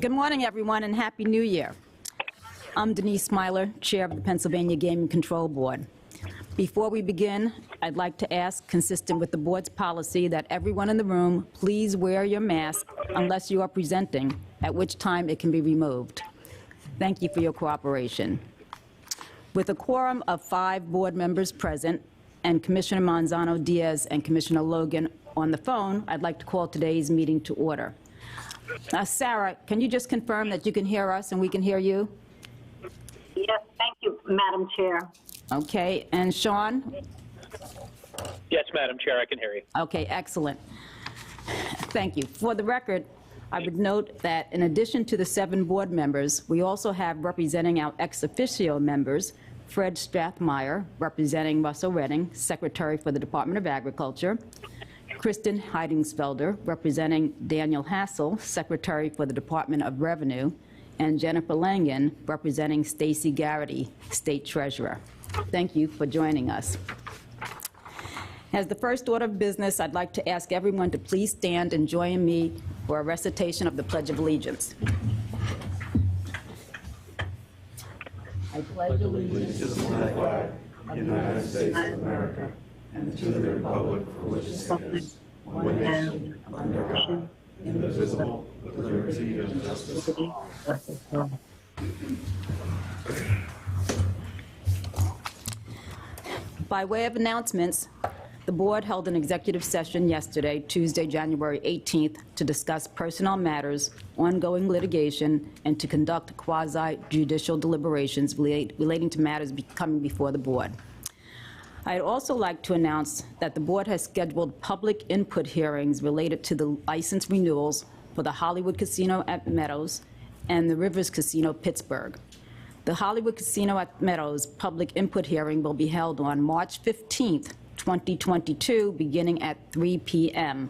Good morning, everyone, and Happy New Year. I'm Denise Smiler, Chair of the Pennsylvania Gaming Control Board. Before we begin, I'd like to ask, consistent with the board's policy, that everyone in the room please wear your mask unless you are presenting, at which time it can be removed. Thank you for your cooperation. With a quorum of 5 board members present and Commissioner Manzano Diaz and Commissioner Logan on the phone, I'd like to call today's meeting to order. Sarah, can you just confirm that you can hear us and we can hear you? Yes, thank you, Madam Chair. Okay, and Sean? Yes, Madam Chair, I can hear you. Okay, excellent. Thank you. For the record, I would note that in addition to the 7 board members, we also have representing our ex officio members, Fred Strathmeyer, representing Russell Redding, Secretary for the Department of Agriculture, Kristen Heidingsfelder, representing Daniel Hassel, Secretary for the Department of Revenue, and Jennifer Langen, representing Stacy Garrity, State Treasurer. Thank you for joining us. As the first order of business, I'd like to ask everyone to please stand and join me for a recitation of the Pledge of Allegiance. I pledge allegiance to the flag of the United States of America and to the republic for which it stands, one nation, under God, indivisible, with liberty and justice for all. By way of announcements, the board held an executive session yesterday, Tuesday, January 18th, to discuss personnel matters, ongoing litigation, and to conduct quasi-judicial deliberations relating to matters coming before the board. I'd also like to announce that the board has scheduled public input hearings related to the license renewals for the Hollywood Casino at Meadows and the Rivers Casino Pittsburgh. The Hollywood Casino at Meadows public input hearing will be held on March 15th, 2022, beginning at 3 p.m.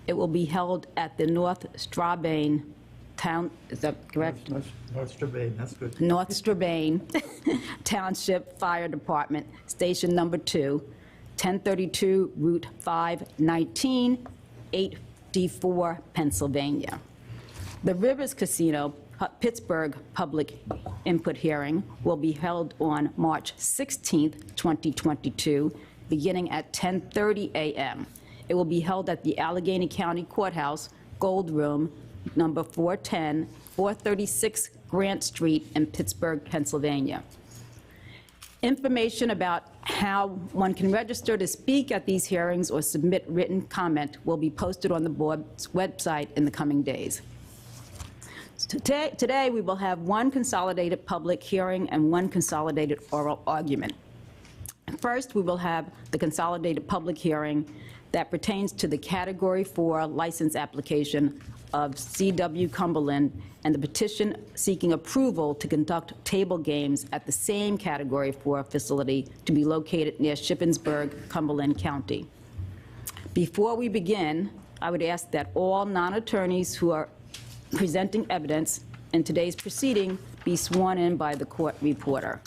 It will be held at the North Strabane Town, is that correct? North Strabane, that's good. North Strabane Township Fire Department, Station Number 2, 1032 Route 519, 854, Pennsylvania. The Rivers Casino Pittsburgh public input hearing will be held on March 16th, 2022, beginning at 10:30 a.m. It will be held at the Allegheny County Courthouse, Gold Room, number 410, 436 Grant Street in Pittsburgh, Pennsylvania. Information about how one can register to speak at these hearings or submit written comment will be posted on the board's website in the coming days. Today we will have 1 consolidated public hearing and 1 consolidated oral argument. First, we will have the consolidated public hearing that pertains to the Category 4 license application of CW Cumberland and the petition seeking approval to conduct table games at the same Category 4 facility to be located near Shippensburg, Cumberland County. Before we begin, I would ask that all non-attorneys who are presenting evidence in today's proceeding be sworn in by the court reporter.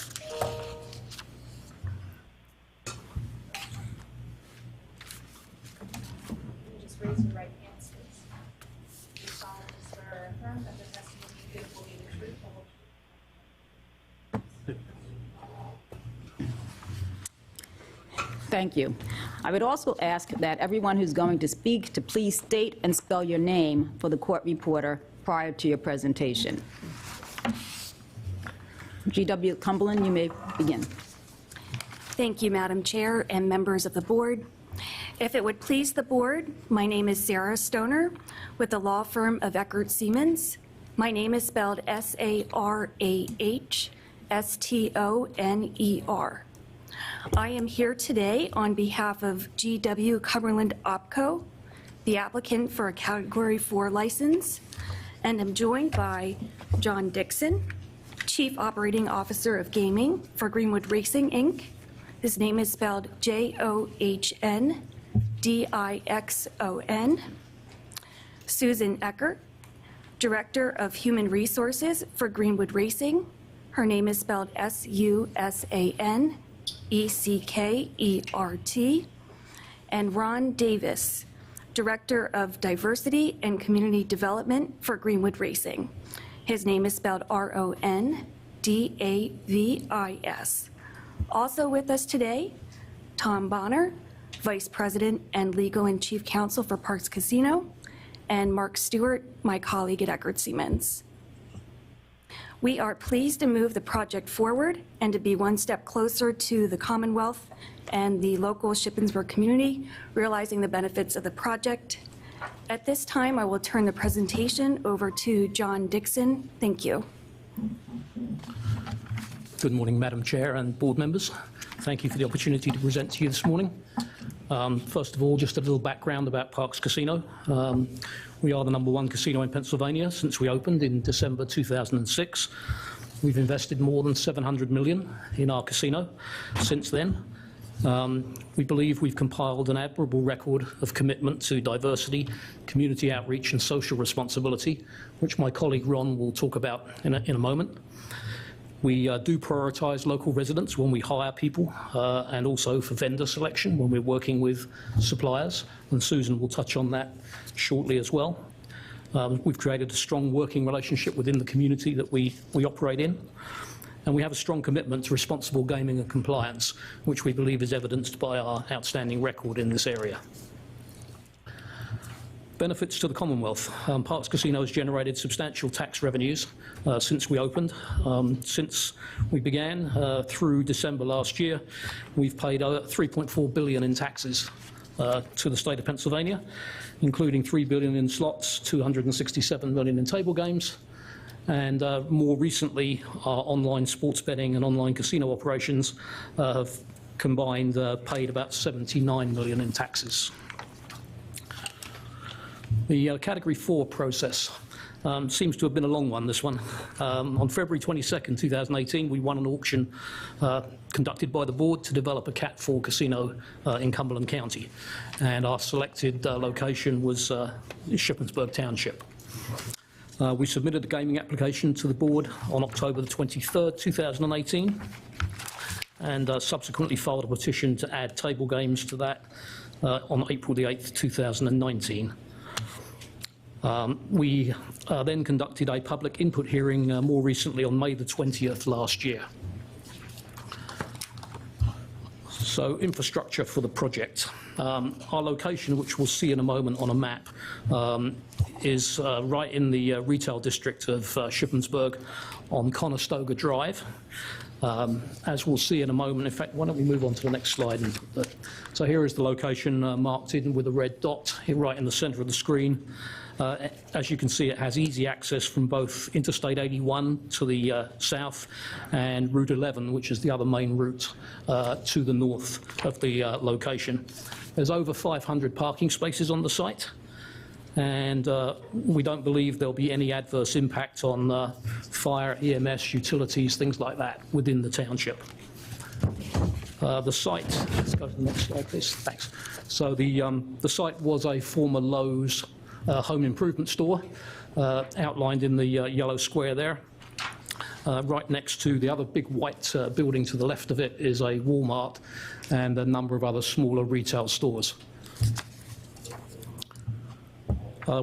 Just raise your right hand, please. You solemnly swear or affirm that the testimony you give will be the truth, the whole truth. Thank you. I would also ask that everyone who's going to speak to please state and spell your name for the court reporter prior to your presentation. GW Cumberland, you may begin. Thank you, Madam Chair and members of the board. If it would please the board, my name is Sarah Stoner with the law firm of Eckert Siemens. My name is spelled S-A-R-A-H-S-T-O-N-E-R. I am here today on behalf of GW Cumberland OpCo, the applicant for a Category 4 license, and I'm joined by John Dixon, Chief Operating Officer of Gaming for Greenwood Racing, Inc. His name is spelled J-O-H-N-D-I-X-O-N. Susan Eckert, Director of Human Resources for Greenwood Racing. Her name is spelled S-U-S-A-N-E-C-K-E-R-T. And Ron Davis, Director of Diversity and Community Development for Greenwood Racing. His name is spelled Rondavis. Also with us today, Tom Bonner, Vice President and Legal and Chief Counsel for Parks Casino, and Mark Stewart, my colleague at Eckerd Siemens. We are pleased to move the project forward and to be one step closer to the Commonwealth and the local Shippensburg community, realizing the benefits of the project. At this time, I will turn the presentation over to John Dixon. Thank you. Good morning, Madam Chair and board members. Thank you for the opportunity to present to you this morning. First of all, just a little background about Parks Casino. We are the #1 casino in Pennsylvania since we opened in December 2006. We've invested more than $700 million in our casino since then. We believe we've compiled an admirable record of commitment to diversity, community outreach and social responsibility, which my colleague Ron will talk about in a moment. We do prioritise local residents when we hire people and also for vendor selection when we're working with suppliers, and Susan will touch on that shortly as well. We've created a strong working relationship within the community that we operate in, and we have a strong commitment to responsible gaming and compliance, which we believe is evidenced by our outstanding record in this area. Benefits to the Commonwealth. Parks Casino has generated substantial tax revenues since we opened. Since we began through December last year, we've paid $3.4 billion in taxes to the state of Pennsylvania, including $3 billion in slots, $267 million in table games, and more recently, our online sports betting and online casino operations have combined paid about $79 million in taxes. The Category 4 process seems to have been a long one, this one. On February 22nd, 2018, we won an auction conducted by the board to develop a Cat 4 casino in Cumberland County, and our selected location was Shippensburg Township. We submitted a gaming application to the board on October the 23rd, 2018, and subsequently filed a petition to add table games to that on April the 8th, 2019. We then conducted a public input hearing more recently on May the 20th last year. So, infrastructure for the project. Our location, which we'll see in a moment on a map, is right in the retail district of Shippensburg on Conestoga Drive. As we'll see in a moment, in fact, why don't we move on to the next slide. So here is the location marked in with a red dot here right in the centre of the screen. As you can see, it has easy access from both Interstate 81 to the south and Route 11, which is the other main route to the north of the location. There's over 500 parking spaces on the site, and we don't believe there'll be any adverse impact on fire, EMS, utilities, things like that within the township. The site, let's go to the next slide, please. Thanks. So the site was a former Lowe's home improvement store, outlined in the yellow square there. Right next to the other big white building to the left of it is a Walmart and a number of other smaller retail stores.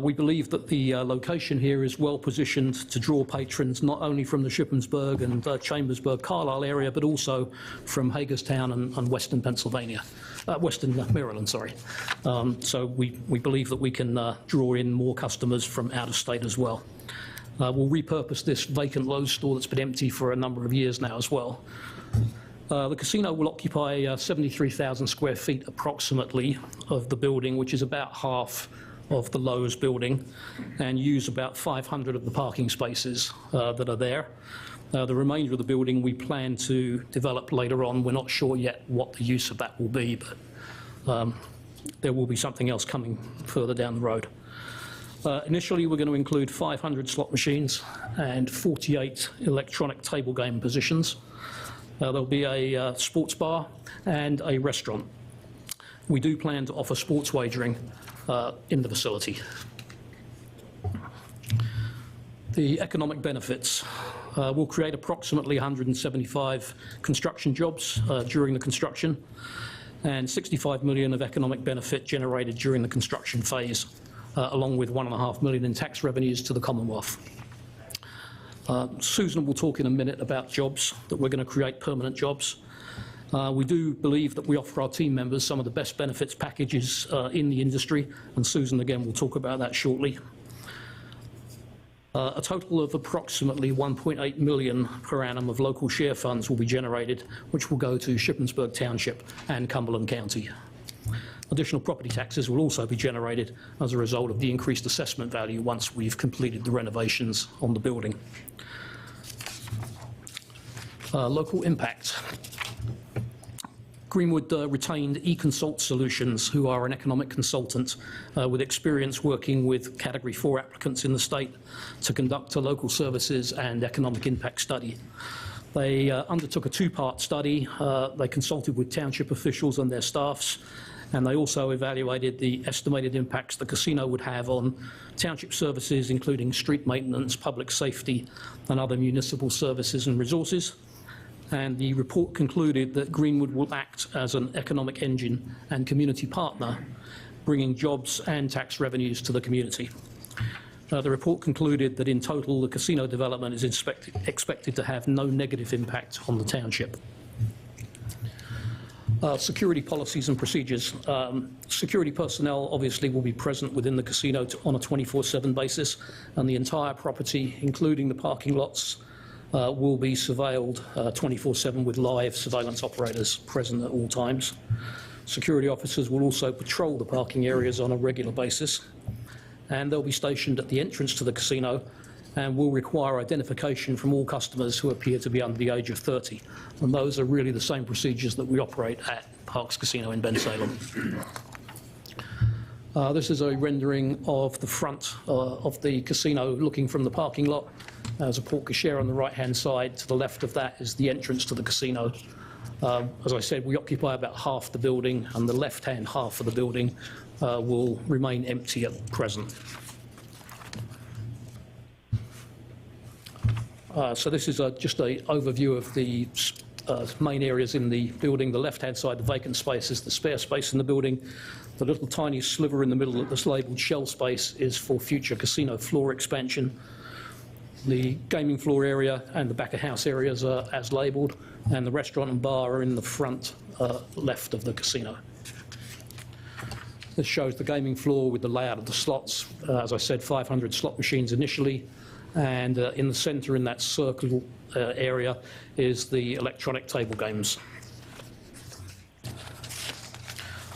We believe that the location here is well positioned to draw patrons not only from the Shippensburg and Chambersburg, Carlisle area, but also from Hagerstown and Western Pennsylvania, Western Maryland, sorry. So we believe that we can draw in more customers from out of state as well. We'll repurpose this vacant Lowe's store that's been empty for a number of years now as well. The casino will occupy 73,000 square feet approximately of the building, which is about half of the Lowe's building, and use about 500 of the parking spaces that are there. The remainder of the building we plan to develop later on. We're not sure yet what the use of that will be, but there will be something else coming further down the road. Initially, we're going to include 500 slot machines and 48 electronic table game positions. There'll be a sports bar and a restaurant. We do plan to offer sports wagering in the facility. The economic benefits will create approximately 175 construction jobs during the construction. and 65 million of economic benefit generated during the construction phase, along with 1.5 million in tax revenues to the Commonwealth. Susan will talk in a minute about jobs, that we're going to create permanent jobs. We do believe that we offer our team members some of the best benefits packages in the industry, and Susan again will talk about that shortly. A total of approximately 1.8 million per annum of local share funds will be generated, which will go to Shippensburg Township and Cumberland County. Additional property taxes will also be generated as a result of the increased assessment value once we've completed the renovations on the building. Local impact. Greenwood retained eConsult Solutions, who are an economic consultant with experience working with Category 4 applicants in the state to conduct a local services and economic impact study. They undertook a two-part study. They consulted with township officials and their staffs, and they also evaluated the estimated impacts the casino would have on township services, including street maintenance, public safety, and other municipal services and resources. And the report concluded that Greenwood will act as an economic engine and community partner, bringing jobs and tax revenues to the community. The report concluded that in total the casino development is expected to have no negative impact on the township. Security policies and procedures. Security personnel obviously will be present within the casino on a 24/7 basis, and the entire property, including the parking lots, will be surveilled 24/7 with live surveillance operators present at all times. Security officers will also patrol the parking areas on a regular basis, and they'll be stationed at the entrance to the casino and will require identification from all customers who appear to be under the age of 30. And those are really the same procedures that we operate at Parks Casino in Bensalem. This is a rendering of the front of the casino looking from the parking lot. There's a porte cochere on the right-hand side. To the left of that is the entrance to the casino. As I said, we occupy about half the building, and the left-hand half of the building will remain empty at present. So this is just an overview of the main areas in the building. The left-hand side, the vacant space, is the spare space in the building. The little tiny sliver in the middle that's labelled shell space is for future casino floor expansion. The gaming floor area and the back of house areas are as labelled, and the restaurant and bar are in the front left of the casino. This shows the gaming floor with the layout of the slots. As I said, 500 slot machines initially, and in the centre in that circle area is the electronic table games.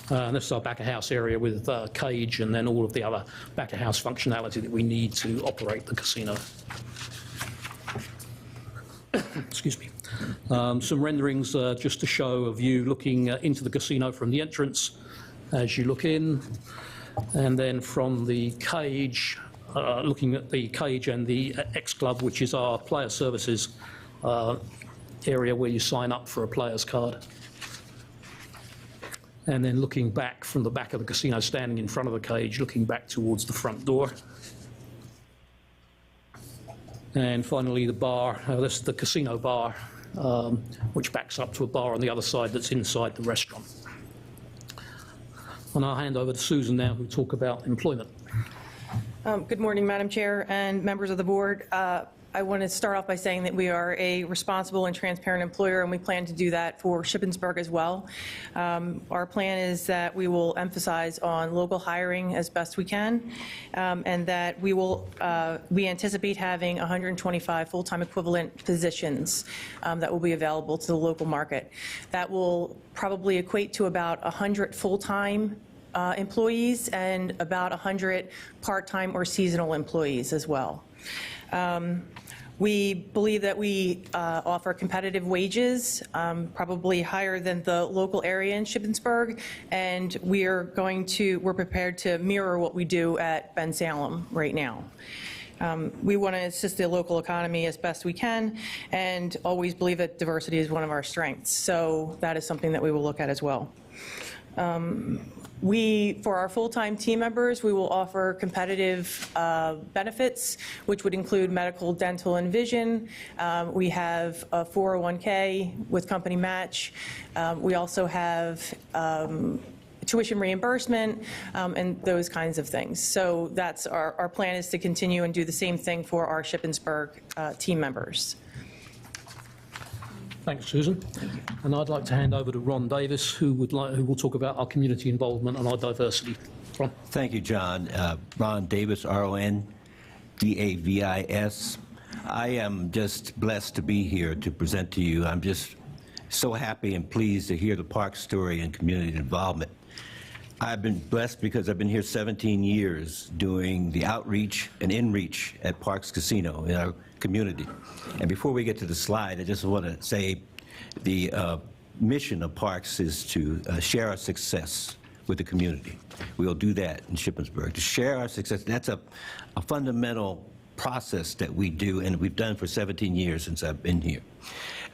This is our back of house area with cage and then all of the other back of house functionality that we need to operate the casino. Excuse me. Some renderings just to show a view looking into the casino from the entrance as you look in, and then from the cage, looking at the cage and the X Club, which is our player services area where you sign up for a player's card. And then looking back from the back of the casino, standing in front of the cage, looking back towards the front door. And finally the bar, this is the casino bar, which backs up to a bar on the other side that's inside the restaurant. And I'll hand over to Susan now, who'll talk about employment. Good morning, Madam Chair and members of the board. I want to start off by saying that we are a responsible and transparent employer, and we plan to do that for Shippensburg as well. Our plan is that we will emphasize on local hiring as best we can, and that we anticipate having 125 full-time equivalent positions that will be available to the local market. That will probably equate to about 100 full-time employees and about 100 part-time or seasonal employees as well. We believe that we offer competitive wages, probably higher than the local area in Shippensburg, and we're prepared to mirror what we do at Bensalem right now. We want to assist the local economy as best we can, and always believe that diversity is one of our strengths. So that is something that we will look at as well. For our full-time team members, we will offer competitive benefits, which would include medical, dental, and vision. We have a 401k with company match. We also have tuition reimbursement, and those kinds of things. So that's our plan, is to continue and do the same thing for our Shippensburg team members. Thanks, Susan. And I'd like to hand over to Ron Davis, who will talk about our community involvement and our diversity. Ron. Thank you, John. Ron Davis, R-O-N-D-A-V-I-S. I am just blessed to be here to present to you. I'm just so happy and pleased to hear the park story and community involvement. I've been blessed because I've been here 17 years doing the outreach and in-reach at Parks Casino in our community. And before we get to the slide, I just want to say the mission of Parks is to share our success with the community. We will do that in Shippensburg. To share our success, that's a fundamental process that we do, and we've done for 17 years since I've been here.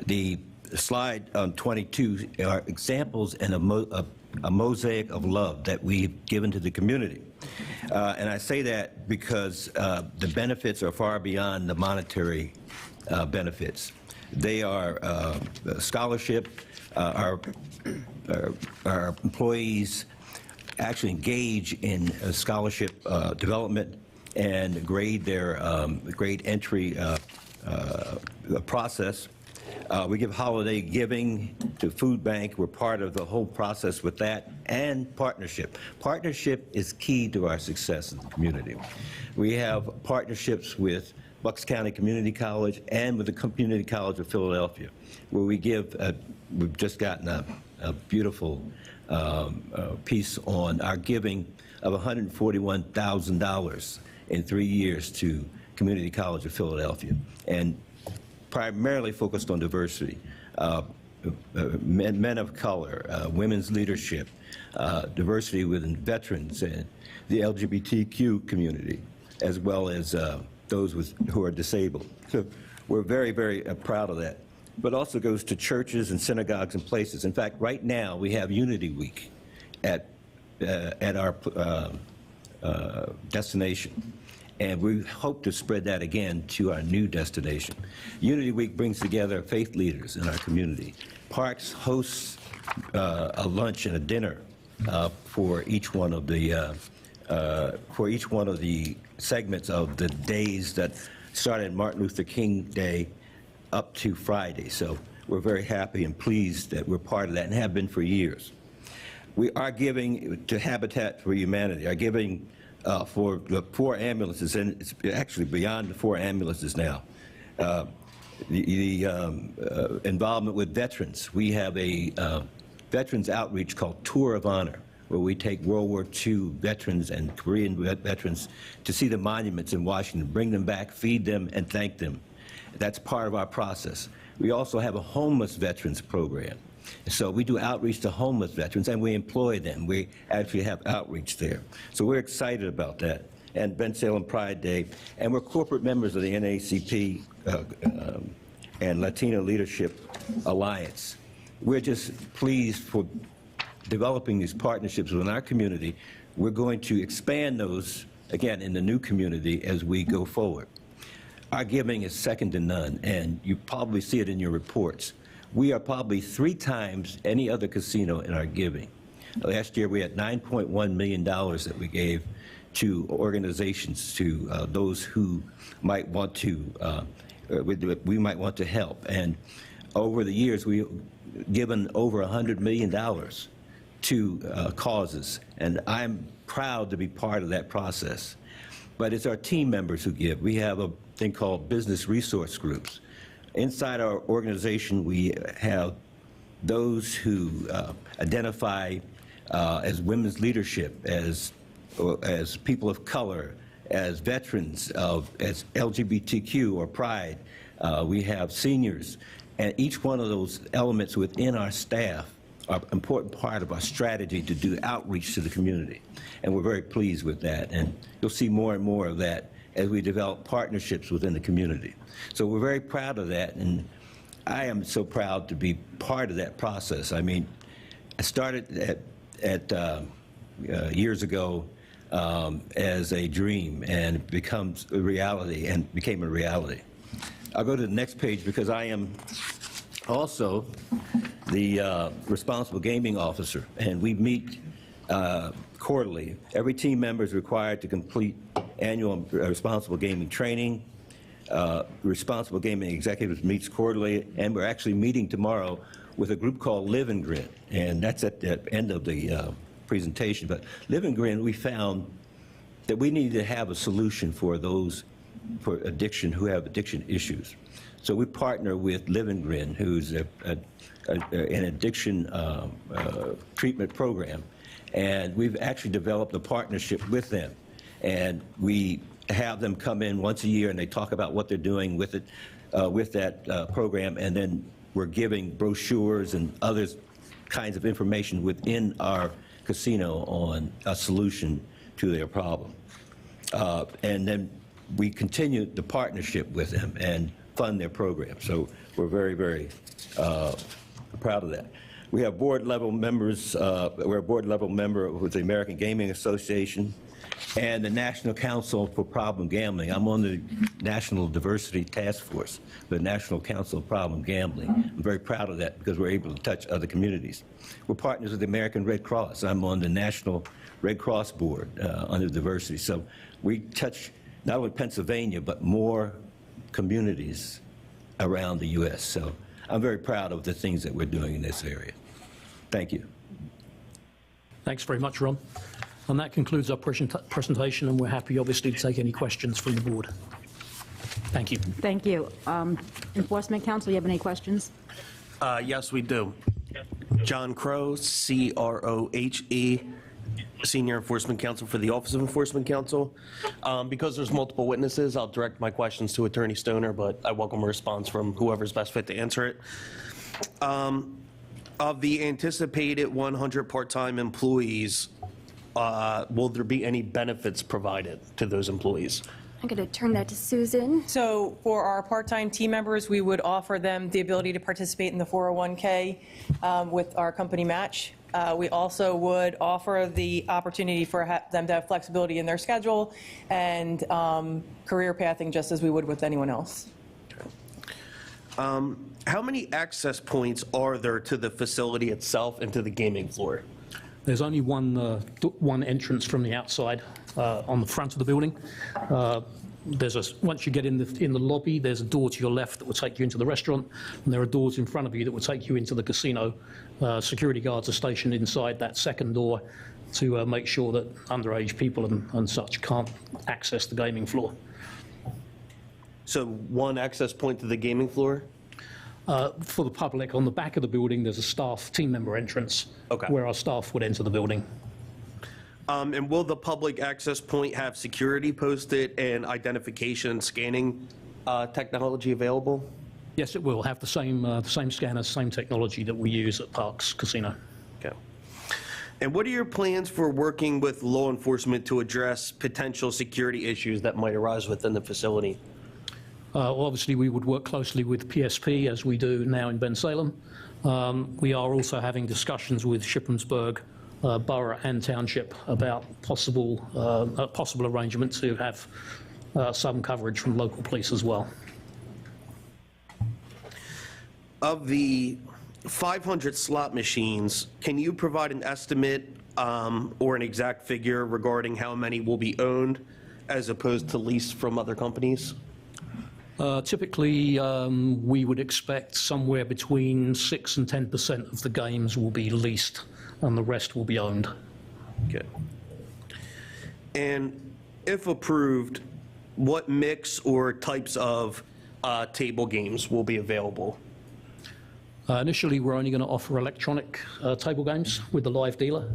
The slide on 22 are examples and a mosaic of love that we've given to the community. And I say that because the benefits are far beyond the monetary benefits. They are scholarship. Our employees actually engage in scholarship development and grade their grade entry process. We give holiday giving to food bank. We're part of the whole process with that, and partnership. Partnership is key to our success in the community. We have partnerships with Bucks County Community College and with the Community College of Philadelphia, where we give, we've just gotten a beautiful piece on our giving of $141,000 in 3 years to Community College of Philadelphia, and primarily focused on diversity, men of color, women's leadership, diversity within veterans and the LGBTQ community, as well as those who are disabled. So we're very, very proud of that. But also goes to churches and synagogues and places. In fact, right now we have Unity Week at our destination. And we hope to spread that again to our new destination. Unity Week brings together faith leaders in our community. Parks hosts a lunch and a dinner for each one of the segments of the days that started Martin Luther King Day up to Friday. So we're very happy and pleased that we're part of that and have been for years. We are giving to Habitat for Humanity, are giving for the 4 ambulances, and it's actually beyond the 4 ambulances now. The involvement with veterans. We have a veterans outreach called Tour of Honor, where we take World War II veterans and Korean veterans to see the monuments in Washington, bring them back, feed them, and thank them. That's part of our process. We also have a homeless veterans program. So we do outreach to homeless veterans, and we employ them. We actually have outreach there. So we're excited about that. And Ben Salem Pride Day. And we're corporate members of the NAACP and Latino Leadership Alliance. We're just pleased for developing these partnerships within our community. We're going to expand those, again, in the new community as we go forward. Our giving is second to none, and you probably see it in your reports. We are probably 3 times any other casino in our giving. Last year, we had $9.1 million that we gave to organizations, to those who might want to, we might want to help. And over the years, we've given over $100 million to causes, and I'm proud to be part of that process. But it's our team members who give. We have a thing called business resource groups. Inside our organization, we have those who identify as women's leadership, as people of color, as veterans, as LGBTQ or Pride. We have seniors, and each one of those elements within our staff are an important part of our strategy to do outreach to the community. And we're very pleased with that, and you'll see more and more of that as we develop partnerships within the community. So we're very proud of that, and I am so proud to be part of that process. I mean, I started years ago as a dream, and it becomes a reality and became a reality. I'll go to the next page because I am also the responsible gaming officer, and we meet quarterly. Every team member is required to complete annual responsible gaming training. Responsible gaming executives meets quarterly, and we're actually meeting tomorrow with a group called Live and Grin, and that's at the end of the presentation. But Live and Grin, we found that we needed to have a solution for those for addiction who have addiction issues. So we partner with Live and Grin, who's an addiction treatment program, and we've actually developed a partnership with them, and we have them come in once a year and they talk about what they're doing with it, with that program, and then we're giving brochures and other kinds of information within our casino on a solution to their problem. And then we continue the partnership with them and fund their program. So we're very, very proud of that. We have board level members. We're a board level member with the American Gaming Association and the National Council for Problem Gambling. I'm on the National Diversity Task Force, the National Council of Problem Gambling. I'm very proud of that because we're able to touch other communities. We're partners with the American Red Cross. I'm on the National Red Cross Board under diversity. So we touch not only Pennsylvania, but more communities around the U.S. So I'm very proud of the things that we're doing in this area. Thank you. Thanks very much, Ron. And that concludes our presentation, and we're happy, obviously, to take any questions from the board. Thank you. Thank you. Enforcement Counsel, you have any questions? Yes, we do. John Crowe, C-R-O-H-E, Senior Enforcement Counsel for the Office of Enforcement Counsel. Because there's multiple witnesses, I'll direct my questions to Attorney Stoner, but I welcome a response from whoever's best fit to answer it. Of the anticipated 100 part-time employees, will there be any benefits provided to those employees? I'm going to turn that to Susan. So for our part-time team members, we would offer them the ability to participate in the 401k with our company match. We also would offer the opportunity for them to have flexibility in their schedule and career pathing just as we would with anyone else. How many access points are there to the facility itself and to the gaming floor? There's only one entrance from the outside on the front of the building. Once you get in the lobby, there's a door to your left that will take you into the restaurant, and there are doors in front of you that will take you into the casino. Security guards are stationed inside that second door to make sure that underage people and such can't access the gaming floor. So one access point to the gaming floor? For the public, on the back of the building, there's a staff team member entrance where our staff would enter the building. And will the public access point have security posted and identification and scanning technology available? Yes, it will have the same scanners, same technology that we use at Parks Casino. Okay. And what are your plans for working with law enforcement to address potential security issues that might arise within the facility? Well, obviously, we would work closely with PSP, as we do now in Bensalem. We are also having discussions with Shippensburg Borough and Township about possible arrangement to have some coverage from local police as well. Of the 500 slot machines, can you provide an estimate or an exact figure regarding how many will be owned as opposed to leased from other companies? Typically, we would expect somewhere between 6 and 10% of the games will be leased and the rest will be owned. Okay. And if approved, what mix or types of table games will be available? Initially, we're only going to offer electronic table games with the live dealer.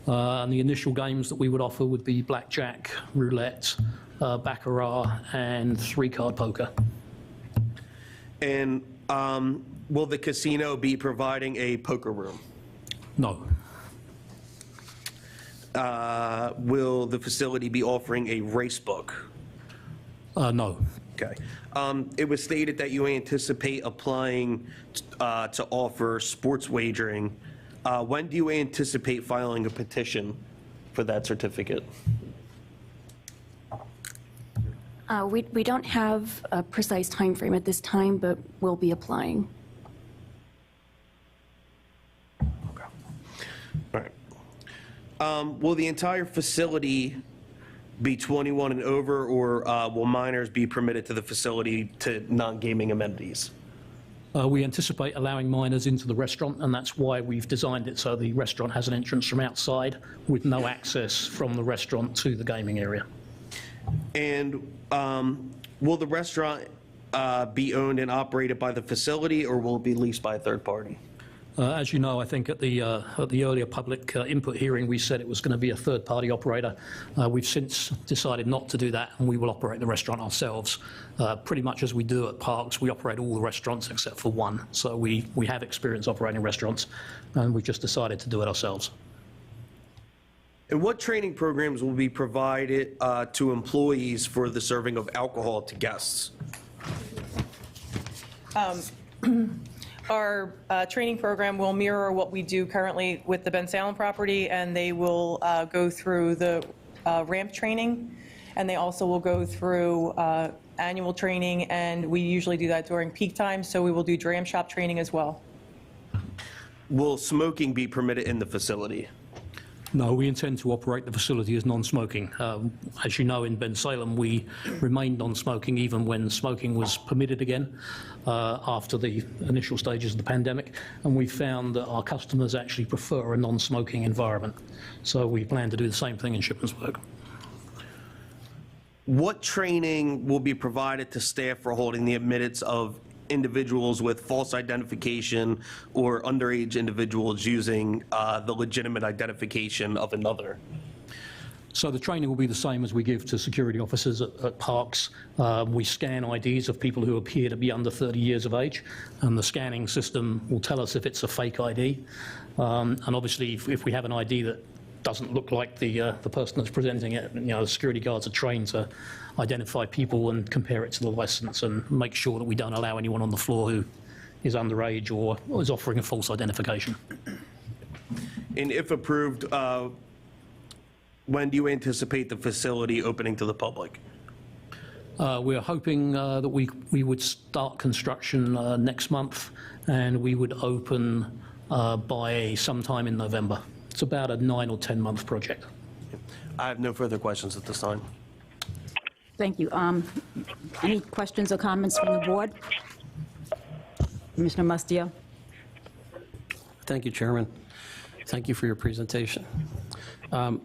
And the initial games that we would offer would be blackjack, roulette, baccarat, and 3-card poker. And will the casino be providing a poker room? No. Will the facility be offering a race book? No. Okay. It was stated that you anticipate applying to offer sports wagering When do you anticipate filing a petition for that certificate? We don't have a precise time frame at this time, but we'll be applying. All right. Will the entire facility be 21 and over, or will minors be permitted to the facility to non-gaming amenities? We anticipate allowing minors into the restaurant, and that's why we've designed it so the restaurant has an entrance from outside with no access from the restaurant to the gaming area. And will the restaurant be owned and operated by the facility, or will it be leased by a third party? As you know, I think at the earlier public input hearing, we said it was going to be a third-party operator. We've since decided not to do that, and we will operate the restaurant ourselves. Pretty much as we do at parks, we operate all the restaurants except for one. So we have experience operating restaurants, and we've just decided to do it ourselves. And what training programs will be provided to employees for the serving of alcohol to guests? Our training program will mirror what we do currently with the Ben Salem property, and they will go through the ramp training, and they also will go through annual training, and we usually do that during peak time, so we will do dram shop training as well. Will smoking be permitted in the facility? No, we intend to operate the facility as non-smoking. As you know, in Ben Salem, we remained non-smoking even when smoking was permitted again after the initial stages of the pandemic, and we found that our customers actually prefer a non-smoking environment. So we plan to do the same thing in Shippensburg. What training will be provided to staff for holding the admittance of individuals with false identification or underage individuals using the legitimate identification of another? So the training will be the same as we give to security officers at parks. We scan IDs of people who appear to be under 30 years of age, and the scanning system will tell us if it's a fake ID. And obviously, if we have an ID that doesn't look like the person that's presenting it, you know, the security guards are trained to identify people and compare it to the license and make sure that we don't allow anyone on the floor who is underage or is offering a false identification. And if approved, when do you anticipate the facility opening to the public? We're hoping that we would start construction next month, and we would open by sometime in November. It's about a 9 or 10 month project. I have no further questions at this time. Thank you. Any questions or comments from the board? Commissioner Mustia? Thank you, Chairman. Thank you for your presentation. A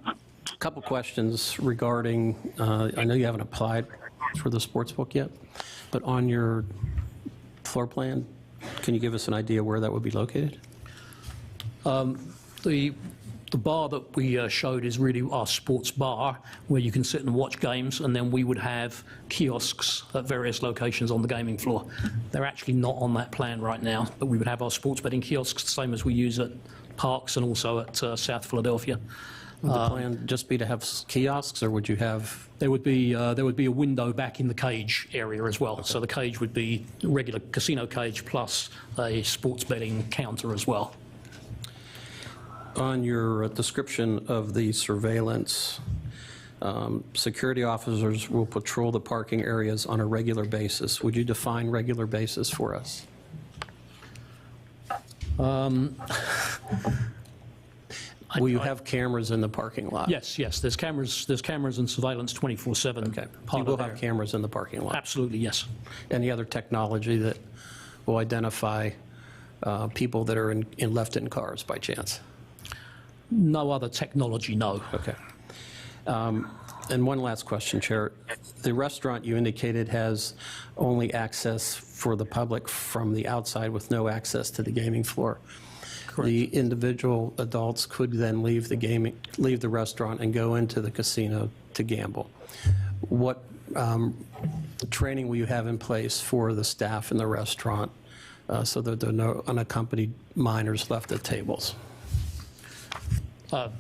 couple questions regarding, I know you haven't applied for the sports book yet, but on your floor plan, can you give us an idea where that would be located? The bar that we showed is really our sports bar, where you can sit and watch games, and then we would have kiosks at various locations on the gaming floor. They're actually not on that plan right now, but we would have our sports betting kiosks, the same as we use at parks and also at South Philadelphia. Would the plan just be to have kiosks, or would you have? There would be a window back in the cage area as well. Okay. So the cage would be a regular casino cage plus a sports betting counter as well. On your description of the surveillance, security officers will patrol the parking areas on a regular basis. Would you define regular basis for us? Will you have cameras in the parking lot? Yes, yes. There's cameras and surveillance 24/7. Okay. You will have cameras in the parking lot? Absolutely, yes. Any other technology that will identify people that are left in cars by chance? No other technology, no. Okay. And one last question, Chair. The restaurant you indicated has only access for the public from the outside with no access to the gaming floor. Correct. The individual adults could then leave the restaurant and go into the casino to gamble. What training will you have in place for the staff in the restaurant so that there are no unaccompanied minors left at tables?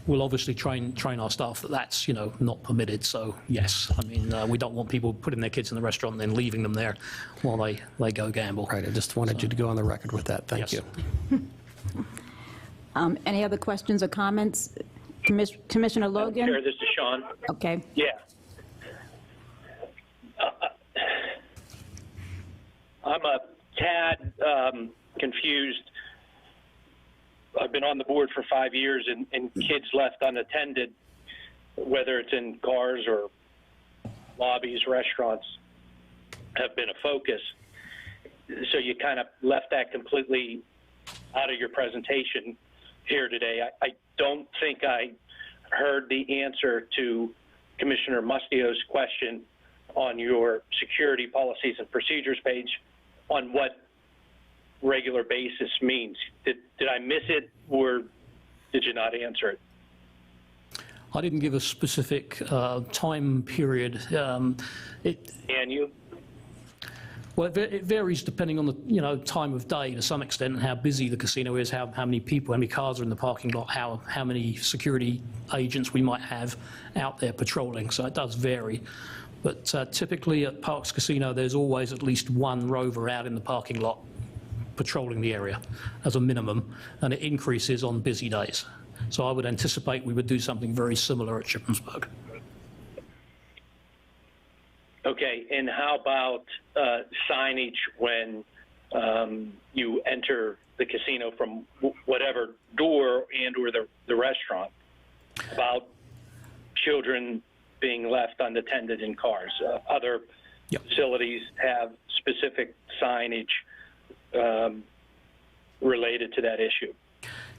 We'll obviously train our staff that that's, you know, not permitted. So yes, I mean, we don't want people putting their kids in the restaurant and then leaving them there while they go gamble. Right. I just wanted you to go on the record with that. Thank you. Any other questions or comments? Commissioner Logan? Chair, this is Sean. Okay. Yeah. I'm a tad confused. I've been on the board for 5 years, and kids left unattended, whether it's in cars or lobbies, restaurants, have been a focus. So you kind of left that completely out of your presentation here today. I don't think I heard the answer to Commissioner Mustio's question on your security policies and procedures page on what regular basis means. Did I miss it, or did you not answer it? I didn't give a specific time period. Can you? Well, it varies depending on the time of day to some extent, and how busy the casino is, how many people, how many cars are in the parking lot, how many security agents we might have out there patrolling. So it does vary. But typically at Parks Casino, there's always at least one rover out in the parking lot patrolling the area as a minimum, and it increases on busy days. So I would anticipate we would do something very similar at Shippensburg. Okay, and how about signage when you enter the casino from whatever door and or the restaurant about children being left unattended in cars? Other facilities have specific signage related to that issue.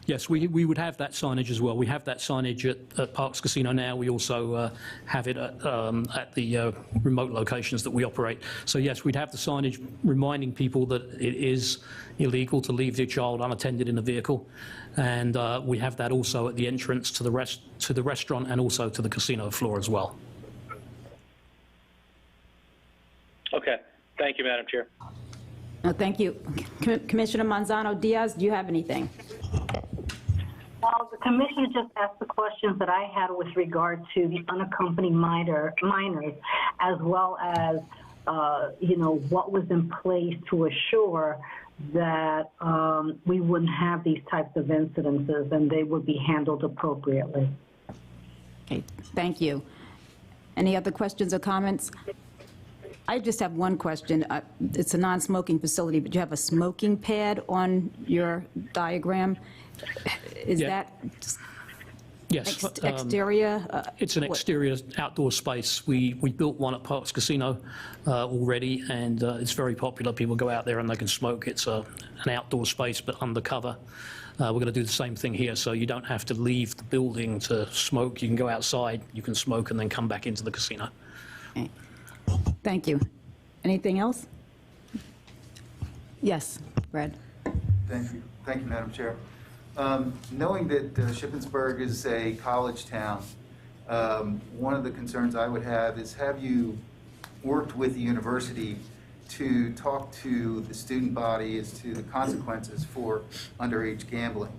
Yes, we would have that signage as well. We have that signage at Parks Casino now. We also have it at the remote locations that we operate. So yes, we'd have the signage reminding people that it is illegal to leave their child unattended in a vehicle, and we have that also at the entrance to the restaurant and also to the casino floor as well. Okay, thank you, Madam Chair. Thank you. Commissioner Manzano-Diaz, do you have anything? Well, the commissioner just asked the questions that I had with regard to the unaccompanied minors, as well as, what was in place to assure that we wouldn't have these types of incidences and they would be handled appropriately. Okay, thank you. Any other questions or comments? I just have one question. It's a non-smoking facility, but you have a smoking pad on your diagram. Is that Yes. exterior? It's an exterior outdoor space. We built one at Parks Casino already, and it's very popular. People go out there and they can smoke. It's an outdoor space, but undercover. We're going to do the same thing here, so you don't have to leave the building to smoke. You can go outside, you can smoke, and then come back into the casino. Okay. Thank you. Anything else? Yes, Brad. Thank you. Thank you, Madam Chair. Knowing that Shippensburg is a college town, one of the concerns I would have is, have you worked with the university to talk to the student body as to the consequences for underage gambling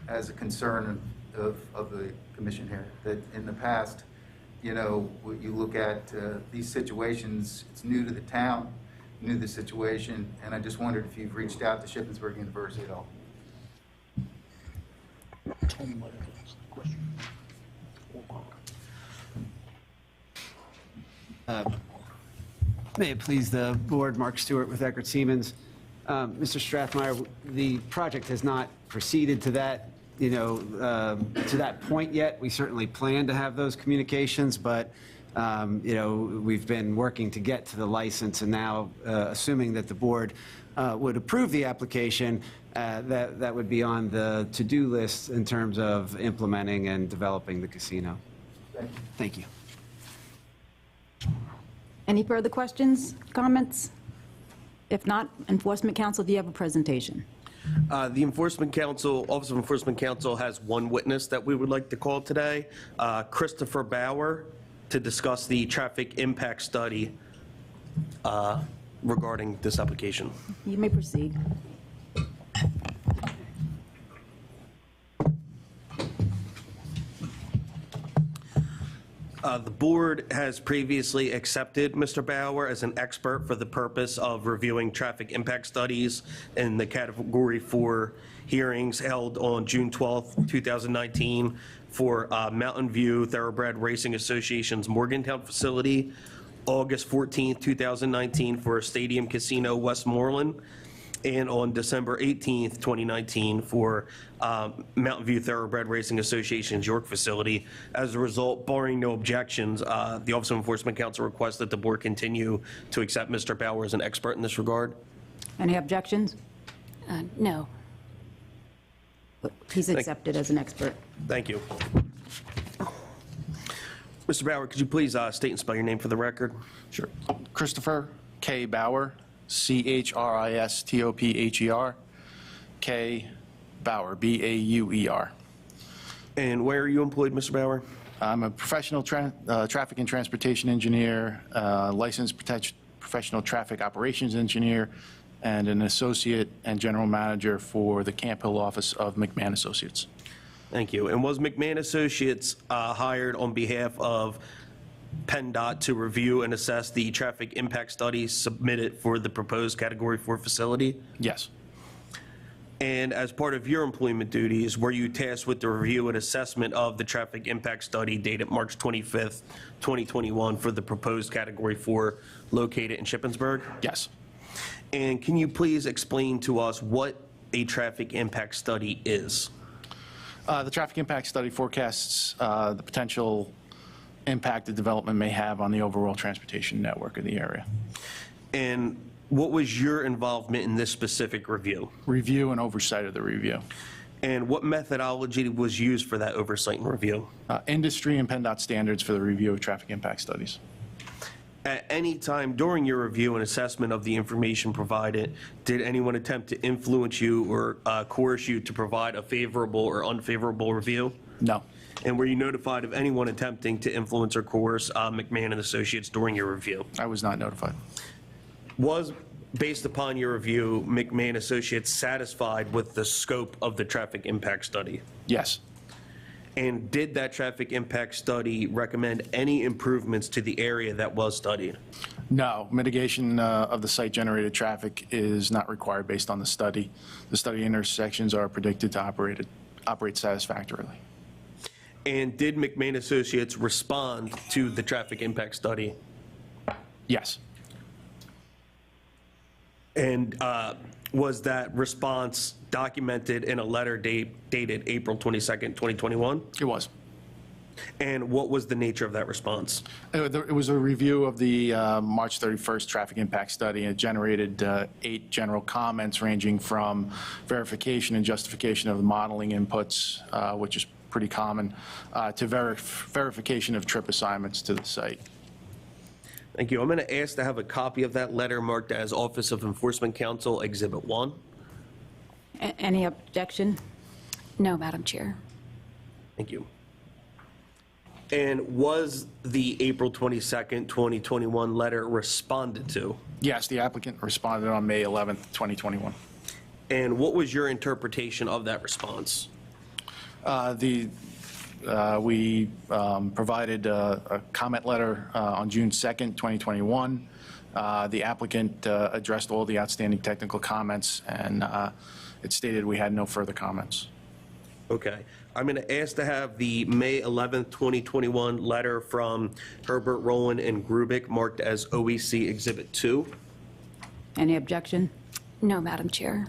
as a concern of the commission here? That in the past, you look at these situations, it's new to the town, new to the situation, and I just wondered if you've reached out to Shippensburg University at all. May it please the board, Mark Stewart with Eckert Siemens. Mr. Strathmeyer, the project has not proceeded to that, to that point yet. We certainly plan to have those communications, but we've been working to get to the license, and now, assuming that the board would approve the application, that would be on the to-do list in terms of implementing and developing the casino. Thank you. Any further questions, comments? If not, Enforcement Council, do you have a presentation? The Enforcement Council, Office of Enforcement Council has one witness that we would like to call today, Christopher Bauer, to discuss the traffic impact study regarding this application. You may proceed. The board has previously accepted Mr. Bauer as an expert for the purpose of reviewing traffic impact studies in the Category 4 hearings held on June 12th, 2019 for Mountain View Thoroughbred Racing Association's Morgantown facility, August 14th, 2019 for Stadium Casino Westmoreland, and on December 18th, 2019 for Mountain View Thoroughbred Racing Association's York facility. As a result, barring no objections, the Office of Enforcement Counsel requests that the board continue to accept Mr. Bauer as an expert in this regard. Any objections? No. He's accepted as an expert. Thank you. Mr. Bauer, could you please state and spell your name for the record? Sure. Christopher K. Bauer, Christopher, K. Bauer, Bauer. And where are you employed, Mr. Bauer? I'm a professional traffic and transportation engineer, licensed professional traffic operations engineer, and an associate and general manager for the Camp Hill office of McMahon Associates. Thank you. And was McMahon Associates hired on behalf of PennDOT to review and assess the traffic impact studies submitted for the proposed Category 4 facility? Yes. And as part of your employment duties, were you tasked with the review and assessment of the traffic impact study dated March 25th, 2021 for the proposed Category 4 located in Shippensburg? Yes. And can you please explain to us what a traffic impact study is? The traffic impact study forecasts the potential impact the development may have on the overall transportation network of the area. And what was your involvement in this specific review? Review and oversight of the review. And what methodology was used for that oversight and review? Industry and PennDOT standards for the review of traffic impact studies. At any time during your review and assessment of the information provided, did anyone attempt to influence you or coerce you to provide a favorable or unfavorable review? No. And were you notified of anyone attempting to influence or coerce McMahon and Associates during your review? I was not notified. Was, based upon your review, McMahon Associates satisfied with the scope of the traffic impact study? Yes. And did that traffic impact study recommend any improvements to the area that was studied? No. Mitigation of the site-generated traffic is not required based on the study. The study intersections are predicted to operate satisfactorily. And did McMahon Associates respond to the traffic impact study? Yes. And was that response documented in a letter dated April 22nd, 2021? It was. And what was the nature of that response? It was a review of the March 31st traffic impact study, and it generated 8 general comments ranging from verification and justification of the modeling inputs, which is pretty common, to verification of trip assignments to the site. Thank you. I'm going to ask to have a copy of that letter marked as Office of Enforcement Counsel Exhibit 1. Any objection? No, Madam Chair. Thank you. And was the April 22nd, 2021 letter responded to? Yes, the applicant responded on May 11th, 2021. And what was your interpretation of that response? We provided a comment letter on June 2nd, 2021. The applicant addressed all the outstanding technical comments, and it stated we had no further comments. Okay. I'm going to ask to have the May 11th, 2021 letter from Herbert, Rowland, and Grubik marked as OEC Exhibit 2. Any objection? No, Madam Chair.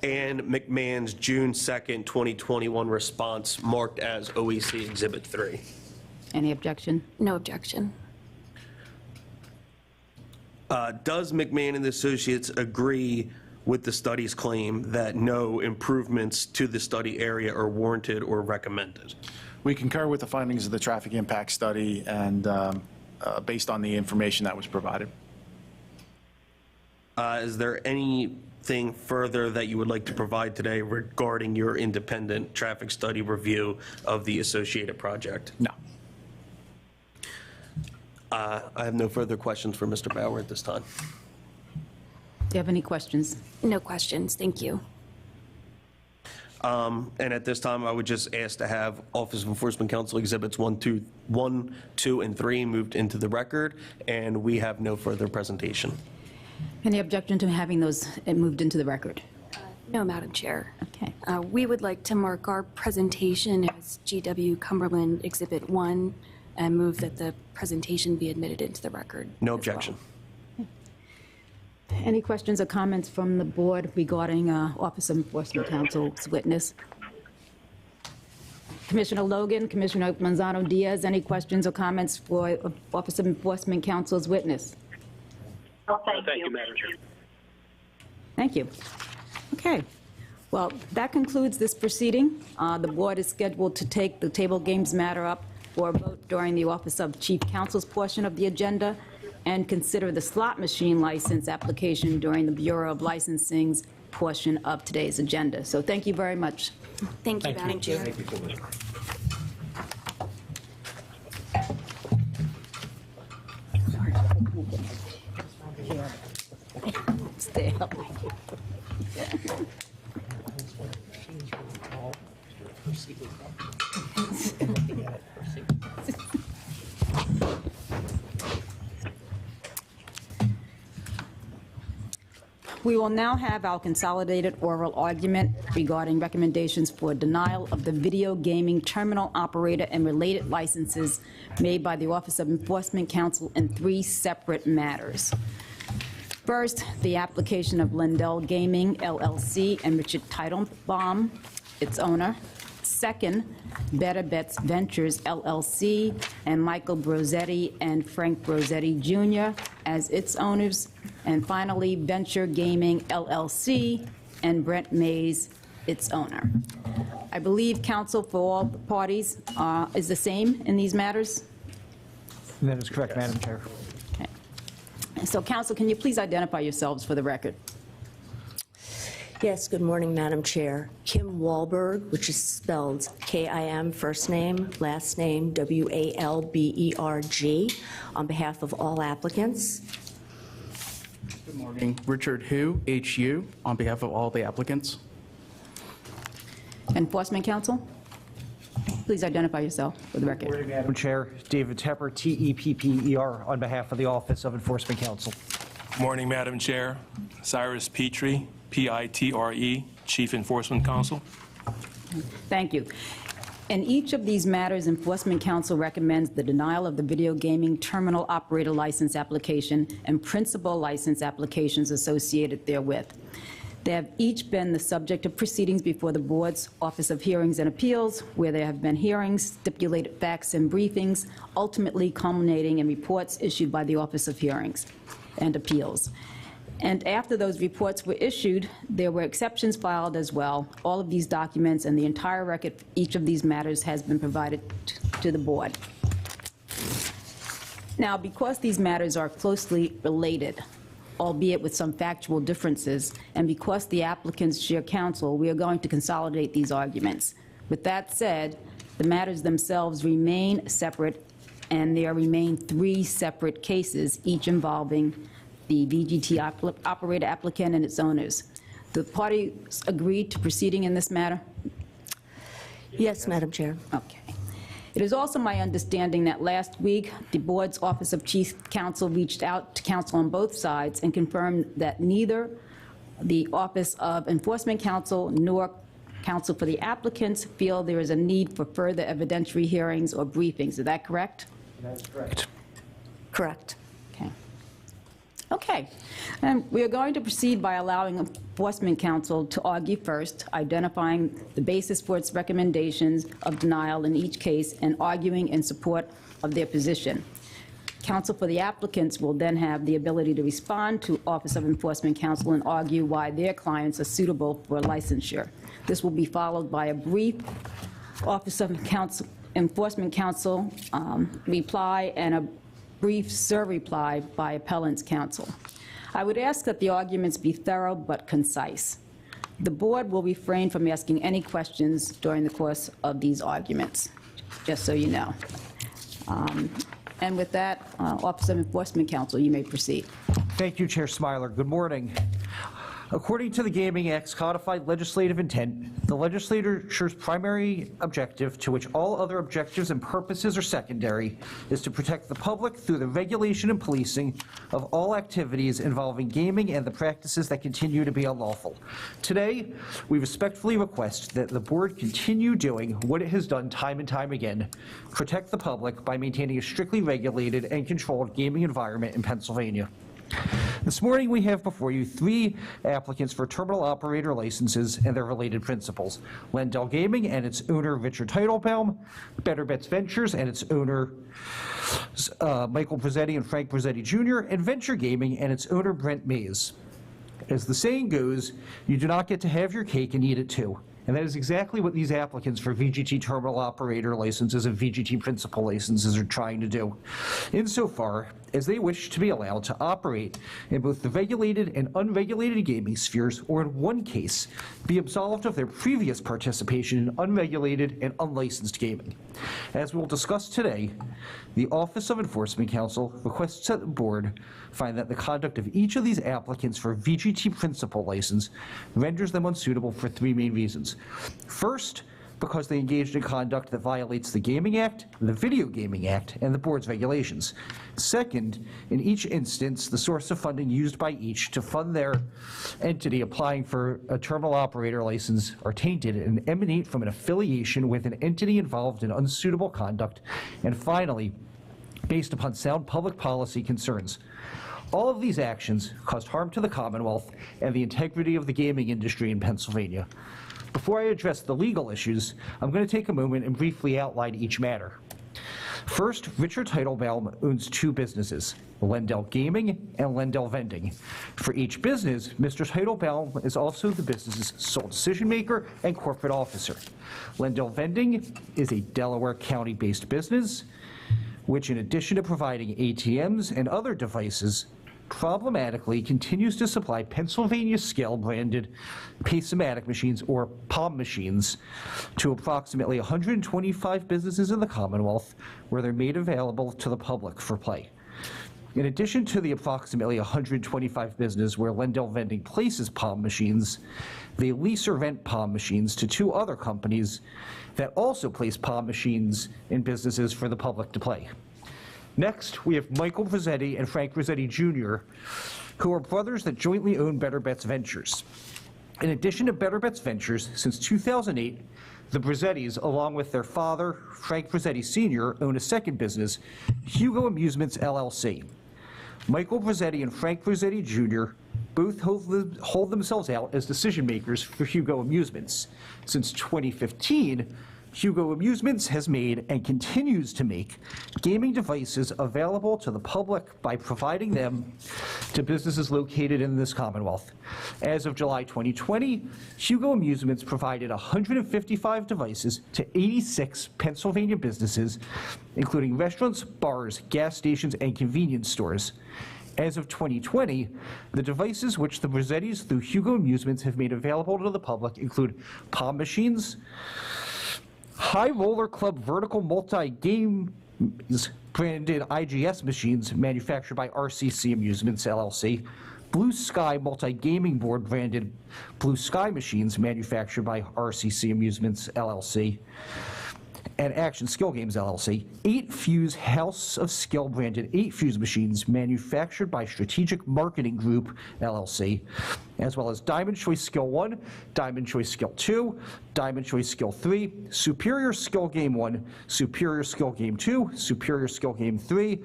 And McMahon's June 2nd, 2021 response marked as OEC Exhibit 3. Any objection? No objection. Does McMahon and Associates agree with the study's claim that no improvements to the study area are warranted or recommended? We concur with the findings of the traffic impact study and based on the information that was provided. Is there anything further that you would like to provide today regarding your independent traffic study review of the associated project? No. I have no further questions for Mr. Bauer at this time. Do you have any questions? No questions. Thank you. And at this time, I would just ask to have Office of Enforcement Counsel Exhibits 1, 2, and 3 moved into the record, and we have no further presentation. Any objection to having those moved into the record? No, Madam Chair. Okay. We would like to mark our presentation as GW Cumberland Exhibit 1 and move that the presentation be admitted into the record. No as objection. well. Any questions or comments from the board regarding Office of Enforcement Counsel's witness? Commissioner Logan, Commissioner Manzano-Diaz, any questions or comments for Office of Enforcement Counsel's witness? Oh, thank Thank you. you, Madam Chair. Thank you. Okay. Well, that concludes this proceeding. The board is scheduled to take the table games matter up for a vote during the Office of Chief Counsel's portion of the agenda and consider the slot machine license application during the Bureau of Licensing's portion of today's agenda. So thank you very much. Thank you, Madam Chair. Stay up. We will now have our consolidated oral argument regarding recommendations for denial of the video gaming terminal operator and related licenses made by the Office of Enforcement Counsel in 3 separate matters. First, the application of Lindell Gaming, LLC, and Richard Teitelbaum, its owner. Second, Better Bets Ventures, LLC, and Michael Brosetti and Frank Brosetti, Jr. as its owners. And finally, Venture Gaming, LLC, and Brent Mays, its owner. I believe counsel for all parties is the same in these matters? That is correct, Madam Chair. Okay. So, counsel, can you please identify yourselves for the record? Yes, good morning, Madam Chair. Kim Wahlberg, which is spelled K-I-M, first name, last name, W-A-L-B-E-R-G, on behalf of all applicants. Good morning. Richard Hu, H-U, on behalf of all the applicants. Enforcement counsel? Please identify yourself for the record. Good morning, Madam Chair. David Tepper, T-E-P-P-E-R, on behalf of the Office of Enforcement Counsel. Morning, Madam Chair. Cyrus Petrie, P-I-T-R-E, Chief Enforcement Counsel. Thank you. In each of these matters, Enforcement Counsel recommends the denial of the video gaming terminal operator license application and principal license applications associated therewith. They have each been the subject of proceedings before the Board's Office of Hearings and Appeals, where there have been hearings, stipulated facts, and briefings, ultimately culminating in reports issued by the Office of Hearings and Appeals. And after those reports were issued, there were exceptions filed as well. All of these documents and the entire record for each of these matters has been provided to the Board. Now, because these matters are closely related, albeit with some factual differences, and because the applicants share counsel, we are going to consolidate these arguments. With that said, the matters themselves remain separate, and there remain 3 separate cases, each involving the VGT operator applicant and its owners. The parties agreed to proceeding in this matter? Yes, Madam Chair. Okay. It is also my understanding that last week, the Board's Office of Chief Counsel reached out to counsel on both sides and confirmed that neither the Office of Enforcement Counsel nor counsel for the applicants feel there is a need for further evidentiary hearings or briefings. Is that correct? That is correct. Correct. Okay. Okay. And we are going to proceed by allowing Enforcement Counsel to argue first, identifying the basis for its recommendations of denial in each case, and arguing in support of their position. Counsel for the applicants will then have the ability to respond to Office of Enforcement Counsel and argue why their clients are suitable for licensure. This will be followed by a brief Office of Enforcement Counsel reply and a brief reply by appellant's counsel. I would ask that the arguments be thorough but concise. The Board will refrain from asking any questions during the course of these arguments, just so you know. And with that, Office of Enforcement Counsel, you may proceed. Thank you, Chair Smiler. Good morning. According to the Gaming Act's codified legislative intent, the legislature's primary objective, to which all other objectives and purposes are secondary, is to protect the public through the regulation and policing of all activities involving gaming and the practices that continue to be unlawful. Today, we respectfully request that the board continue doing what it has done time and time again, protect the public by maintaining a strictly regulated and controlled gaming environment in Pennsylvania. This morning, we have before you 3 applicants for terminal operator licenses and their related principals: Lendell Gaming and its owner, Richard Teitelbaum; Better Bets Ventures and its owner, Michael Prezzetti and Frank Prezzetti Jr., and Venture Gaming and its owner, Brent Mays. As the saying goes, you do not get to have your cake and eat it too. And that is exactly what these applicants for VGT terminal operator licenses and VGT principal licenses are trying to do, insofar as they wish to be allowed to operate in both the regulated and unregulated gaming spheres, or in one case, be absolved of their previous participation in unregulated and unlicensed gaming. As we will discuss today, the Office of Enforcement Counsel requests that the board find that the conduct of each of these applicants for VGT principal license renders them unsuitable for 3 main reasons. First, because they engaged in conduct that violates the Gaming Act, the Video Gaming Act, and the board's regulations. Second, in each instance, the source of funding used by each to fund their entity applying for a terminal operator license are tainted and emanate from an affiliation with an entity involved in unsuitable conduct. And finally, based upon sound public policy concerns. All of these actions caused harm to the Commonwealth and the integrity of the gaming industry in Pennsylvania. Before I address the legal issues, I'm going to take a moment and briefly outline each matter. First, Richard Teitelbaum owns 2 businesses, Lendell Gaming and Lendell Vending. For each business, Mr. Teitelbaum is also the business's sole decision maker and corporate officer. Lendell Vending is a Delaware County-based business, which in addition to providing ATMs and other devices, problematically continues to supply Pennsylvania scale-branded Pace-O-Matic machines, or POM machines, to approximately 125 businesses in the Commonwealth, where they're made available to the public for play. In addition to the approximately 125 businesses where Lendell Vending places POM machines, they lease or rent POM machines to 2 other companies that also place POM machines in businesses for the public to play. Next, we have Michael Prezzetti and Frank Prezzetti Jr., who are brothers that jointly own Better Bets Ventures. In addition to Better Bets Ventures, since 2008, the Prezzettis, along with their father, Frank Prezzetti Sr., own a second business, Hugo Amusements, LLC. Michael Prezzetti and Frank Prezzetti Jr. both hold themselves out as decision makers for Hugo Amusements. Since 2015, Hugo Amusements has made and continues to make gaming devices available to the public by providing them to businesses located in this Commonwealth. As of July 2020, Hugo Amusements provided 155 devices to 86 Pennsylvania businesses, including restaurants, bars, gas stations, and convenience stores. As of 2020, the devices which the Prezzettis through Hugo Amusements have made available to the public include POM machines, High Roller Club vertical multi-game branded IGS machines manufactured by RCC Amusements LLC, Blue Sky multi-gaming board branded Blue Sky machines manufactured by RCC Amusements LLC, and Action Skill Games LLC, 8 Fuse House of Skill branded 8 Fuse machines manufactured by Strategic Marketing Group LLC, as well as Diamond Choice Skill 1, Diamond Choice Skill 2, Diamond Choice Skill 3, Superior Skill Game 1, Superior Skill Game 2, Superior Skill Game 3,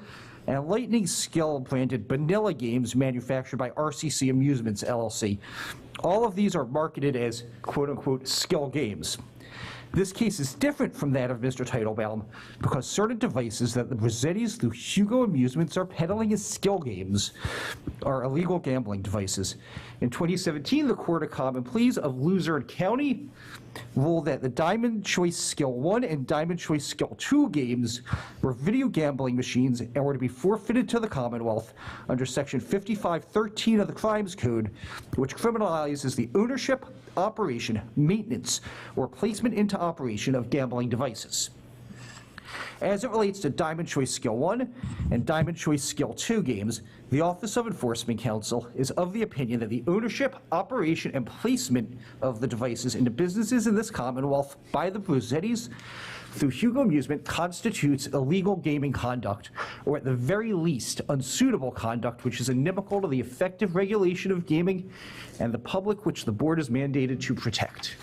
and Lightning Skill branded Vanilla Games manufactured by RCC Amusements LLC. All of these are marketed as quote-unquote skill games. This case is different from that of Mr. Teitelbaum because certain devices that the Prezzettis through Hugo Amusements are peddling as skill games are illegal gambling devices. In 2017, the Court of Common Pleas of Luzerne County ruled that the Diamond Choice Skill 1 and Diamond Choice Skill 2 games were video gambling machines and were to be forfeited to the Commonwealth under Section 5513 of the Crimes Code, which criminalizes the ownership, operation, maintenance, or placement into operation of gambling devices. As it relates to Diamond Choice Skill 1 and Diamond Choice Skill 2 games, the Office of Enforcement Counsel is of the opinion that the ownership, operation, and placement of the devices into businesses in this Commonwealth by the Brusettis through Hugo Amusement constitutes illegal gaming conduct, or at the very least, unsuitable conduct which is inimical to the effective regulation of gaming and the public which the board is mandated to protect.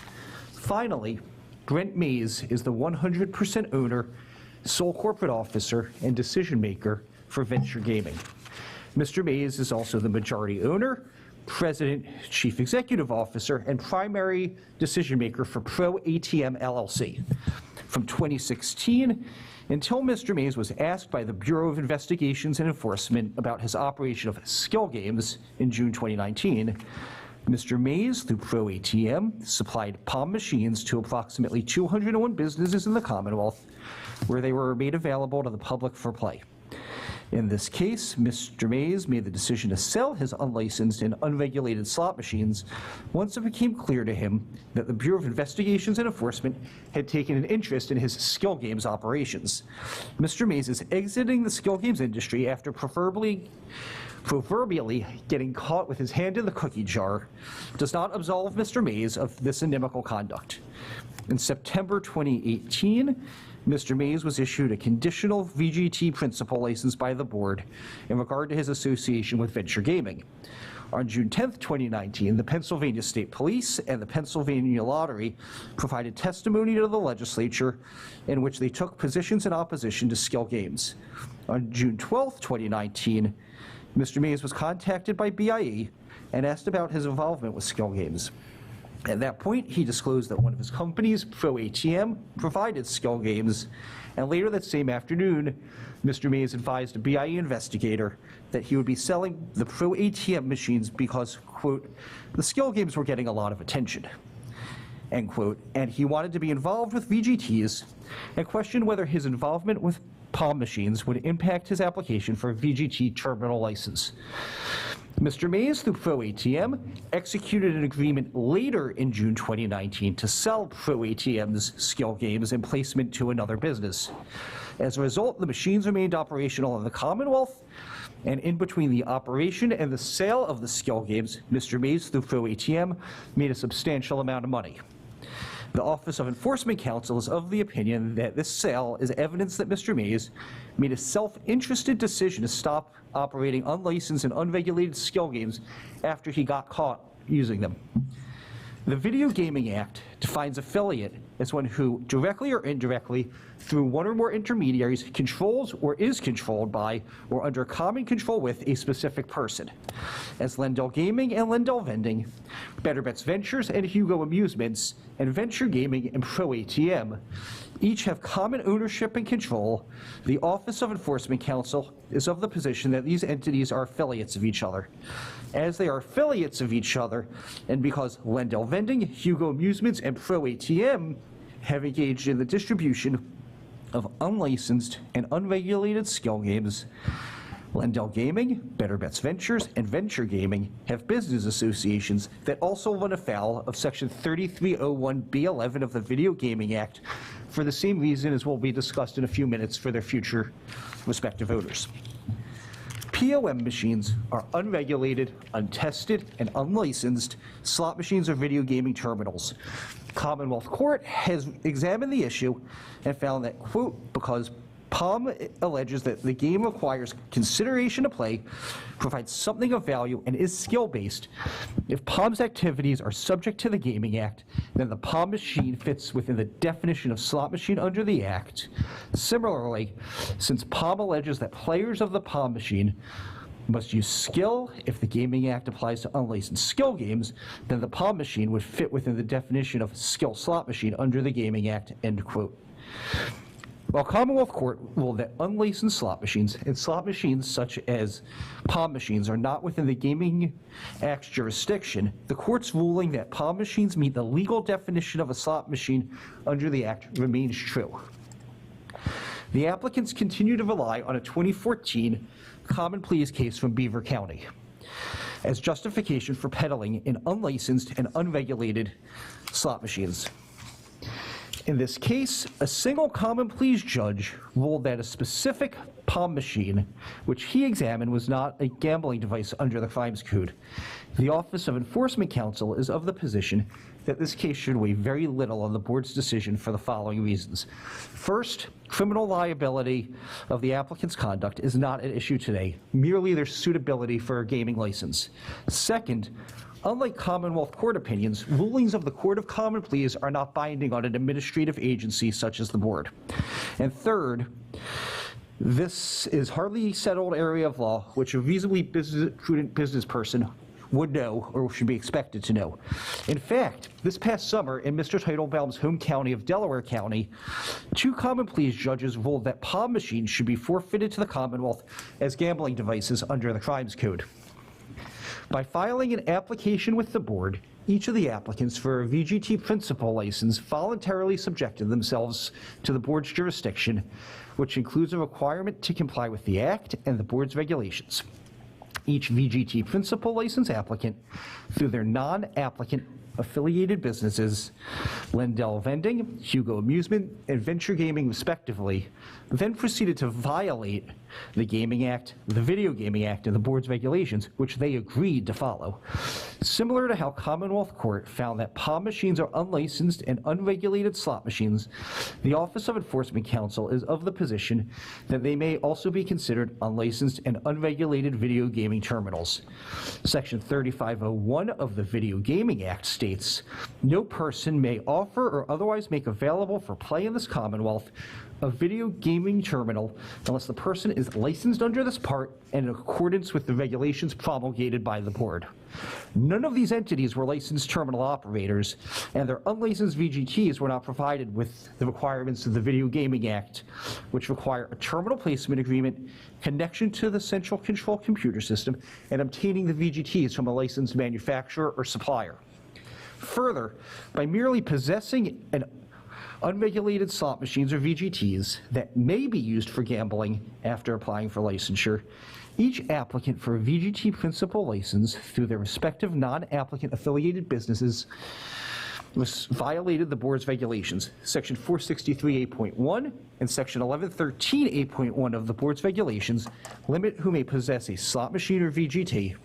Finally, Brent Mays is the 100% owner, sole corporate officer, and decision maker for Venture Gaming. Mr. Mays is also the majority owner, president, chief executive officer, and primary decision maker for Pro ATM LLC. From 2016 until Mr. Mays was asked by the Bureau of Investigations and Enforcement about his operation of skill games in June 2019, Mr. Mays, through Pro ATM, supplied POM machines to approximately 201 businesses in the Commonwealth, where they were made available to the public for play. In this case, Mr. Mays made the decision to sell his unlicensed and unregulated slot machines once it became clear to him that the Bureau of Investigations and Enforcement had taken an interest in his skill games operations. Mr. Mays is exiting the skill games industry after proverbially getting caught with his hand in the cookie jar does not absolve Mr. Mays of this inimical conduct. In September 2018, Mr. Mays was issued a conditional VGT principal license by the board in regard to his association with Venture Gaming. On June 10, 2019, the Pennsylvania State Police and the Pennsylvania Lottery provided testimony to the legislature in which they took positions in opposition to skill games. On June 12, 2019, Mr. Mays was contacted by BIE and asked about his involvement with skill games. At that point, he disclosed that one of his companies, Pro ATM, provided skill games, and later that same afternoon, Mr. Mays advised a BIE investigator that he would be selling the Pro ATM machines because, quote, the skill games were getting a lot of attention, end quote, and he wanted to be involved with VGTs and questioned whether his involvement with POM machines would impact his application for a VGT terminal license. Mr. Mays, through Pro ATM, executed an agreement later in June 2019 to sell Pro ATM's skill games and placement to another business. As a result, the machines remained operational in the Commonwealth, and in between the operation and the sale of the skill games, Mr. Mays, through Pro ATM, made a substantial amount of money. The Office of Enforcement Counsel is of the opinion that this sale is evidence that Mr. Mays made a self-interested decision to stop operating unlicensed and unregulated skill games after he got caught using them. The Video Gaming Act defines affiliate as one who, directly or indirectly, through one or more intermediaries, controls or is controlled by or under common control with a specific person. As Lendell Gaming and Lendell Vending, Better Bets Ventures and Hugo Amusements, and Venture Gaming and Pro ATM each have common ownership and control, the Office of Enforcement Counsel is of the position that these entities are affiliates of each other. As they are affiliates of each other, and because Lendell Vending, Hugo Amusements, and Pro ATM have engaged in the distribution of unlicensed and unregulated skill games, Lendell Gaming, Better Bets Ventures, and Venture Gaming have business associations that also run afoul of Section 3301B11 of the Video Gaming Act for the same reason as will be discussed in a few minutes for their future respective owners. POM machines are unregulated, untested, and unlicensed slot machines or video gaming terminals. Commonwealth Court has examined the issue and found that, quote, because POM alleges that the game requires consideration to play, provides something of value, and is skill-based. If POM's activities are subject to the Gaming Act, then the POM machine fits within the definition of slot machine under the Act. Similarly, since POM alleges that players of the POM machine must use skill if the Gaming Act applies to unlicensed skill games, then the POM machine would fit within the definition of skill slot machine under the Gaming Act, end quote. While Commonwealth Court ruled that unlicensed slot machines and slot machines such as POM machines are not within the Gaming Act's jurisdiction, the court's ruling that POM machines meet the legal definition of a slot machine under the Act remains true. The applicants continue to rely on a 2014 common pleas case from Beaver County as justification for peddling in unlicensed and unregulated slot machines. In this case, a single common pleas judge ruled that a specific palm machine, which he examined, was not a gambling device under the Crimes Code. The Office of Enforcement Counsel is of the position that this case should weigh very little on the board's decision for the following reasons. First, criminal liability of the applicant's conduct is not at issue today, merely their suitability for a gaming license. Second, unlike Commonwealth Court opinions, rulings of the Court of Common Pleas are not binding on an administrative agency such as the board. And third, this is hardly a settled area of law which a reasonably prudent business person would know or should be expected to know. In fact, this past summer in Mr. Teitelbaum's home county of Delaware County, 2 common pleas judges ruled that palm machines should be forfeited to the Commonwealth as gambling devices under the Crimes Code. By filing an application with the board, each of the applicants for a VGT principal license voluntarily subjected themselves to the board's jurisdiction, which includes a requirement to comply with the Act and the board's regulations. Each VGT principal license applicant, through their non-applicant affiliated businesses, Lendell Vending, Hugo Amusement, and Venture Gaming respectively, then proceeded to violate the Gaming Act, the Video Gaming Act, and the board's regulations, which they agreed to follow. Similar to how Commonwealth Court found that palm machines are unlicensed and unregulated slot machines, the Office of Enforcement Counsel is of the position that they may also be considered unlicensed and unregulated video gaming terminals. Section 3501 of the Video Gaming Act states, "No person may offer or otherwise make available for play in this Commonwealth a video gaming terminal unless the person is licensed under this part and in accordance with the regulations promulgated by the board." None of these entities were licensed terminal operators, and their unlicensed VGTs were not provided with the requirements of the Video Gaming Act, which require a terminal placement agreement, connection to the central control computer system, and obtaining the VGTs from a licensed manufacturer or supplier. Further, by merely possessing an unregulated slot machines or VGTs that may be used for gambling after applying for licensure, each applicant for a VGT principal license through their respective non-applicant affiliated businesses violated the board's regulations. Section 463(8.1) and Section 1113(8.1) of the board's regulations limit who may possess a slot machine or VGT.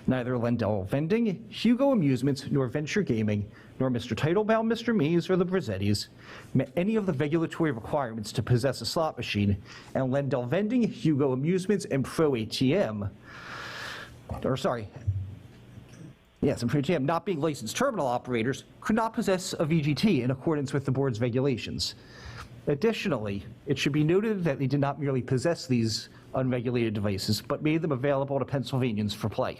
Neither Lendell Vending, Hugo Amusements, nor Venture Gaming, nor Mr. Teitelbaum, Mr. Mays, or the Brizzettis met any of the regulatory requirements to possess a slot machine, and Lendell Vending, Hugo Amusements, and Pro ATM, and Pro ATM, not being licensed terminal operators, could not possess a VGT in accordance with the board's regulations. Additionally, it should be noted that they did not merely possess these unregulated devices, but made them available to Pennsylvanians for play.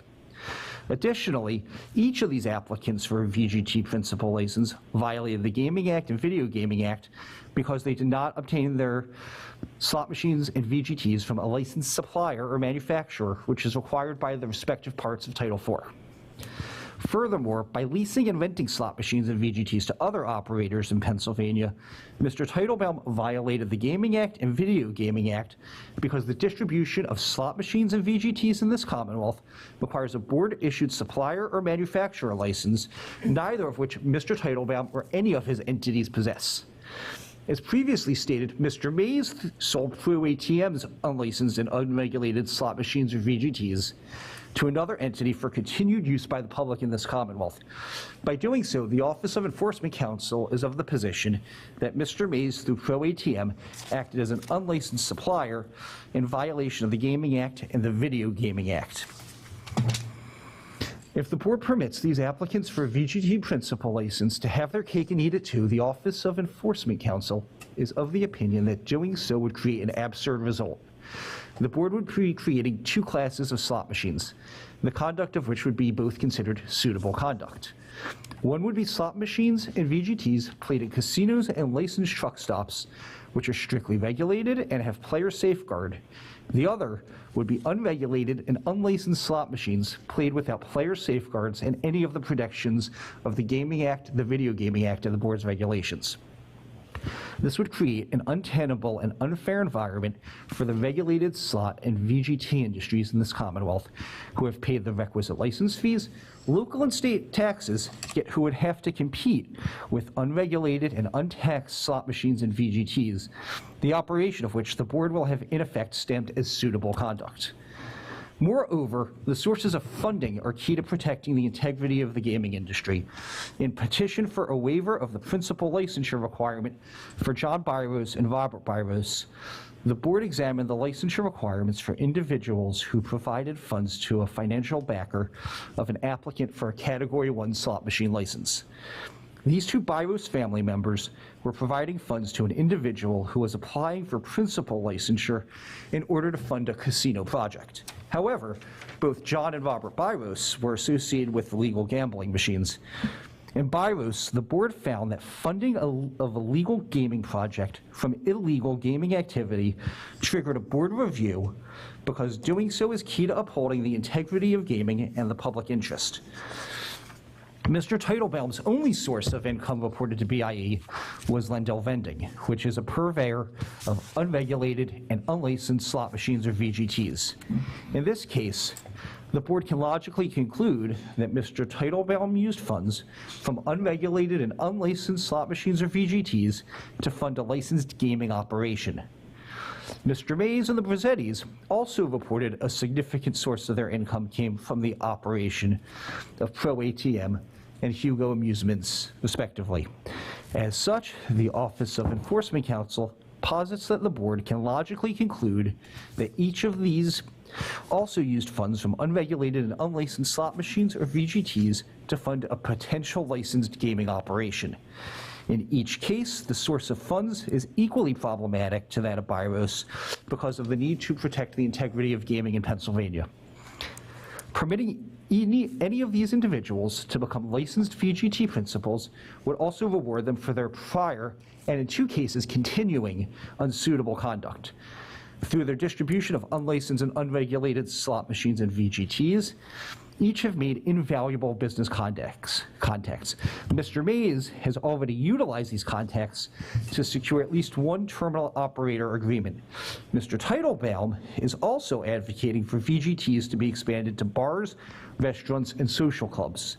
Additionally, each of these applicants for a VGT principal license violated the Gaming Act and Video Gaming Act because they did not obtain their slot machines and VGTs from a licensed supplier or manufacturer, which is required by the respective parts of Title IV. Furthermore, by leasing and renting slot machines and VGTs to other operators in Pennsylvania, Mr. Teitelbaum violated the Gaming Act and Video Gaming Act because the distribution of slot machines and VGTs in this Commonwealth requires a board-issued supplier or manufacturer license, neither of which Mr. Teitelbaum or any of his entities possess. As previously stated, Mr. Mays sold Pro ATM's unlicensed and unregulated slot machines or VGTs to another entity for continued use by the public in this Commonwealth. By doing so, the Office of Enforcement Counsel is of the position that Mr. Mays, through Pro ATM, acted as an unlicensed supplier in violation of the Gaming Act and the Video Gaming Act. If the board permits these applicants for a VGT principal license to have their cake and eat it too, the Office of Enforcement Counsel is of the opinion that doing so would create an absurd result. The board would be creating 2 classes of slot machines, the conduct of which would be both considered suitable conduct. One would be slot machines and VGTs played at casinos and licensed truck stops, which are strictly regulated and have player safeguard. The other would be unregulated and unlicensed slot machines played without player safeguards and any of the protections of the Gaming Act, the Video Gaming Act, and the board's regulations. This would create an untenable and unfair environment for the regulated slot and VGT industries in this Commonwealth who have paid the requisite license fees, local and state taxes, yet who would have to compete with unregulated and untaxed slot machines and VGTs, the operation of which the board will have in effect stamped as suitable conduct. Moreover, the sources of funding are key to protecting the integrity of the gaming industry. In petition for a waiver of the principal licensure requirement for John Byros and Robert Byros, the board examined the licensure requirements for individuals who provided funds to a financial backer of an applicant for a Category 1 slot machine license. These two Byros family members were providing funds to an individual who was applying for principal licensure in order to fund a casino project. However, both John and Robert Byros were associated with illegal gambling machines. In Byros, the board found that funding of a legal gaming project from illegal gaming activity triggered a board review because doing so is key to upholding the integrity of gaming and the public interest. Mr. Teitelbaum's only source of income reported to BIE was Lendell Vending, which is a purveyor of unregulated and unlicensed slot machines or VGTs. In this case, the board can logically conclude that Mr. Teitelbaum used funds from unregulated and unlicensed slot machines or VGTs to fund a licensed gaming operation. Mr. Mays and the Brazzettis also reported a significant source of their income came from the operation of Pro ATM and Hugo Amusements, respectively. As such, the Office of Enforcement Counsel posits that the board can logically conclude that each of these also used funds from unregulated and unlicensed slot machines or VGTs to fund a potential licensed gaming operation. In each case, the source of funds is equally problematic to that of Byros because of the need to protect the integrity of gaming in Pennsylvania. Permitting any of these individuals to become licensed VGT principals would also reward them for their prior, and in 2 cases, continuing unsuitable conduct. Through their distribution of unlicensed and unregulated slot machines and VGTs, each have made invaluable business contacts. Mr. Mays has already utilized these contacts to secure at least one terminal operator agreement. Mr. Teitelbaum is also advocating for VGTs to be expanded to bars, restaurants, and social clubs.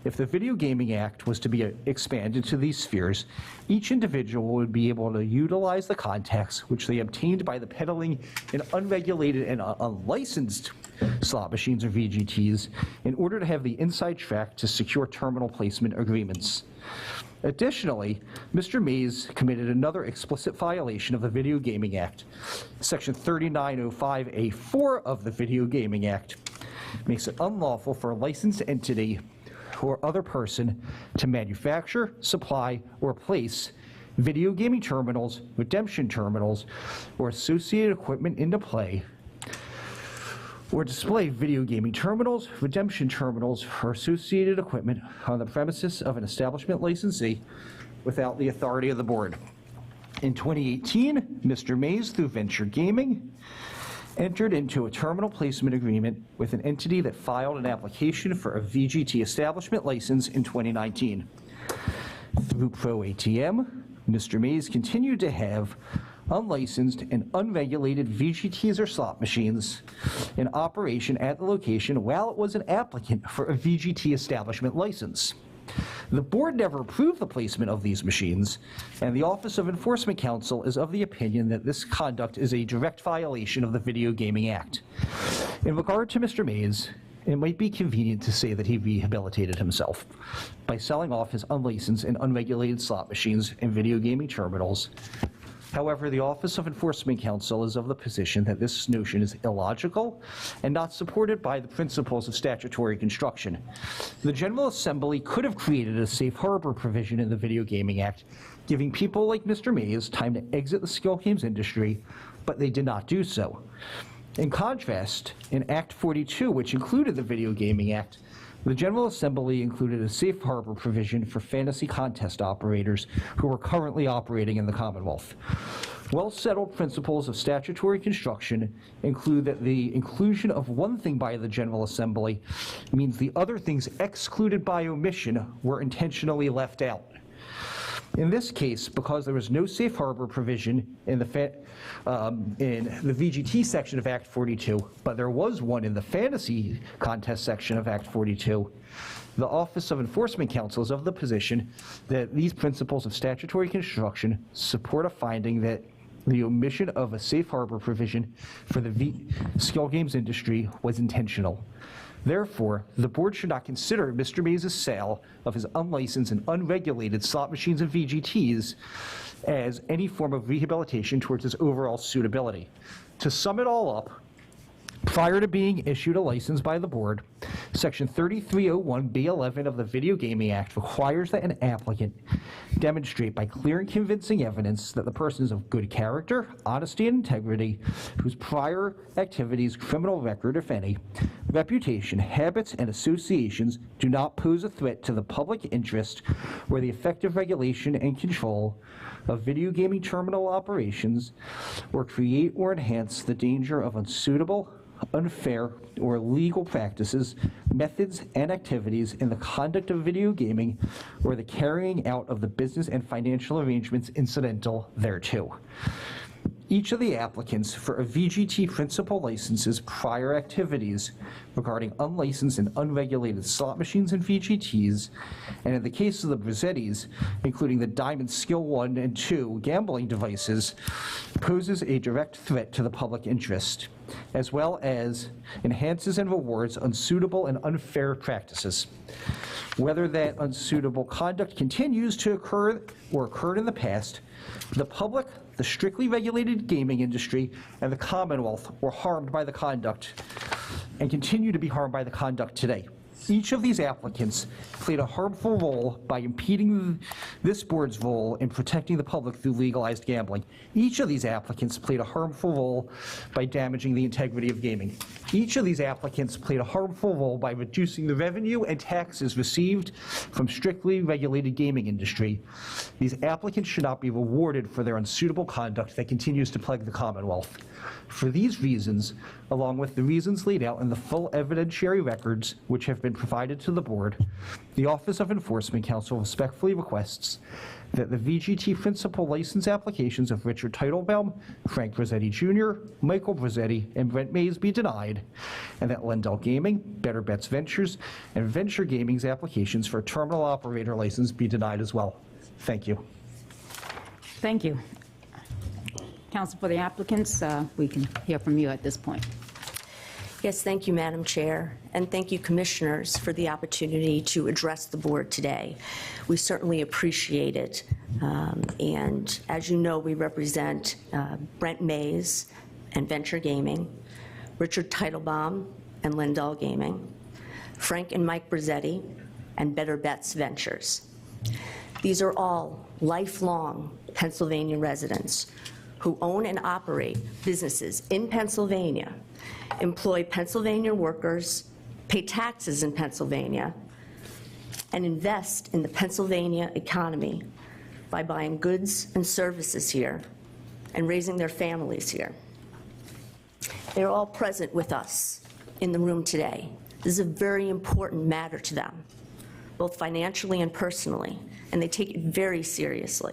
If the Video Gaming Act was to be expanded to these spheres, each individual would be able to utilize the contacts which they obtained by the peddling in unregulated and unlicensed slot machines or VGTs in order to have the inside track to secure terminal placement agreements. Additionally, Mr. Mays committed another explicit violation of the Video Gaming Act. Section 3905A4 of the Video Gaming Act makes it unlawful for a licensed entity or other person to manufacture, supply, or place video gaming terminals, redemption terminals, or associated equipment into play, or display video gaming terminals, redemption terminals, or associated equipment on the premises of an establishment licensee without the authority of the board. In 2018, Mr. Mays, through Venture Gaming, entered into a terminal placement agreement with an entity that filed an application for a VGT establishment license in 2019. Through Pro ATM, Mr. Mays continued to have unlicensed and unregulated VGTs or slot machines in operation at the location while it was an applicant for a VGT establishment license. The board never approved the placement of these machines, and the Office of Enforcement Counsel is of the opinion that this conduct is a direct violation of the Video Gaming Act. In regard to Mr. Mays, it might be convenient to say that he rehabilitated himself by selling off his unlicensed and unregulated slot machines and video gaming terminals. However, the Office of Enforcement Counsel is of the position that this notion is illogical and not supported by the principles of statutory construction. The General Assembly could have created a safe harbor provision in the Video Gaming Act, giving people like Mr. Mays time to exit the skill games industry, but they did not do so. In contrast, in Act 42, which included the Video Gaming Act, the General Assembly included a safe harbor provision for fantasy contest operators who are currently operating in the Commonwealth. Well-settled principles of statutory construction include that the inclusion of one thing by the General Assembly means the other things excluded by omission were intentionally left out. In this case, because there was no safe harbor provision in the VGT section of Act 42, but there was one in the fantasy contest section of Act 42, the Office of Enforcement Counsel is of the position that these principles of statutory construction support a finding that the omission of a safe harbor provision for the skill games industry was intentional. Therefore, the board should not consider Mr. Mays' sale of his unlicensed and unregulated slot machines and VGTs as any form of rehabilitation towards his overall suitability. To sum it all up, prior to being issued a license by the board, Section 3301B11 of the Video Gaming Act requires that an applicant demonstrate by clear and convincing evidence that the person is of good character, honesty, and integrity, whose prior activities, criminal record, if any, reputation, habits, and associations do not pose a threat to the public interest or the effective regulation and control of video gaming terminal operations, or create or enhance the danger of unsuitable, unfair, or illegal practices, methods, and activities in the conduct of video gaming or the carrying out of the business and financial arrangements incidental thereto. Each of the applicants for a VGT principal licenses prior activities regarding unlicensed and unregulated slot machines and VGTs, and in the case of the Brizzettis, including the Diamond Skill 1 and 2 gambling devices, poses a direct threat to the public interest, as well as enhances and rewards unsuitable and unfair practices. Whether that unsuitable conduct continues to occur or occurred in the past, the public, the strictly regulated gaming industry, and the Commonwealth were harmed by the conduct and continue to be harmed by the conduct today. Each of these applicants played a harmful role by impeding this board's role in protecting the public through legalized gambling. Each of these applicants played a harmful role by damaging the integrity of gaming. Each of these applicants played a harmful role by reducing the revenue and taxes received from strictly regulated gaming industry. These applicants should not be rewarded for their unsuitable conduct that continues to plague the Commonwealth. For these reasons, along with the reasons laid out in the full evidentiary records which have been provided to the board, the Office of Enforcement Counsel respectfully requests that the VGT principal license applications of Richard Teitelbaum, Frank Brizzetti Jr., Michael Brizzetti, and Brent Mays be denied, and that Lendell Gaming, Better Bets Ventures, and Venture Gaming's applications for a terminal operator license be denied as well. Thank you. Thank you. Counsel for the applicants, we can hear from you at this point. Yes, thank you, Madam Chair, and thank you, Commissioners, for the opportunity to address the board today. We certainly appreciate it, and as you know, we represent Brent Mays and Venture Gaming, Richard Teitelbaum and Lendell Gaming, Frank and Mike Brizzetti, and Better Bets Ventures. These are all lifelong Pennsylvania residents who own and operate businesses in Pennsylvania, employ Pennsylvania workers, pay taxes in Pennsylvania, and invest in the Pennsylvania economy by buying goods and services here and raising their families here. They're all present with us in the room today. This is a very important matter to them, both financially and personally, and they take it very seriously.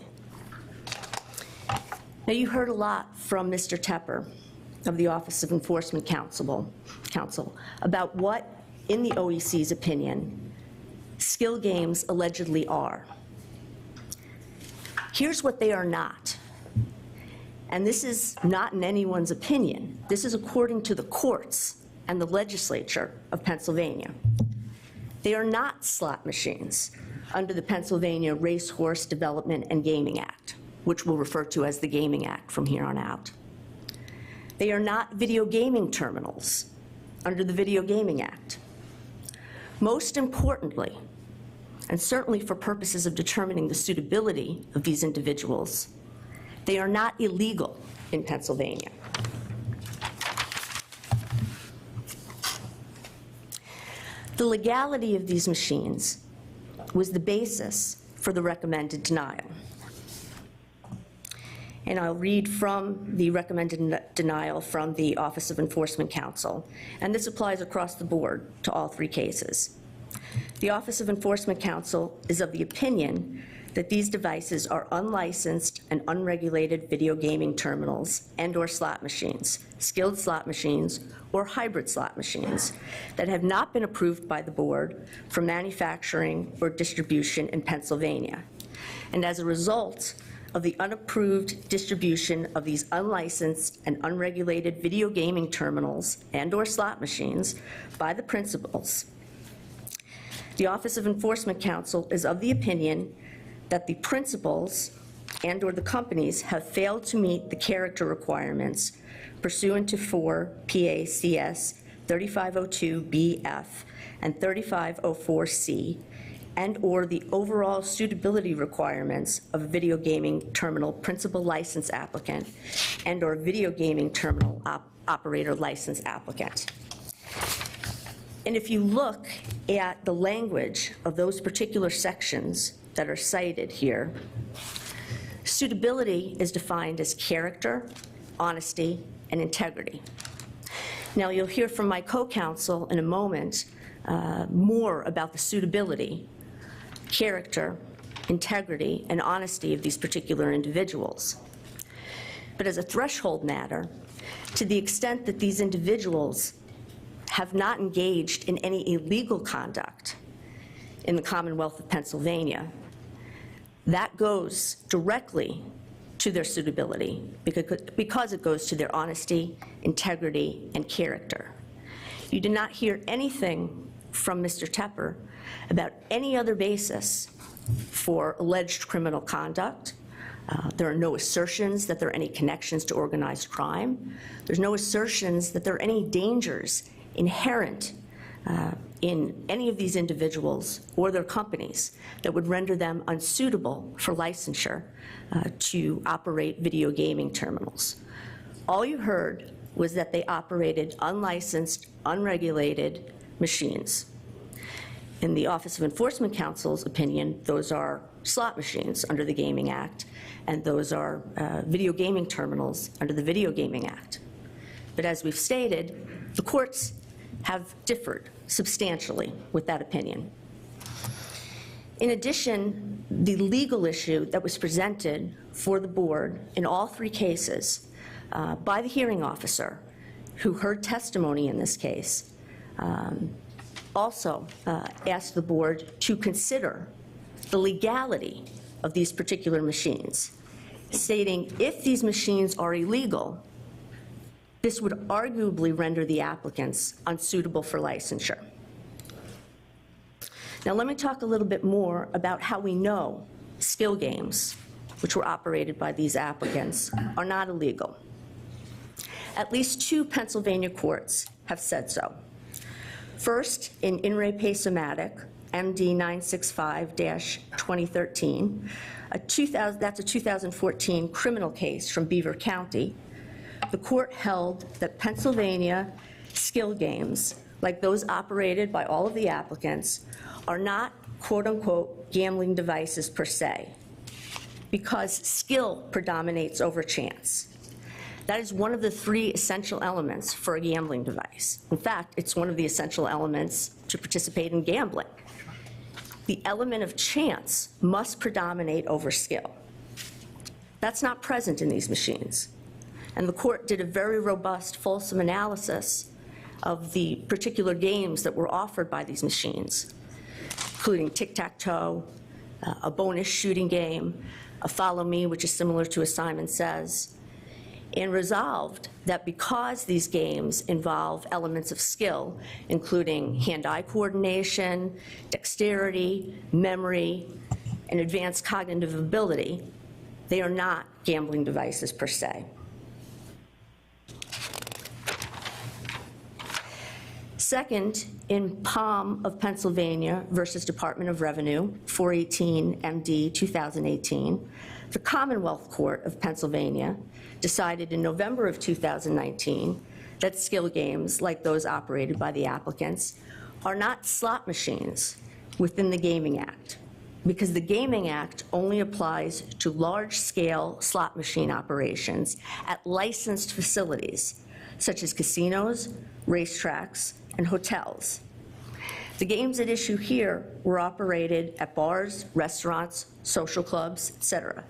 Now, you heard a lot from Mr. Tepper of the Office of Enforcement Counsel about what, in the OEC's opinion, skill games allegedly are. Here's what they are not. And this is not in anyone's opinion. This is according to the courts and the legislature of Pennsylvania. They are not slot machines under the Pennsylvania Racehorse Development and Gaming Act, which we'll refer to as the Gaming Act from here on out. They are not video gaming terminals under the Video Gaming Act. Most importantly, and certainly for purposes of determining the suitability of these individuals, they are not illegal in Pennsylvania. The legality of these machines was the basis for the recommended denial. And I'll read from the recommended denial from the Office of Enforcement Counsel, and this applies across the board to all three cases. The Office of Enforcement Counsel is of the opinion that these devices are unlicensed and unregulated video gaming terminals and/or slot machines, skilled slot machines, or hybrid slot machines that have not been approved by the board for manufacturing or distribution in Pennsylvania. And as a result of the unapproved distribution of these unlicensed and unregulated video gaming terminals and/or slot machines by the principals, the Office of Enforcement Counsel is of the opinion that the principals and/or the companies have failed to meet the character requirements pursuant to 4 PACS 3502BF and 3504C, and/or the overall suitability requirements of a video gaming terminal principal license applicant and/or video gaming terminal operator license applicant. And if you look at the language of those particular sections that are cited here, suitability is defined as character, honesty, and integrity. Now, you'll hear from my co-counsel in a moment more about the suitability, character, integrity, and honesty of these particular individuals. But as a threshold matter, to the extent that these individuals have not engaged in any illegal conduct in the Commonwealth of Pennsylvania, that goes directly to their suitability because it goes to their honesty, integrity, and character. You did not hear anything from Mr. Tepper about any other basis for alleged criminal conduct. There are no assertions that there are any connections to organized crime. There's no assertions that there are any dangers inherent in any of these individuals or their companies that would render them unsuitable for licensure to operate video gaming terminals. All you heard was that they operated unlicensed, unregulated machines. In the Office of Enforcement Counsel's opinion, those are slot machines under the Gaming Act, and those are video gaming terminals under the Video Gaming Act. But as we've stated, the courts have differed substantially with that opinion. In addition, the legal issue that was presented for the board in all three cases by the hearing officer who heard testimony in this case also asked the board to consider the legality of these particular machines, stating if these machines are illegal, this would arguably render the applicants unsuitable for licensure. Now let me talk a little bit more about how we know skill games, which were operated by these applicants, are not illegal. At least 2 Pennsylvania courts have said so. First, in In Re Pace-O-Matic, MD 965-2013, that's a 2014 criminal case from Beaver County. The court held that Pennsylvania skill games, like those operated by all of the applicants, are not quote-unquote gambling devices per se, because skill predominates over chance. That is one of the 3 essential elements for a gambling device. In fact, it's one of the essential elements to participate in gambling. The element of chance must predominate over skill. That's not present in these machines. And the court did a very robust, fulsome analysis of the particular games that were offered by these machines, including tic-tac-toe, a bonus shooting game, a follow me, which is similar to a Simon Says, and resolved that because these games involve elements of skill, including hand-eye coordination, dexterity, memory, and advanced cognitive ability, they are not gambling devices per se. Second, in Palm of Pennsylvania versus Department of Revenue, 418 MD 2018, the Commonwealth Court of Pennsylvania decided in November of 2019 that skill games, like those operated by the applicants, are not slot machines within the Gaming Act, because the Gaming Act only applies to large-scale slot machine operations at licensed facilities, such as casinos, racetracks, and hotels. The games at issue here were operated at bars, restaurants, social clubs, etc.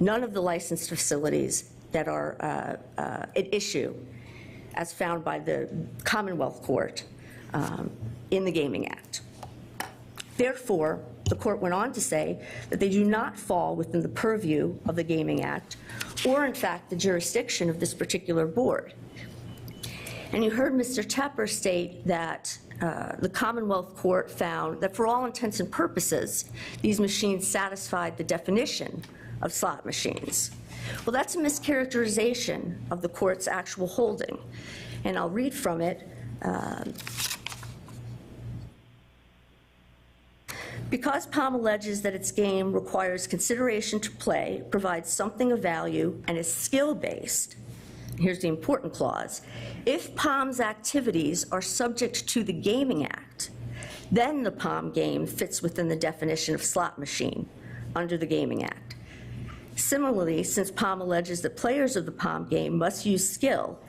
None of the licensed facilities that are at issue, as found by the Commonwealth Court in the Gaming Act. Therefore, the court went on to say that they do not fall within the purview of the Gaming Act or, in fact, the jurisdiction of this particular board. And you heard Mr. Tepper state that the Commonwealth Court found that for all intents and purposes, these machines satisfied the definition of slot machines. Well, that's a mischaracterization of the court's actual holding, and I'll read from it. Because Palm alleges that its game requires consideration to play, provides something of value, and is skill-based, here's the important clause, if Palm's activities are subject to the Gaming Act, then the Palm game fits within the definition of slot machine under the Gaming Act. Similarly, since Palm alleges that players of the Palm game must use skill,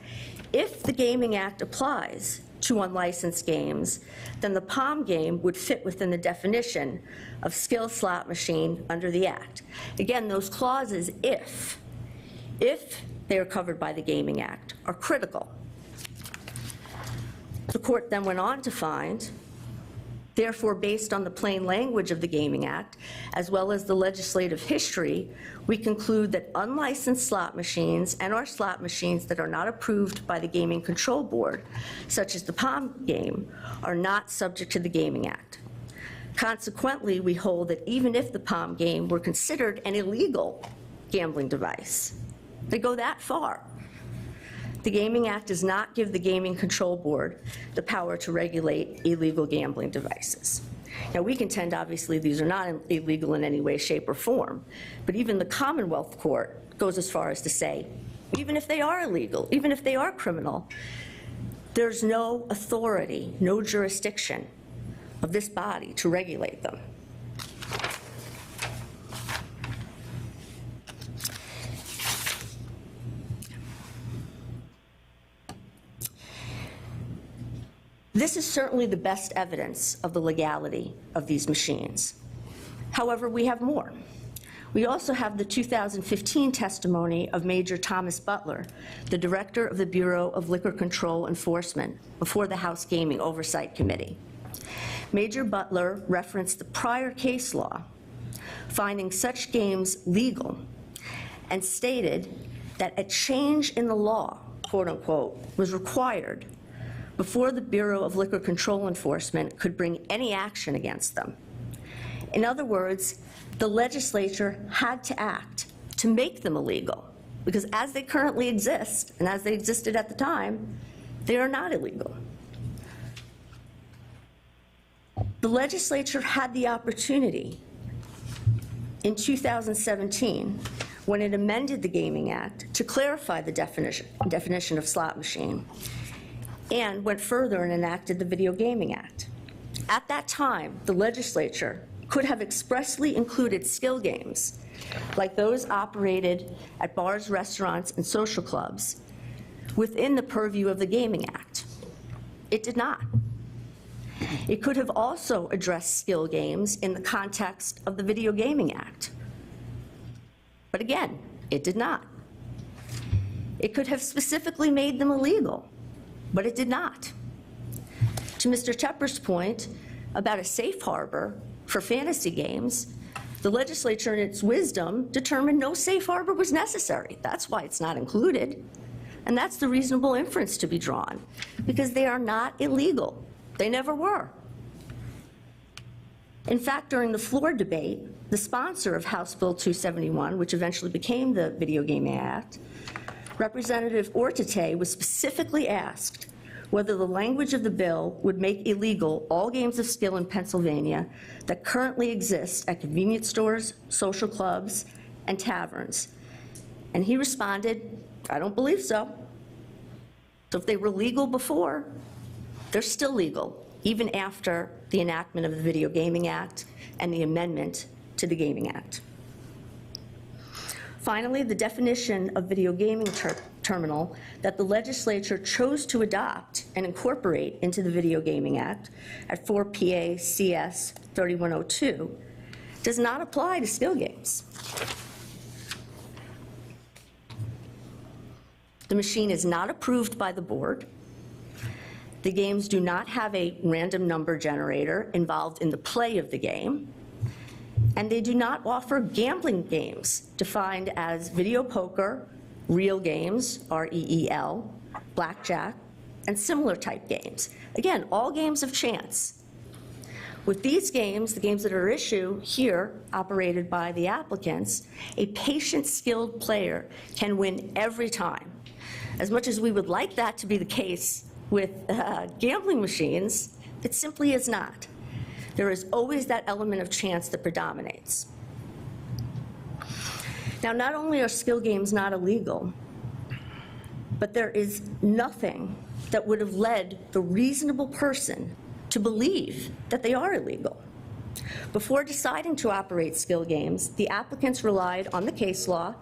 if the Gaming Act applies to unlicensed games, then the Palm game would fit within the definition of skill slot machine under the Act. Again, those clauses, if they are covered by the Gaming Act, are critical. The court then went on to find, therefore, based on the plain language of the Gaming Act, as well as the legislative history, we conclude that unlicensed slot machines and/or slot machines that are not approved by the Gaming Control Board, such as the Palm game, are not subject to the Gaming Act. Consequently, we hold that even if the Palm game were considered an illegal gambling device, they go that far. The Gaming Act does not give the Gaming Control Board the power to regulate illegal gambling devices. Now, we contend, obviously, these are not illegal in any way, shape, or form, but even the Commonwealth Court goes as far as to say, even if they are illegal, even if they are criminal, there's no authority, no jurisdiction of this body to regulate them. This is certainly the best evidence of the legality of these machines. However, we have more. We also have the 2015 testimony of Major Thomas Butler, the director of the Bureau of Liquor Control Enforcement, before the House Gaming Oversight Committee. Major Butler referenced the prior case law, finding such games legal, and stated that a change in the law, quote unquote, was required before the Bureau of Liquor Control Enforcement could bring any action against them. In other words, the legislature had to act to make them illegal, because as they currently exist, and as they existed at the time, they are not illegal. The legislature had the opportunity in 2017, when it amended the Gaming Act, to clarify the definition of slot machine, and went further and enacted the Video Gaming Act. At that time, the legislature could have expressly included skill games, like those operated at bars, restaurants, and social clubs, within the purview of the Gaming Act. It did not. It could have also addressed skill games in the context of the Video Gaming Act. But again, it did not. It could have specifically made them illegal, but it did not. To Mr. Tepper's point about a safe harbor for fantasy games, the legislature in its wisdom determined no safe harbor was necessary. That's why it's not included. And that's the reasonable inference to be drawn, because they are not illegal. They never were. In fact, during the floor debate, the sponsor of House Bill 271, which eventually became the Video Gaming Act, Representative Ortete was specifically asked whether the language of the bill would make illegal all games of skill in Pennsylvania that currently exist at convenience stores, social clubs, and taverns. And he responded, I don't believe so. So if they were legal before, they're still legal, even after the enactment of the Video Gaming Act and the amendment to the Gaming Act. Finally, the definition of video gaming terminal that the legislature chose to adopt and incorporate into the Video Gaming Act at 4 PA CS 3102 does not apply to skill games. The machine is not approved by the board. The games do not have a random number generator involved in the play of the game. And they do not offer gambling games defined as video poker, real games, REEL, blackjack, and similar type games. Again, all games of chance. With these games, the games that are issued here, operated by the applicants, a patient, skilled player can win every time. As much as we would like that to be the case with gambling machines, it simply is not. There is always that element of chance that predominates. Now, not only are skill games not illegal, but there is nothing that would have led the reasonable person to believe that they are illegal. Before deciding to operate skill games, the applicants relied on the case law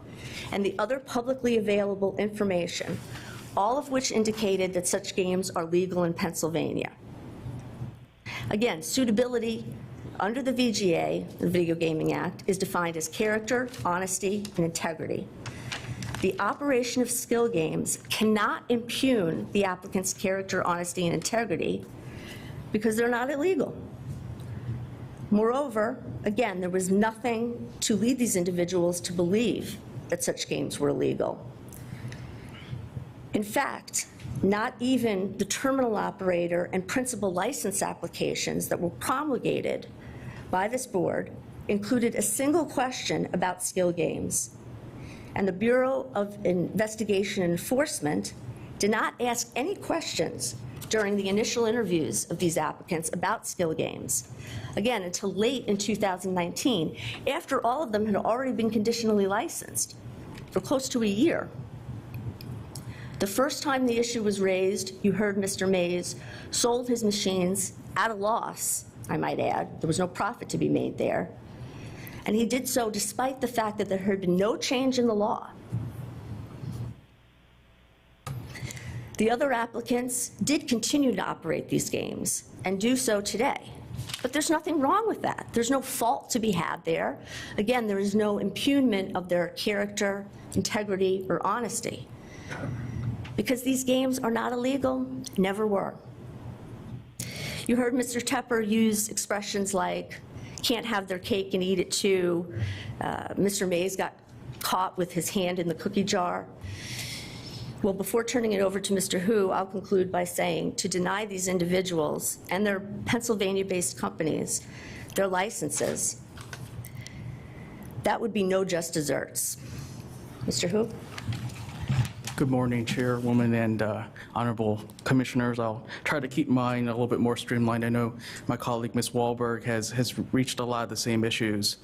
and the other publicly available information, all of which indicated that such games are legal in Pennsylvania. Again, suitability under the VGA, the Video Gaming Act, is defined as character, honesty, and integrity. The operation of skill games cannot impugn the applicant's character, honesty, and integrity because they're not illegal. Moreover, again, there was nothing to lead these individuals to believe that such games were illegal. In fact, not even the terminal operator and principal license applications that were promulgated by this board included a single question about skill games. And the Bureau of Investigation and Enforcement did not ask any questions during the initial interviews of these applicants about skill games, again, until late in 2019, after all of them had already been conditionally licensed for close to a year. The first time the issue was raised, you heard Mr. Mays sold his machines at a loss, I might add. There was no profit to be made there. And he did so despite the fact that there had been no change in the law. The other applicants did continue to operate these games and do so today. But there's nothing wrong with that. There's no fault to be had there. Again, there is no impugnment of their character, integrity, or honesty. Because these games are not illegal, never were. You heard Mr. Tepper use expressions like, can't have their cake and eat it too. Mr. Mays got caught with his hand in the cookie jar. Well, before turning it over to Mr. Hu, I'll conclude by saying to deny these individuals and their Pennsylvania-based companies their licenses, that would be no just desserts. Mr. Hu? Good morning, Chairwoman and honorable commissioners. I'll try to keep mine a little bit more streamlined. I know my colleague, Ms. Wahlberg, has reached a lot of the same issues.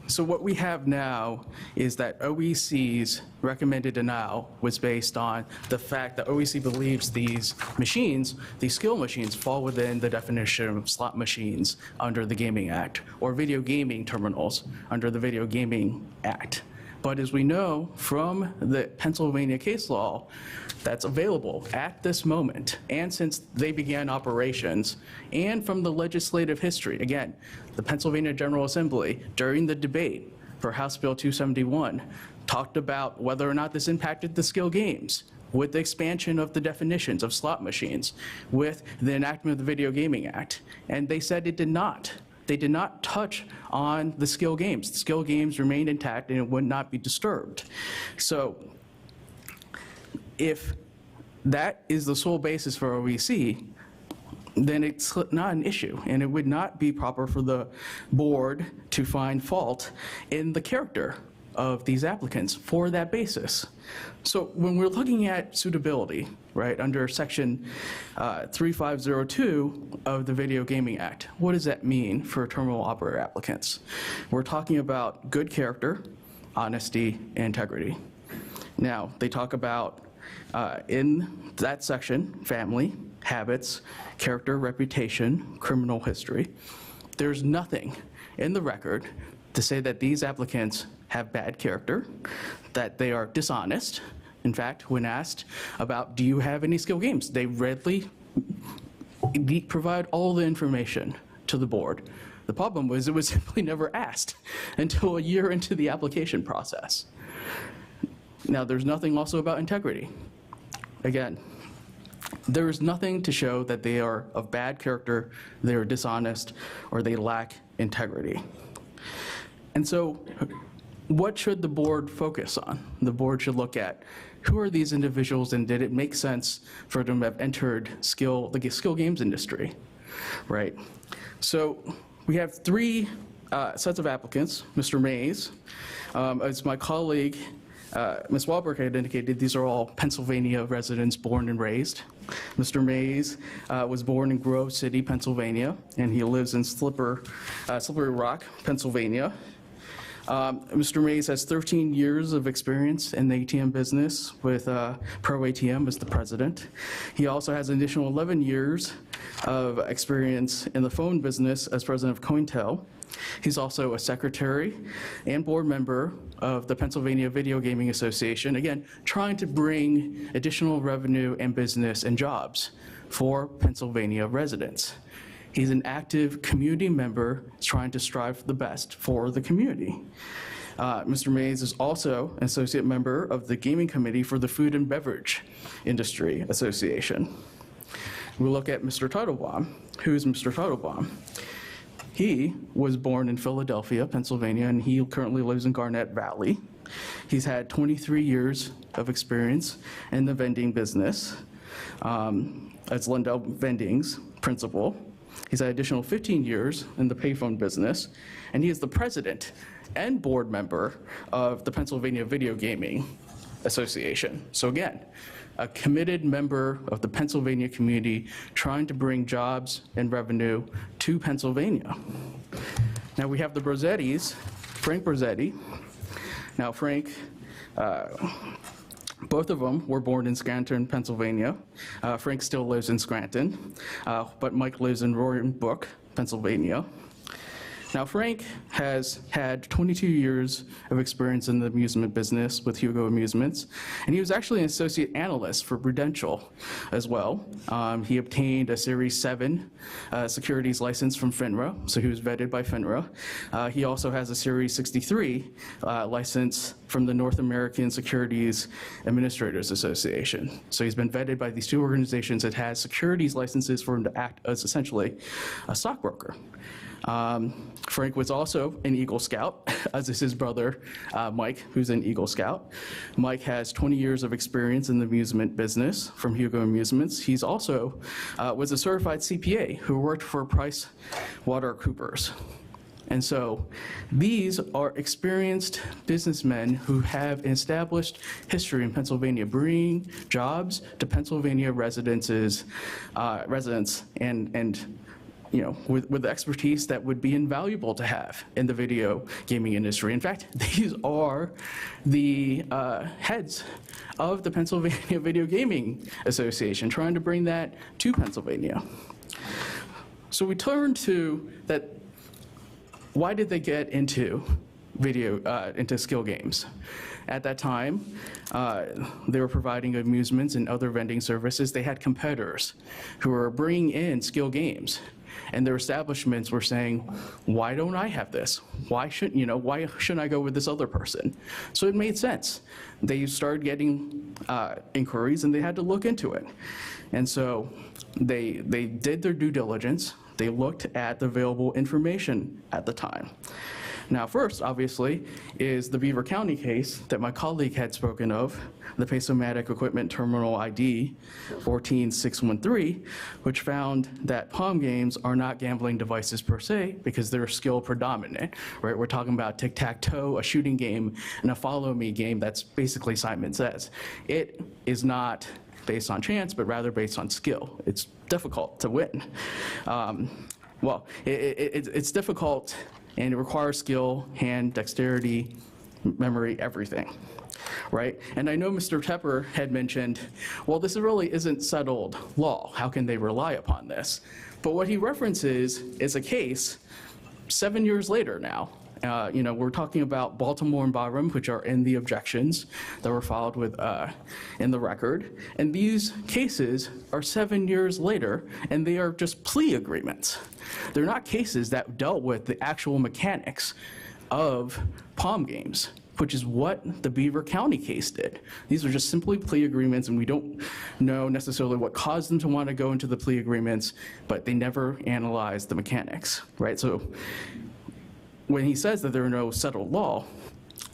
So what we have now is that OEC's recommended denial was based on the fact that OEC believes these machines, these skill machines, fall within the definition of slot machines under the Gaming Act, or video gaming terminals under the Video Gaming Act. But as we know from the Pennsylvania case law that's available at this moment, and since they began operations, and from the legislative history, again, the Pennsylvania General Assembly, during the debate for House Bill 271, talked about whether or not this impacted the skill games with the expansion of the definitions of slot machines, with the enactment of the Video Gaming Act, and they said it did not. They did not touch on the skill games. The skill games remained intact and it would not be disturbed. So if that is the sole basis for OEC, then it's not an issue, and it would not be proper for the board to find fault in the character of these applicants for that basis. So when we're looking at suitability, right, under section 3502 of the Video Gaming Act, what does that mean for terminal operator applicants? We're talking about good character, honesty, and integrity. Now, they talk about in that section, family, habits, character, reputation, criminal history. There's nothing in the record to say that these applicants have bad character, that they are dishonest. In fact, when asked about, do you have any skill games, they readily provide all the information to the board. The problem was it was simply never asked until a year into the application process. Now, there's nothing also about integrity. Again, there is nothing to show that they are of bad character, they are dishonest, or they lack integrity. And so, what should the board focus on? The board should look at who are these individuals and did it make sense for them to have entered the skill games industry, right? So we have three sets of applicants. Mr. Mays, as my colleague, Ms. Wahlberg had indicated, these are all Pennsylvania residents born and raised. Mr. Mays was born in Grove City, Pennsylvania, and he lives in Slippery Rock, Pennsylvania. Mr. Mays has 13 years of experience in the ATM business with Pro ATM as the president. He also has an additional 11 years of experience in the phone business as president of Cointel. He's also a secretary and board member of the Pennsylvania Video Gaming Association, again, trying to bring additional revenue and business and jobs for Pennsylvania residents. He's an active community member trying to strive for the best for the community. Mr. Mays is also an associate member of the Gaming Committee for the Food and Beverage Industry Association. We look at Mr. Teitelbaum. Who's Mr. Teitelbaum? He was born in Philadelphia, Pennsylvania, and he currently lives in Garnett Valley. He's had 23 years of experience in the vending business as Lindell Vending's principal. He's had additional 15 years in the payphone business, and he is the president and board member of the Pennsylvania Video Gaming Association. So again, a committed member of the Pennsylvania community trying to bring jobs and revenue to Pennsylvania. Now we have the Brosettis, Frank Brosetti. Now Frank, both of them were born in Scranton, Pennsylvania. Frank still lives in Scranton, but Mike lives in Roaring-Brook, Pennsylvania. Now, Frank has had 22 years of experience in the amusement business with Hugo Amusements, and he was actually an associate analyst for Prudential as well. He obtained a Series 7 securities license from FINRA, so he was vetted by FINRA. He also has a Series 63 license from the North American Securities Administrators Association. So he's been vetted by these two organizations that has securities licenses for him to act as essentially a stockbroker. Frank was also an Eagle Scout, as is his brother, Mike, who's an Eagle Scout. Mike has 20 years of experience in the amusement business from Hugo Amusements. He's also was a certified CPA who worked for PricewaterhouseCoopers. And so these are experienced businessmen who have an established history in Pennsylvania, bringing jobs to Pennsylvania residents and you know, with expertise that would be invaluable to have in the video gaming industry. In fact, these are the heads of the Pennsylvania Video Gaming Association, trying to bring that to Pennsylvania. So we turn to that, why did they get into into skill games? At that time, they were providing amusements and other vending services. They had competitors who were bringing in skill games. And their establishments were saying, why don't I have this? Why shouldn't I go with this other person? So it made sense. They started getting inquiries and they had to look into it. And so they did their due diligence. They looked at the available information at the time. Now, first, obviously, is the Beaver County case that my colleague had spoken of, the Pace-O-Matic Equipment Terminal ID 14613, which found that palm games are not gambling devices per se because they're skill predominant, right? We're talking about tic-tac-toe, a shooting game, and a follow-me game that's basically Simon Says. It is not based on chance, but rather based on skill. It's difficult to win. It's difficult, and it requires skill, hand, dexterity, memory, everything, right? And I know Mr. Tepper had mentioned, well, this really isn't settled law. How can they rely upon this? But what he references is a case 7 years later now, We're talking about Baltimore and Byram, which are in the objections that were filed with in the record. And these cases are 7 years later, and they are just plea agreements. They're not cases that dealt with the actual mechanics of Palm games, which is what the Beaver County case did. These are just simply plea agreements, and we don't know necessarily what caused them to want to go into the plea agreements, but they never analyzed the mechanics, right? So when he says that there are no settled law,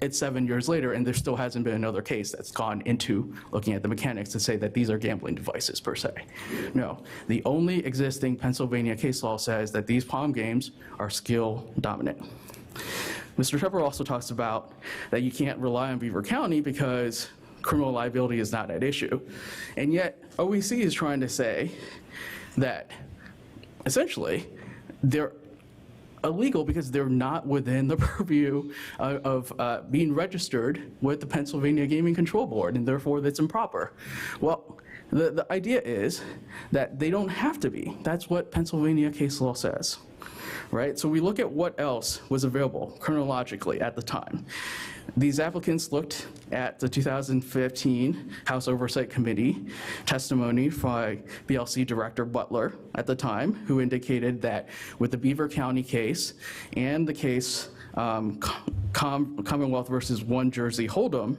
it's 7 years later, and there still hasn't been another case that's gone into looking at the mechanics to say that these are gambling devices per se. No, the only existing Pennsylvania case law says that these Palm games are skill dominant. Mr. Trevor also talks about that you can't rely on Beaver County because criminal liability is not at issue. And yet, OEC is trying to say that essentially they're illegal because they're not within the purview of being registered with the Pennsylvania Gaming Control Board, and therefore that's improper. Well, the idea is that they don't have to be. That's what Pennsylvania case law says. Right? So we look at what else was available chronologically at the time. These applicants looked at the 2015 House Oversight Committee testimony by BLC Director Butler at the time, who indicated that with the Beaver County case and the case Commonwealth versus One Jersey Hold'em,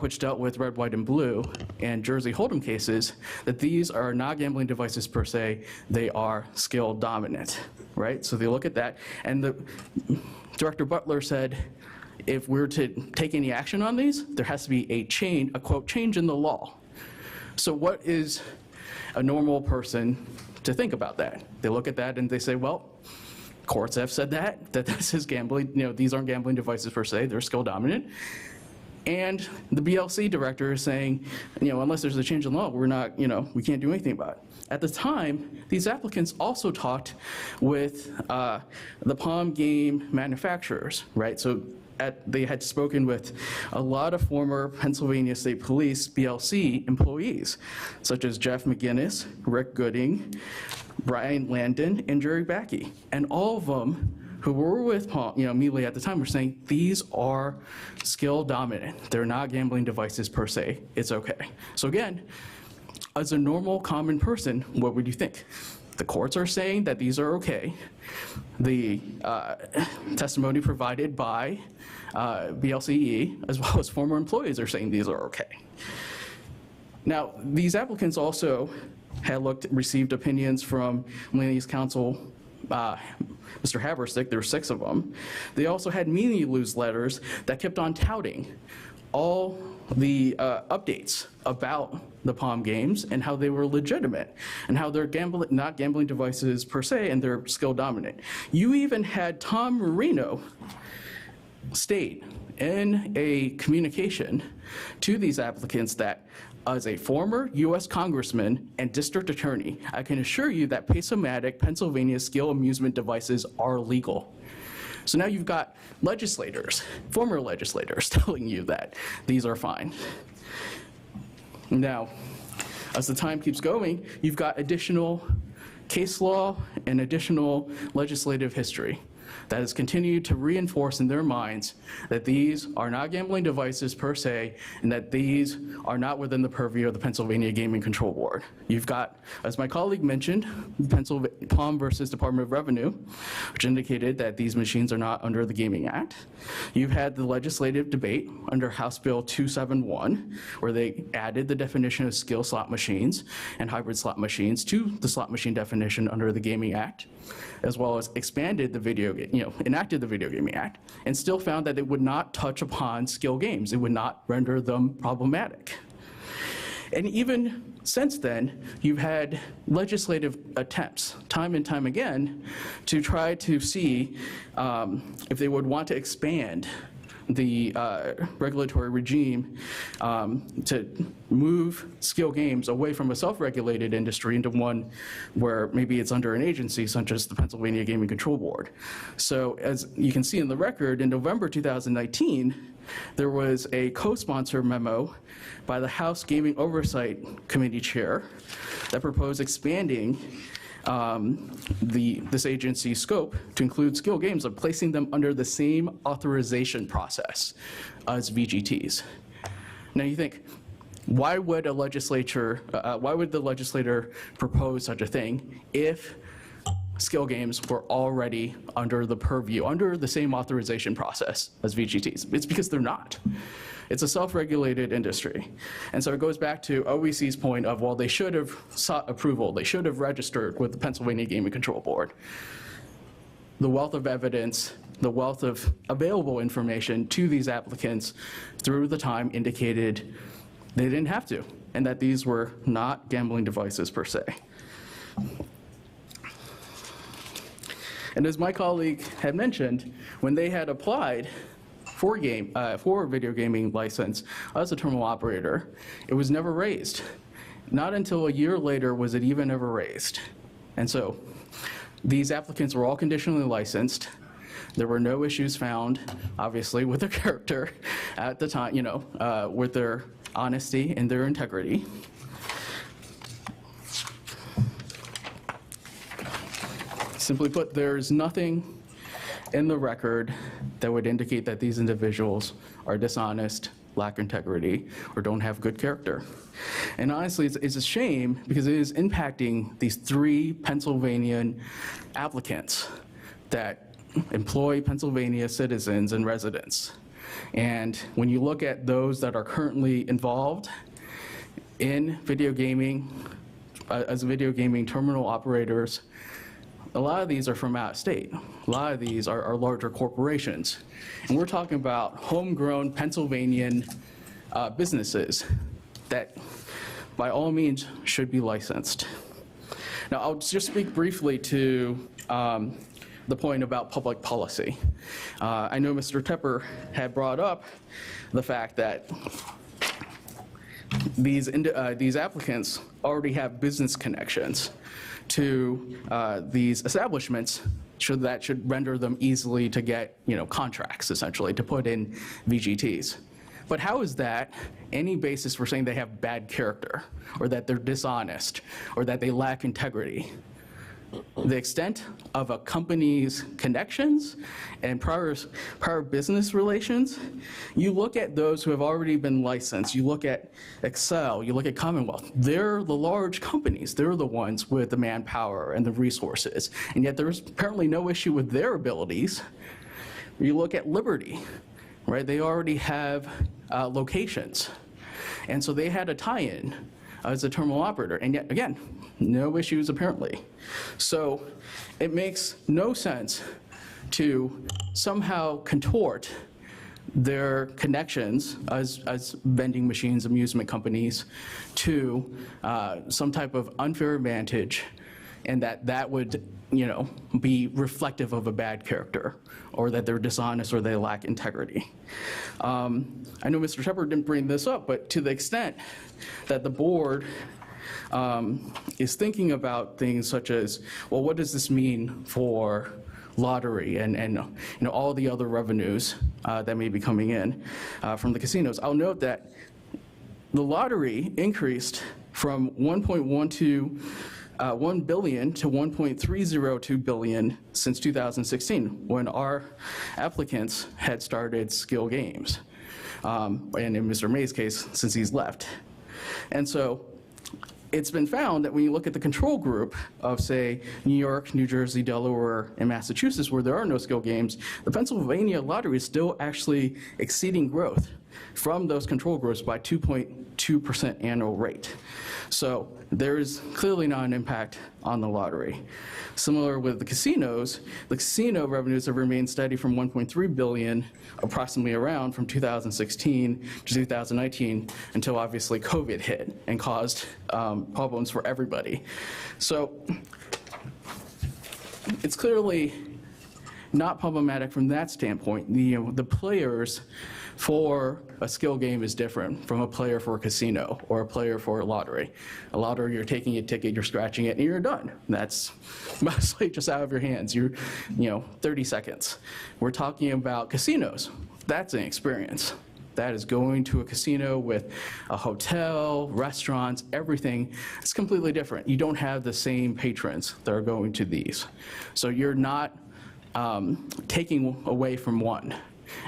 which dealt with red, white, and blue, and Jersey Hold'em cases, that these are not gambling devices per se, they are skill dominant, right? So they look at that, and the Director Butler said, if we're to take any action on these, there has to be a quote, change in the law. So what is a normal person to think about that? They look at that and they say, well, courts have said that this is gambling, these aren't gambling devices per se, they're skill dominant. And the BLC director is saying, unless there's a change in law, we're not, we can't do anything about it. At the time, these applicants also talked with the Palm game manufacturers, right? So they had spoken with a lot of former Pennsylvania State Police BLC employees, such as Jeff McGinnis, Rick Gooding, Brian Landon, and Jerry Backey. And all of them who were with Palm, immediately at the time, were saying these are skill dominant. They're not gambling devices per se. It's okay. So again, as a normal, common person, what would you think? The courts are saying that these are okay. The testimony provided by BLCE, as well as former employees, are saying these are okay. Now, these applicants also had received opinions from Land Use Council, Mr. Haverstick. There were 6 of them. They also had media newsletters that kept on touting all the updates about the Palm games and how they were legitimate and how they're not gambling devices per se, and they're skill dominant. You even had Tom Marino state in a communication to these applicants that, as a former U.S. Congressman and district attorney, I can assure you that Pace-O-Matic, Pennsylvania skill amusement devices are legal. So now you've got legislators, former legislators, telling you that these are fine. Now, as the time keeps going, you've got additional case law and additional legislative history that has continued to reinforce in their minds that these are not gambling devices per se, and that these are not within the purview of the Pennsylvania Gaming Control Board. You've got, as my colleague mentioned, Palm versus Department of Revenue, which indicated that these machines are not under the Gaming Act. You've had the legislative debate under House Bill 271, where they added the definition of skill slot machines and hybrid slot machines to the slot machine definition under the Gaming Act, as well as expanded the enacted the Video Gaming Act, and still found that it would not touch upon skill games. It would not render them problematic. And even since then, you've had legislative attempts, time and time again, to try to see if they would want to expand the regulatory regime to move skill games away from a self-regulated industry into one where maybe it's under an agency such as the Pennsylvania Gaming Control Board. So as you can see in the record, in November 2019, there was a co-sponsor memo by the House Gaming Oversight Committee chair that proposed expanding this agency's scope to include skill games of placing them under the same authorization process as VGTs. Now you think, why would the legislator propose such a thing if skill games were already under the purview, under the same authorization process as VGTs? It's because they're not. It's a self-regulated industry. And so it goes back to OEC's point of, well, they should have sought approval, they should have registered with the Pennsylvania Gaming Control Board. The wealth of evidence, the wealth of available information to these applicants through the time indicated they didn't have to, and that these were not gambling devices per se. And as my colleague had mentioned, when they had applied for video gaming license as a terminal operator, it was never raised. Not until a year later was it even ever raised. And so these applicants were all conditionally licensed. There were no issues found, obviously, with their character at the time, with their honesty and their integrity. Simply put, there's nothing in the record that would indicate that these individuals are dishonest, lack integrity, or don't have good character. And honestly, it's a shame because it is impacting these 3 Pennsylvanian applicants that employ Pennsylvania citizens and residents. And when you look at those that are currently involved in video gaming, as video gaming terminal operators, a lot of these are from out of state. A lot of these are larger corporations. And we're talking about homegrown Pennsylvanian businesses that by all means should be licensed. Now I'll just speak briefly to the point about public policy. I know Mr. Tepper had brought up the fact that these applicants already have business connections to these establishments, that should render them easily to get contracts, essentially, to put in VGTs. But how is that any basis for saying they have bad character, or that they're dishonest, or that they lack integrity? The extent of a company's connections and prior business relations, you look at those who have already been licensed, you look at Excel, you look at Commonwealth, they're the large companies, they're the ones with the manpower and the resources, and yet there's apparently no issue with their abilities. You look at Liberty, right, they already have locations, and so they had a tie-in as a terminal operator, and yet again, no issues apparently. So it makes no sense to somehow contort their connections as vending machines, amusement companies, to some type of unfair advantage, and that would be reflective of a bad character, or that they're dishonest or they lack integrity. I know Mr. Shepard didn't bring this up, but to the extent that the board is thinking about things such as, well, what does this mean for lottery and all the other revenues that may be coming in from the casinos? I'll note that the lottery increased from 1.1 billion to 1.302 billion since 2016, when our applicants had started skill games, and in Mr. May's case, since he's left. And so it's been found that when you look at the control group of, say, New York, New Jersey, Delaware, and Massachusetts, where there are no skill games, the Pennsylvania lottery is still actually exceeding growth from those control groups by 2.2% annual rate. So there is clearly not an impact on the lottery. Similar with the casinos, the casino revenues have remained steady from 1.3 billion, approximately around, from 2016 to 2019, until obviously COVID hit and caused problems for everybody. So it's clearly not problematic from that standpoint. The players for a skill game is different from a player for a casino or a player for a lottery. A lottery, you're taking a ticket, you're scratching it, and you're done. That's mostly just out of your hands. You're, 30 seconds. We're talking about casinos. That's an experience. that is going to a casino with a hotel, restaurants, everything, it's completely different. You don't have the same patrons that are going to these. So you're not taking away from one.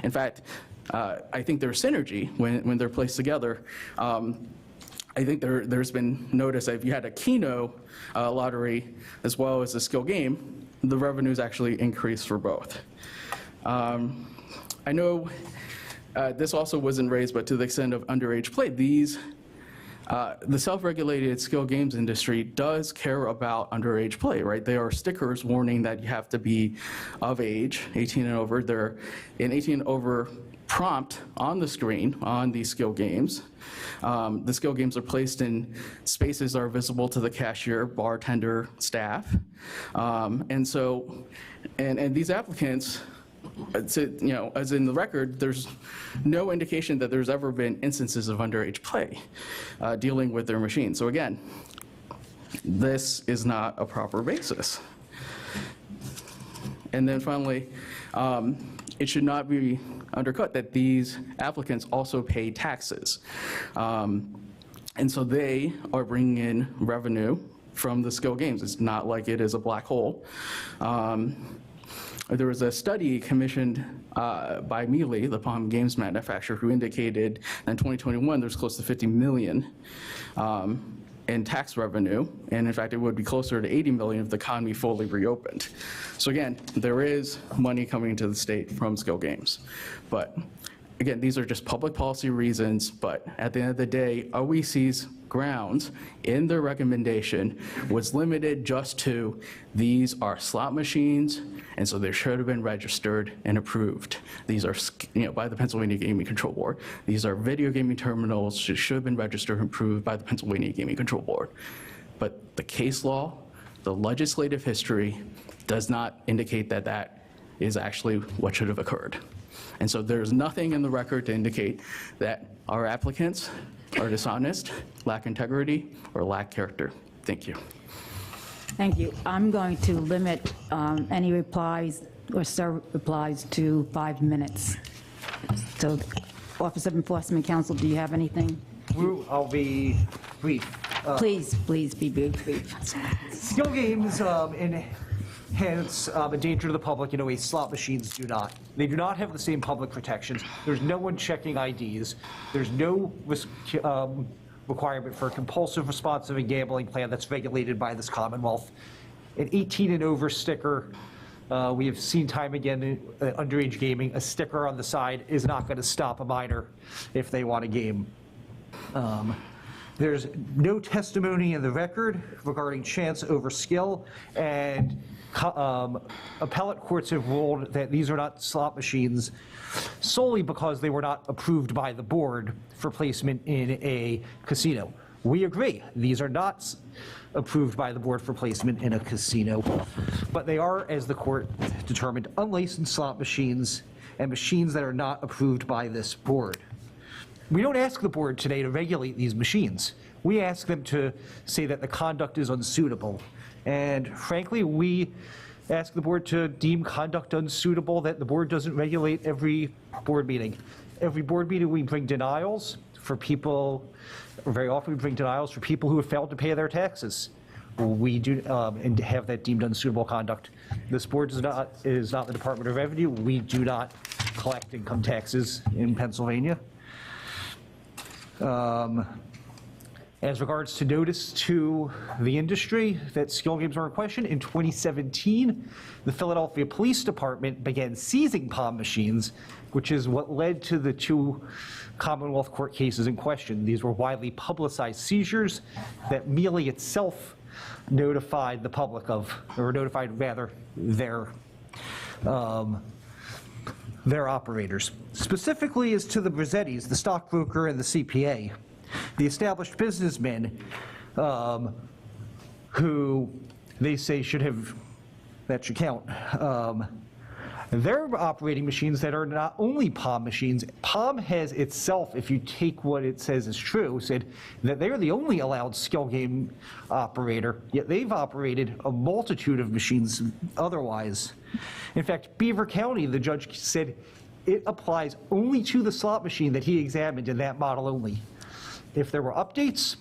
In fact, I think there's synergy when they're placed together. I think there's been notice that if you had a Keno lottery as well as a skill game, the revenues actually increase for both. I know this also wasn't raised, but to the extent of underage play, the self-regulated skill games industry does care about underage play, right? There are stickers warning that you have to be of age, 18 and over. There an 18 and over prompt on the screen on these skill games. The skill games are placed in spaces that are visible to the cashier, bartender, staff. And these applicants, as in the record, there's no indication that there's ever been instances of underage play dealing with their machine. So again, this is not a proper basis. And then finally, it should not be undercut that these applicants also pay taxes. And so they are bringing in revenue from the skill games. It's not like it is a black hole. There was a study commissioned by Mealy, the Palm Games manufacturer, who indicated in 2021 there's close to $50 million in tax revenue, and in fact it would be closer to $80 million if the economy fully reopened. So again, there is money coming into the state from skill games. But again, these are just public policy reasons, but at the end of the day, OEC's grounds in their recommendation was limited just to these are slot machines, and so they should have been registered and approved. These are, by the Pennsylvania Gaming Control Board. These are video gaming terminals, should have been registered and approved by the Pennsylvania Gaming Control Board. But the case law, the legislative history does not indicate that that is actually what should have occurred. And so there's nothing in the record to indicate that our applicants are dishonest, lack integrity, or lack character. Thank you. Thank you. I'm going to limit any replies or replies to 5 minutes. So, Office of Enforcement Counsel, do you have anything? I'll be brief. Please be brief. Skill games hence a danger to the public in a way slot machines do not. They do not have the same public protections. There's no one checking IDs. There's no requirement for a compulsive, responsive, and gambling plan that's regulated by this Commonwealth. An 18 and over sticker, we have seen time again in underage gaming, a sticker on the side is not going to stop a minor if they want a game. There's no testimony in the record regarding chance over skill, and appellate courts have ruled that these are not slot machines solely because they were not approved by the board for placement in a casino. We agree, these are not approved by the board for placement in a casino, but they are, as the court determined, unlicensed slot machines and machines that are not approved by this board. We don't ask the board today to regulate these machines. We ask them to say that the conduct is unsuitable. And frankly, we ask the board to deem conduct unsuitable that the board doesn't regulate every board meeting. Every board meeting we bring denials for people, or very often we bring denials for people who have failed to pay their taxes. We do, and have that deemed unsuitable conduct. This board is not the Department of Revenue. We do not collect income taxes in Pennsylvania. As regards to notice to the industry that skill games are in question, in 2017, the Philadelphia Police Department began seizing POM machines, which is what led to the 2 Commonwealth Court cases in question. These were widely publicized seizures that Mealy itself notified the public of, or notified rather their operators. Specifically as to the Brizzettis, the stockbroker and the CPA, the established businessmen who they say should have, that should count, they're operating machines that are not only POM machines. POM has itself, if you take what it says is true, said that they're the only allowed skill game operator, yet they've operated a multitude of machines otherwise. In fact, Beaver County, the judge said, it applies only to the slot machine that he examined in that model only. If there were updates,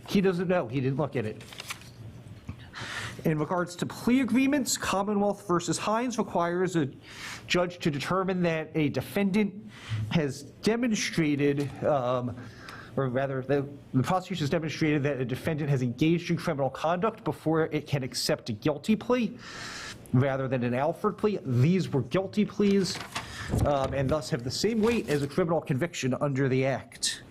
he doesn't know. He didn't look at it. In regards to plea agreements, Commonwealth versus Hines requires a judge to determine that a defendant has demonstrated, or rather, the prosecution has demonstrated that a defendant has engaged in criminal conduct before it can accept a guilty plea, rather than an Alford plea. These were guilty pleas, and thus have the same weight as a criminal conviction under the Act.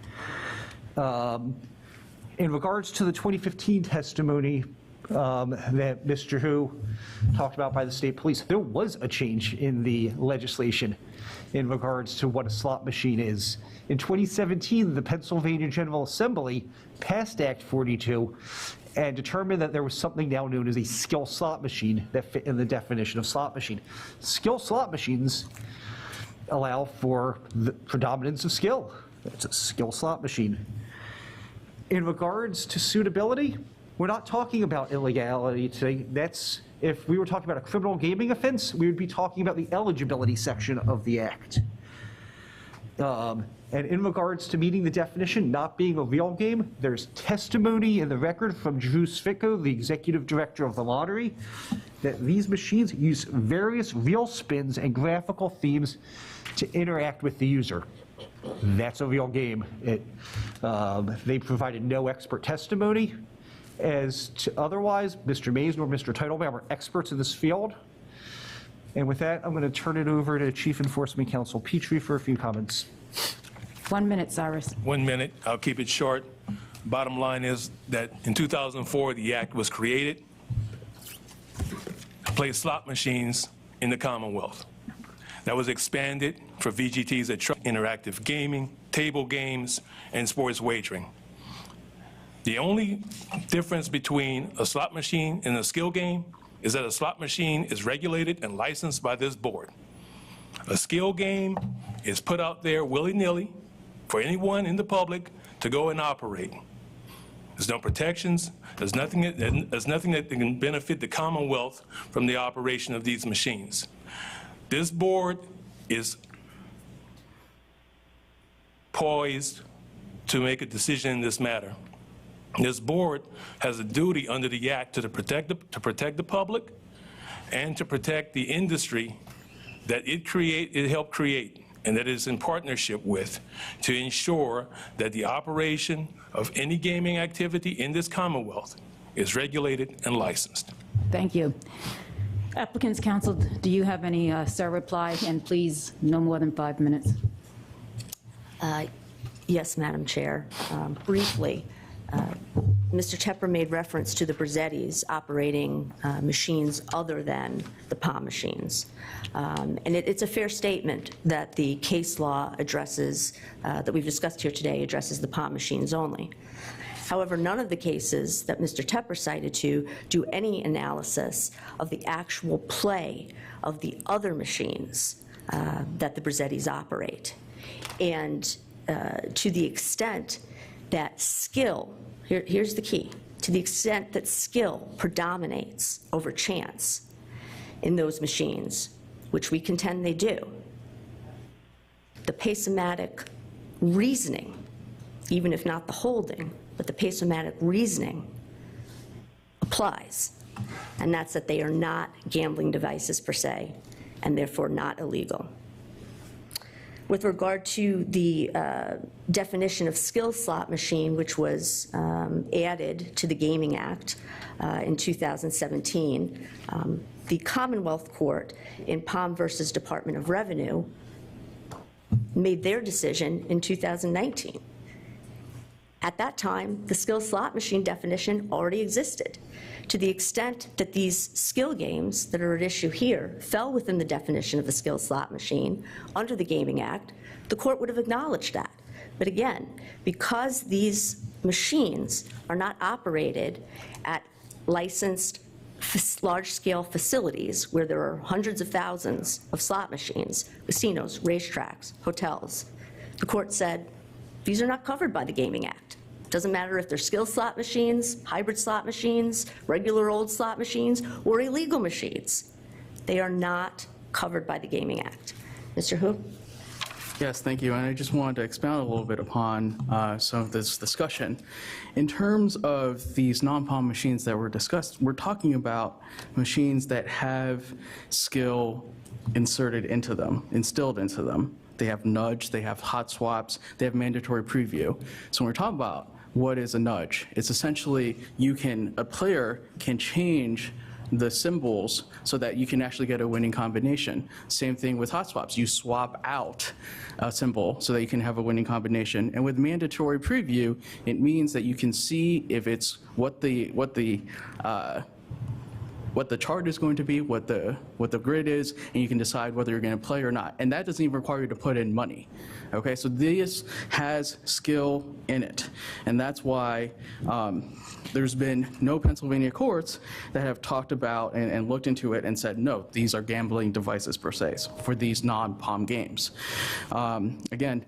In regards to the 2015 testimony that Mr. Hu talked about by the state police, there was a change in the legislation in regards to what a slot machine is. In 2017, the Pennsylvania General Assembly passed Act 42 and determined that there was something now known as a skill slot machine that fit in the definition of slot machine. Skill slot machines allow for the predominance of skill. It's a skill slot machine. In regards to suitability, we're not talking about illegality today. That's, if we were talking about a criminal gaming offense, we would be talking about the eligibility section of the Act. And in regards to meeting the definition, not being a real game, there's testimony in the record from Drew Svico, the executive director of the lottery, that these machines use various real spins and graphical themes to interact with the user. That's a real game. They provided no expert testimony. As to otherwise, Mr. Mays nor Mr. Teitelbaum are experts in this field. And with that, I'm going to turn it over to Chief Enforcement Counsel Petrie for a few comments. 1 minute, Cyrus. 1 minute. I'll keep it short. Bottom line is that in 2004, the Act was created to play slot machines in the Commonwealth. That was expanded for VGTs that try interactive gaming, table games, and sports wagering. The only difference between a slot machine and a skill game is that a slot machine is regulated and licensed by this board. A skill game is put out there willy-nilly for anyone in the public to go and operate. There's no protections. There's nothing that can benefit the Commonwealth from the operation of these machines. This board is poised to make a decision in this matter. This board has a duty under the Act to protect the public and to protect the industry that it helped create and that it is in partnership with, to ensure that the operation of any gaming activity in this Commonwealth is regulated and licensed. Thank you. Applicants' counsel, do you have any reply? And please, no more than 5 minutes. Yes, Madam Chair. Briefly, Mr. Tepper made reference to the Brazzettis operating machines other than the POM machines. And it's a fair statement that the case law addresses, that we've discussed here today, addresses the POM machines only. However, none of the cases that Mr. Tepper cited to do any analysis of the actual play of the other machines that the Brazzettis operate. And to the extent that skill, here's the key, to the extent that skill predominates over chance in those machines, which we contend they do, the pasomatic reasoning, even if not the holding, but the pasomatic reasoning applies, and that's that they are not gambling devices per se, and therefore not illegal. With regard to the definition of skill slot machine, which was added to the Gaming Act in 2017, the Commonwealth Court in Palm versus Department of Revenue made their decision in 2019. At that time, the skill slot machine definition already existed. To the extent that these skill games that are at issue here fell within the definition of a skill slot machine under the Gaming Act, the court would have acknowledged that. But again, because these machines are not operated at licensed large-scale facilities where there are hundreds of thousands of slot machines, casinos, racetracks, hotels, the court said, these are not covered by the Gaming Act. Doesn't matter if they're skill slot machines, hybrid slot machines, regular old slot machines, or illegal machines. They are not covered by the Gaming Act. Mr. Hu? Yes, thank you. And I just wanted to expound a little bit upon some of this discussion. In terms of these non-palm machines that were discussed, we're talking about machines that have skill inserted into them, instilled into them. They have nudge, they have hot swaps, they have mandatory preview. So when we're talking about what is a nudge, it's essentially a player can change the symbols so that you can actually get a winning combination. Same thing with hot swaps. You swap out a symbol so that you can have a winning combination. And with mandatory preview, it means that you can see if it's what the chart is going to be, what the grid is, and you can decide whether you're going to play or not. And that doesn't even require you to put in money. Okay, so this has skill in it, and that's why there's been no Pennsylvania courts that have talked about and looked into it and said, no, these are gambling devices per se for these non-palm games. Again,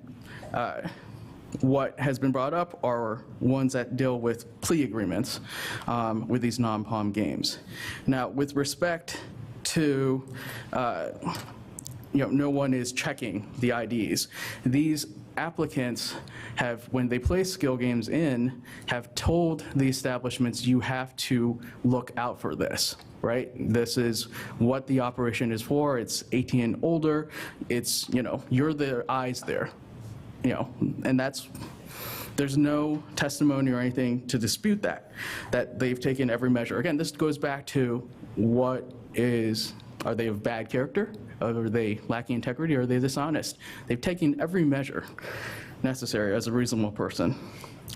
what has been brought up are ones that deal with plea agreements with these non-palm games. Now, with respect to no one is checking the IDs. These applicants have, when they place skill games in, have told the establishments you have to look out for this, right? This is what the operation is for. It's 18 and older. It's, you're the eyes there, and there's no testimony or anything to dispute that they've taken every measure. Again, this goes back to are they of bad character? Are they lacking integrity? Or are they dishonest? They've taken every measure necessary as a reasonable person.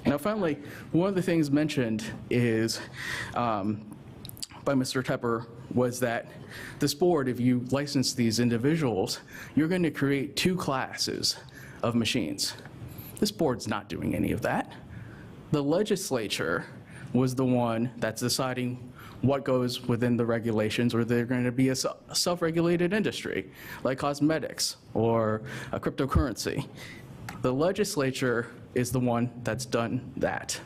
Now, finally, one of the things mentioned is by Mr. Tepper was that this board, if you license these individuals, you're going to create two classes of machines. This board's not doing any of that. The legislature was the one that's deciding what goes within the regulations, or they're going to be a self-regulated industry, like cosmetics or a cryptocurrency. The legislature is the one that's done that.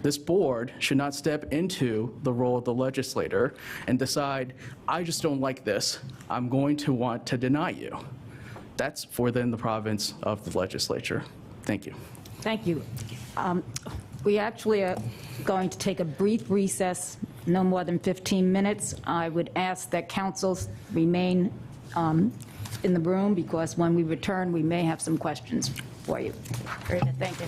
This board should not step into the role of the legislator and decide, I just don't like this, I'm going to want to deny you. That's within the province of the legislature. Thank you. Thank you. We actually are going to take a brief recess, no more than 15 minutes. I would ask that councils remain in the room, because when we return, we may have some questions for you. Very good. Thank you.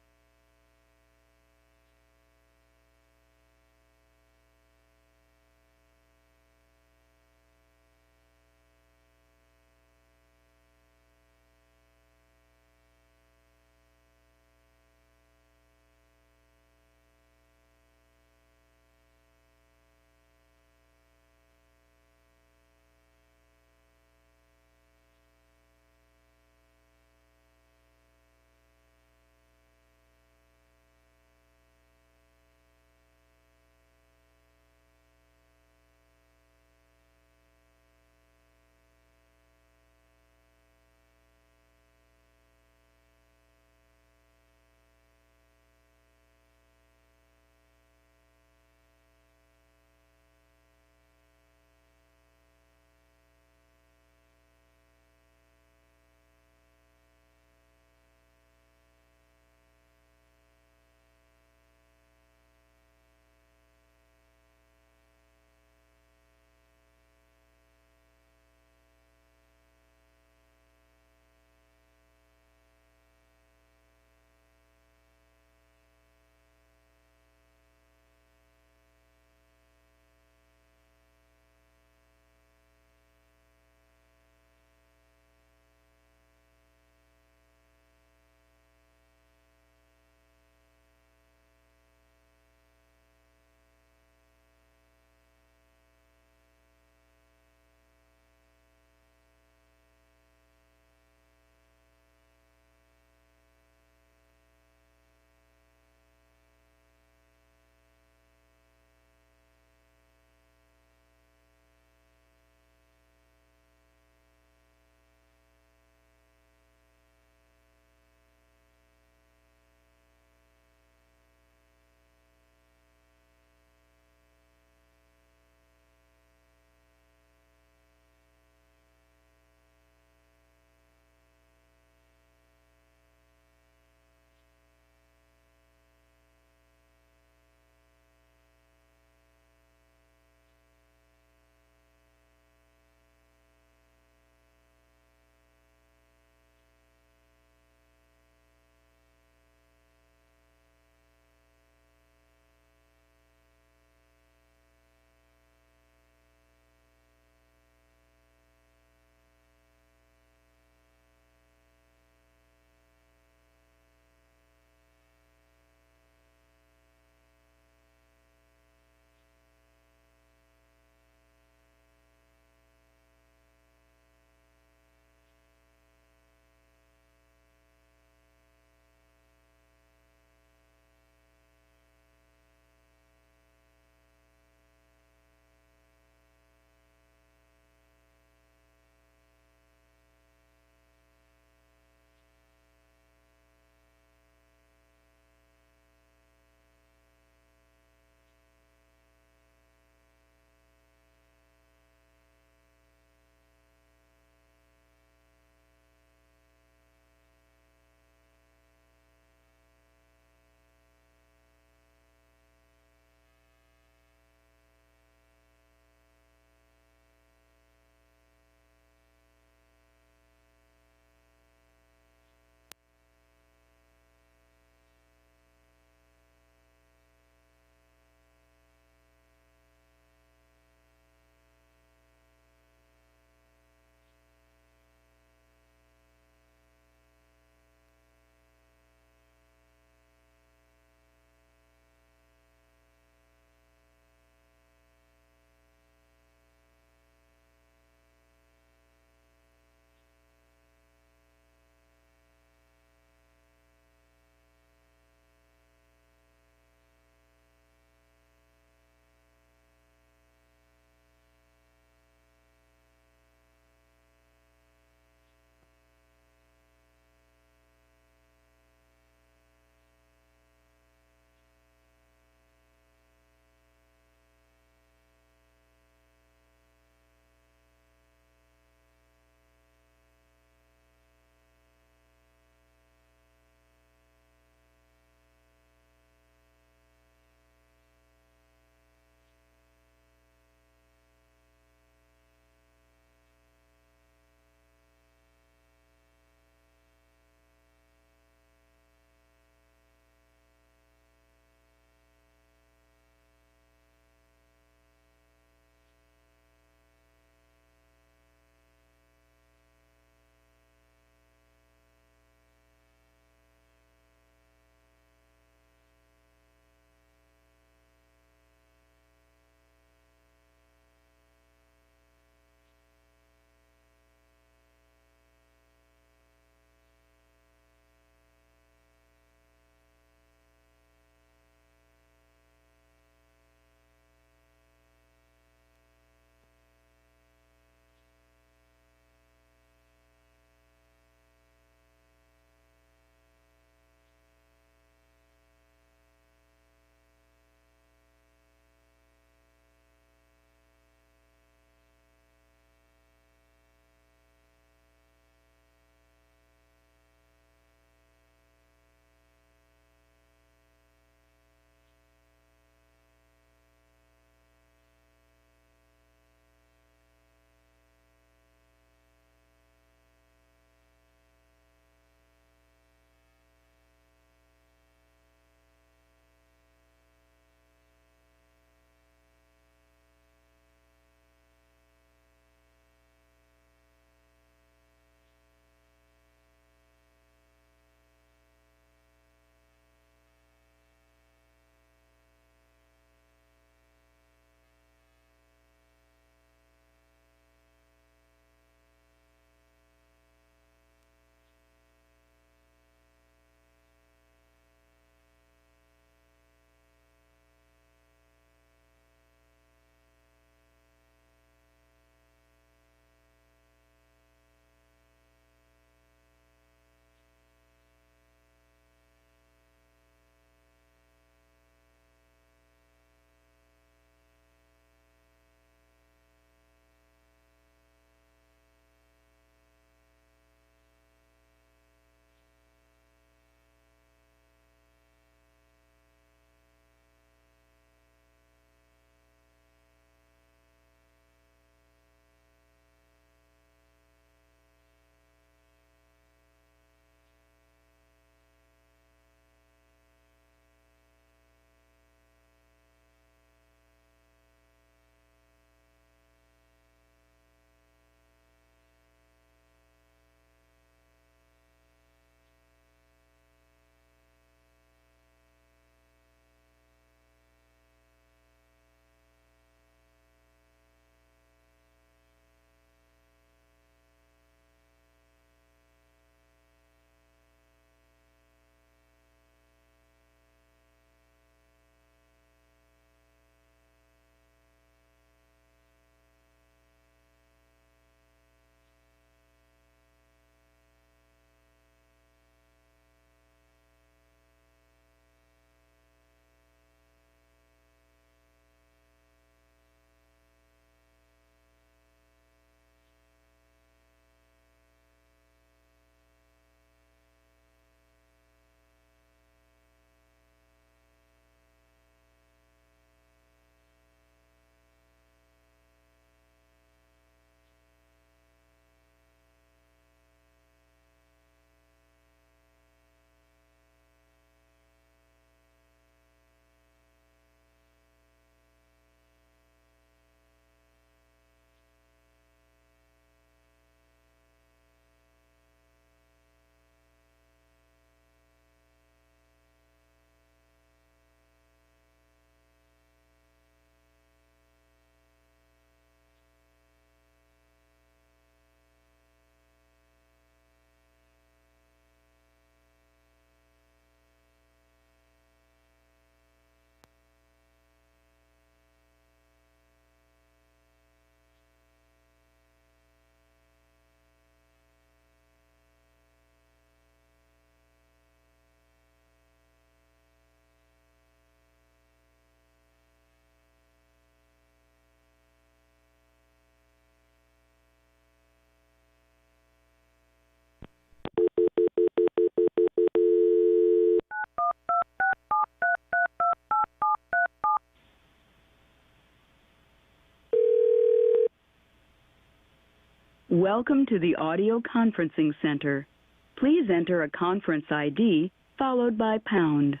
Welcome to the audio conferencing center. Please enter a conference ID followed by pound.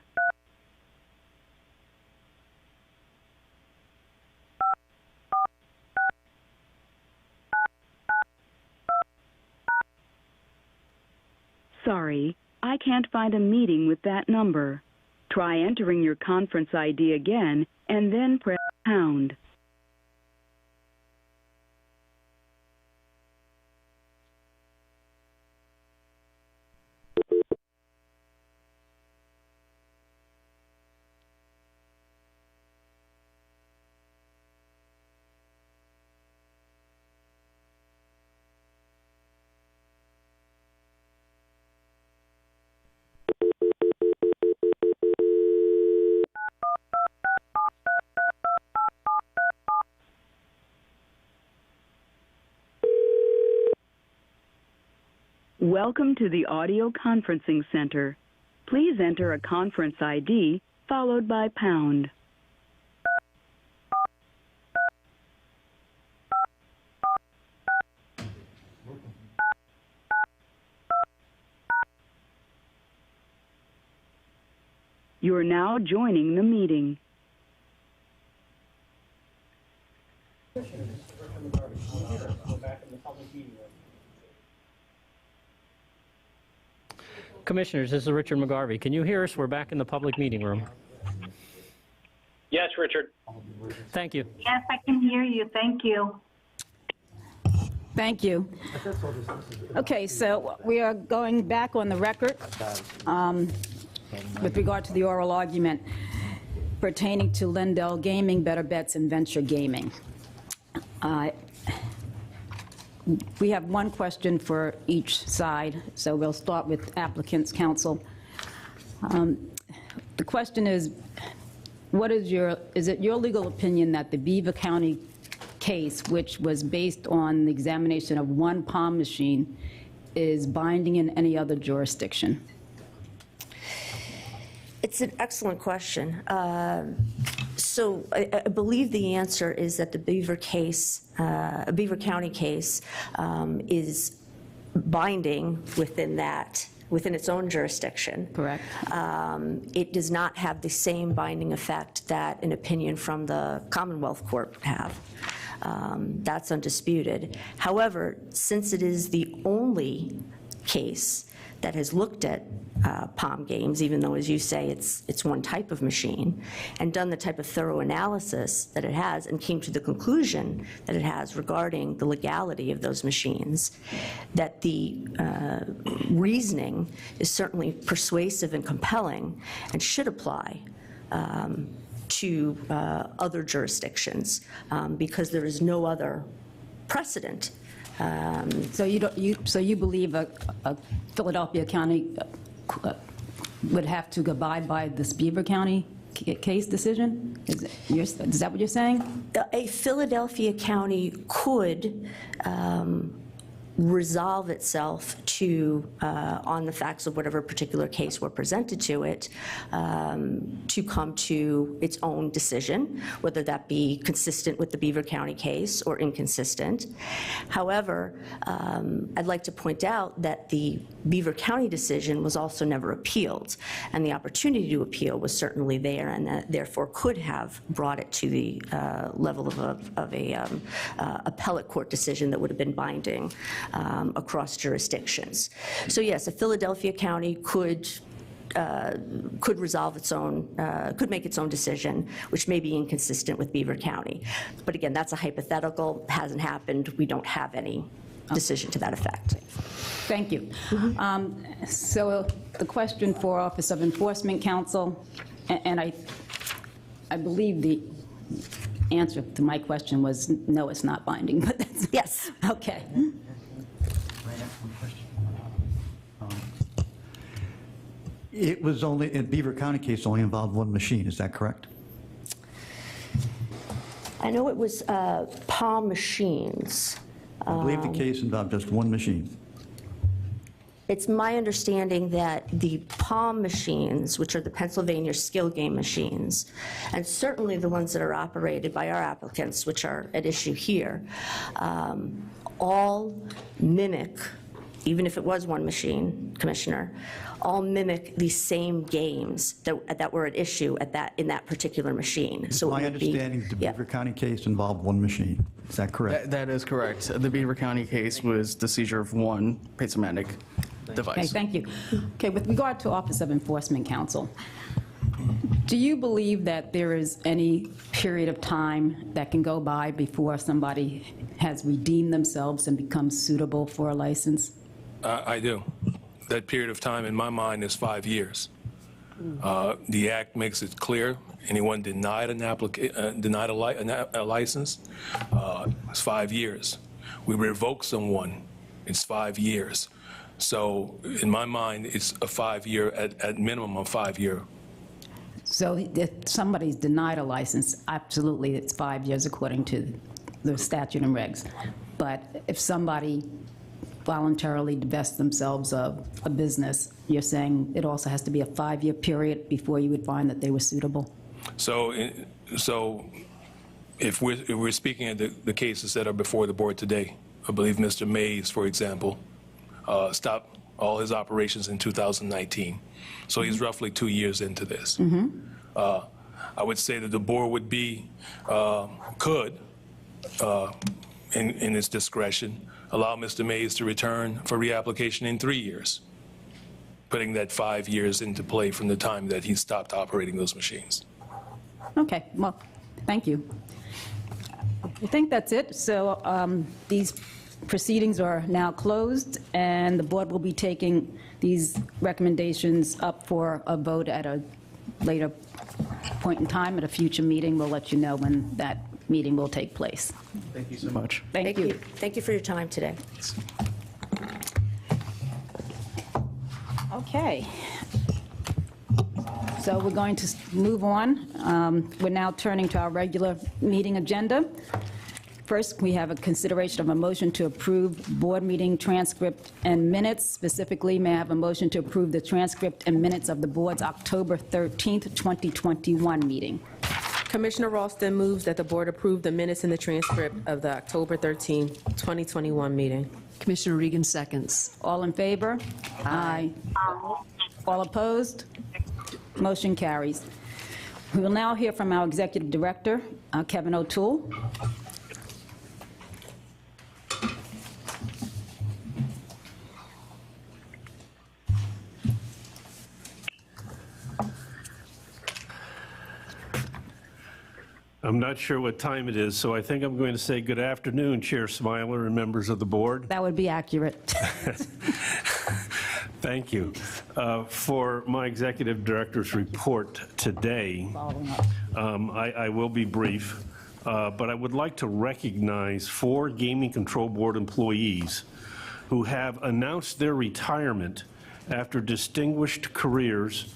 Sorry, I can't find a meeting with that number. Try entering your conference ID again and then press pound. Welcome to the audio conferencing center. Please enter a conference ID followed by pound. You are now joining the meeting. Commissioners, this is Richard McGarvey. Can you hear us? We're back in the public meeting room. Yes, Richard. Thank you. Yes, I can hear you. Thank you. Thank you. Okay, so we are going back on the record with regard to the oral argument pertaining to Lindell Gaming, Better Bets, and Venture Gaming. We have one question for each side, so we'll start with applicant's counsel. The question is, is it your legal opinion that the Beaver County case, which was based on the examination of one palm machine, is binding in any other jurisdiction? It's an excellent question. So I believe the answer is that the Beaver County case is binding within its own jurisdiction. Correct. It does not have the same binding effect that an opinion from the Commonwealth Court would have. That's undisputed. However, since it is the only case that has looked at palm games, even though, as you say, it's one type of machine, and done the type of thorough analysis that it has, and came to the conclusion that it has regarding the legality of those machines, that the reasoning is certainly persuasive and compelling and should apply to other jurisdictions, because there is no other precedent. So you believe a Philadelphia County would have to abide by this Beaver County case decision? Is that what you're saying? A Philadelphia County could resolve itself to, on the facts of whatever particular case were presented to it, to come to its own decision, whether that be consistent with the Beaver County case or inconsistent. However, I'd like to point out that the Beaver County decision was also never appealed, and the opportunity to appeal was certainly there, and that therefore could have brought it to the level of a appellate court decision that would have been binding across jurisdictions. So yes, a Philadelphia County could resolve its own, could make its own decision, which may be inconsistent with Beaver County. But again, that's a hypothetical, hasn't happened, we don't have any decision to that effect. Thank you. So the question for Office of Enforcement Counsel, and I believe the answer to my question was no, it's not binding, but that's... Yes. Okay. It was only, in Beaver County case, only involved one machine, is that correct? I know it was palm machines. I believe the case involved just one machine. It's my understanding that the palm machines, which are the Pennsylvania skill game machines, and certainly the ones that are operated by our applicants, which are at issue here, all mimic, even if it was one machine, Commissioner, all mimic the same games that were at issue in that particular machine. So My understanding, the Beaver County case involved one machine. Is that correct? That is correct. The Beaver County case was the seizure of one pacematic device. Okay, thank you. Okay, with regard to Office of Enforcement Counsel, do you believe that there is any period of time that can go by before somebody has redeemed themselves and become suitable for a license? I do. That period of time, in my mind, is 5 years. The Act makes it clear, anyone denied a license, it's 5 years. We revoke someone, it's 5 years. So, in my mind, it's a 5-year, at minimum, a 5-year. So if somebody's denied a license, absolutely, it's 5 years according to the statute and regs. But if somebody voluntarily divests themselves of a business, you're saying it also has to be a 5-year period before you would find that they were suitable? So if we're speaking of the cases that are before the board today, I believe Mr. Mays, for example, stopped all his operations in 2019. So he's roughly 2 years into this. I would say that the board would be, could, in its discretion, allow Mr. Mays to return for reapplication in 3 years, putting that 5 years into play from the time that he stopped operating those machines. Okay, well, thank you. I think that's it. So these proceedings are now closed, and the board will be taking these recommendations up for a vote at a later point in time. At a future meeting, we'll let you know when that meeting will take place. Thank you so much. Thank you. Thank you for your time today. Okay. So we're going to move on. We're now turning to our regular meeting agenda. First, we have a consideration of a motion to approve board meeting transcript and minutes. Specifically, may I have a motion to approve the transcript and minutes of the board's October 13th, 2021 meeting? Commissioner Ralston moves that the board approve the minutes and the transcript of the October 13th, 2021 meeting. Commissioner Regan seconds. All in favor? Aye. All opposed? Motion carries. We will now hear from our Executive Director, Kevin O'Toole. I'm not sure what time it is, so I think I'm going to say good afternoon, Chair Smiler and members of the board. That would be accurate. Thank you. For my Executive Director's report today, I will be brief, but I would like to recognize 4 Gaming Control Board employees who have announced their retirement after distinguished careers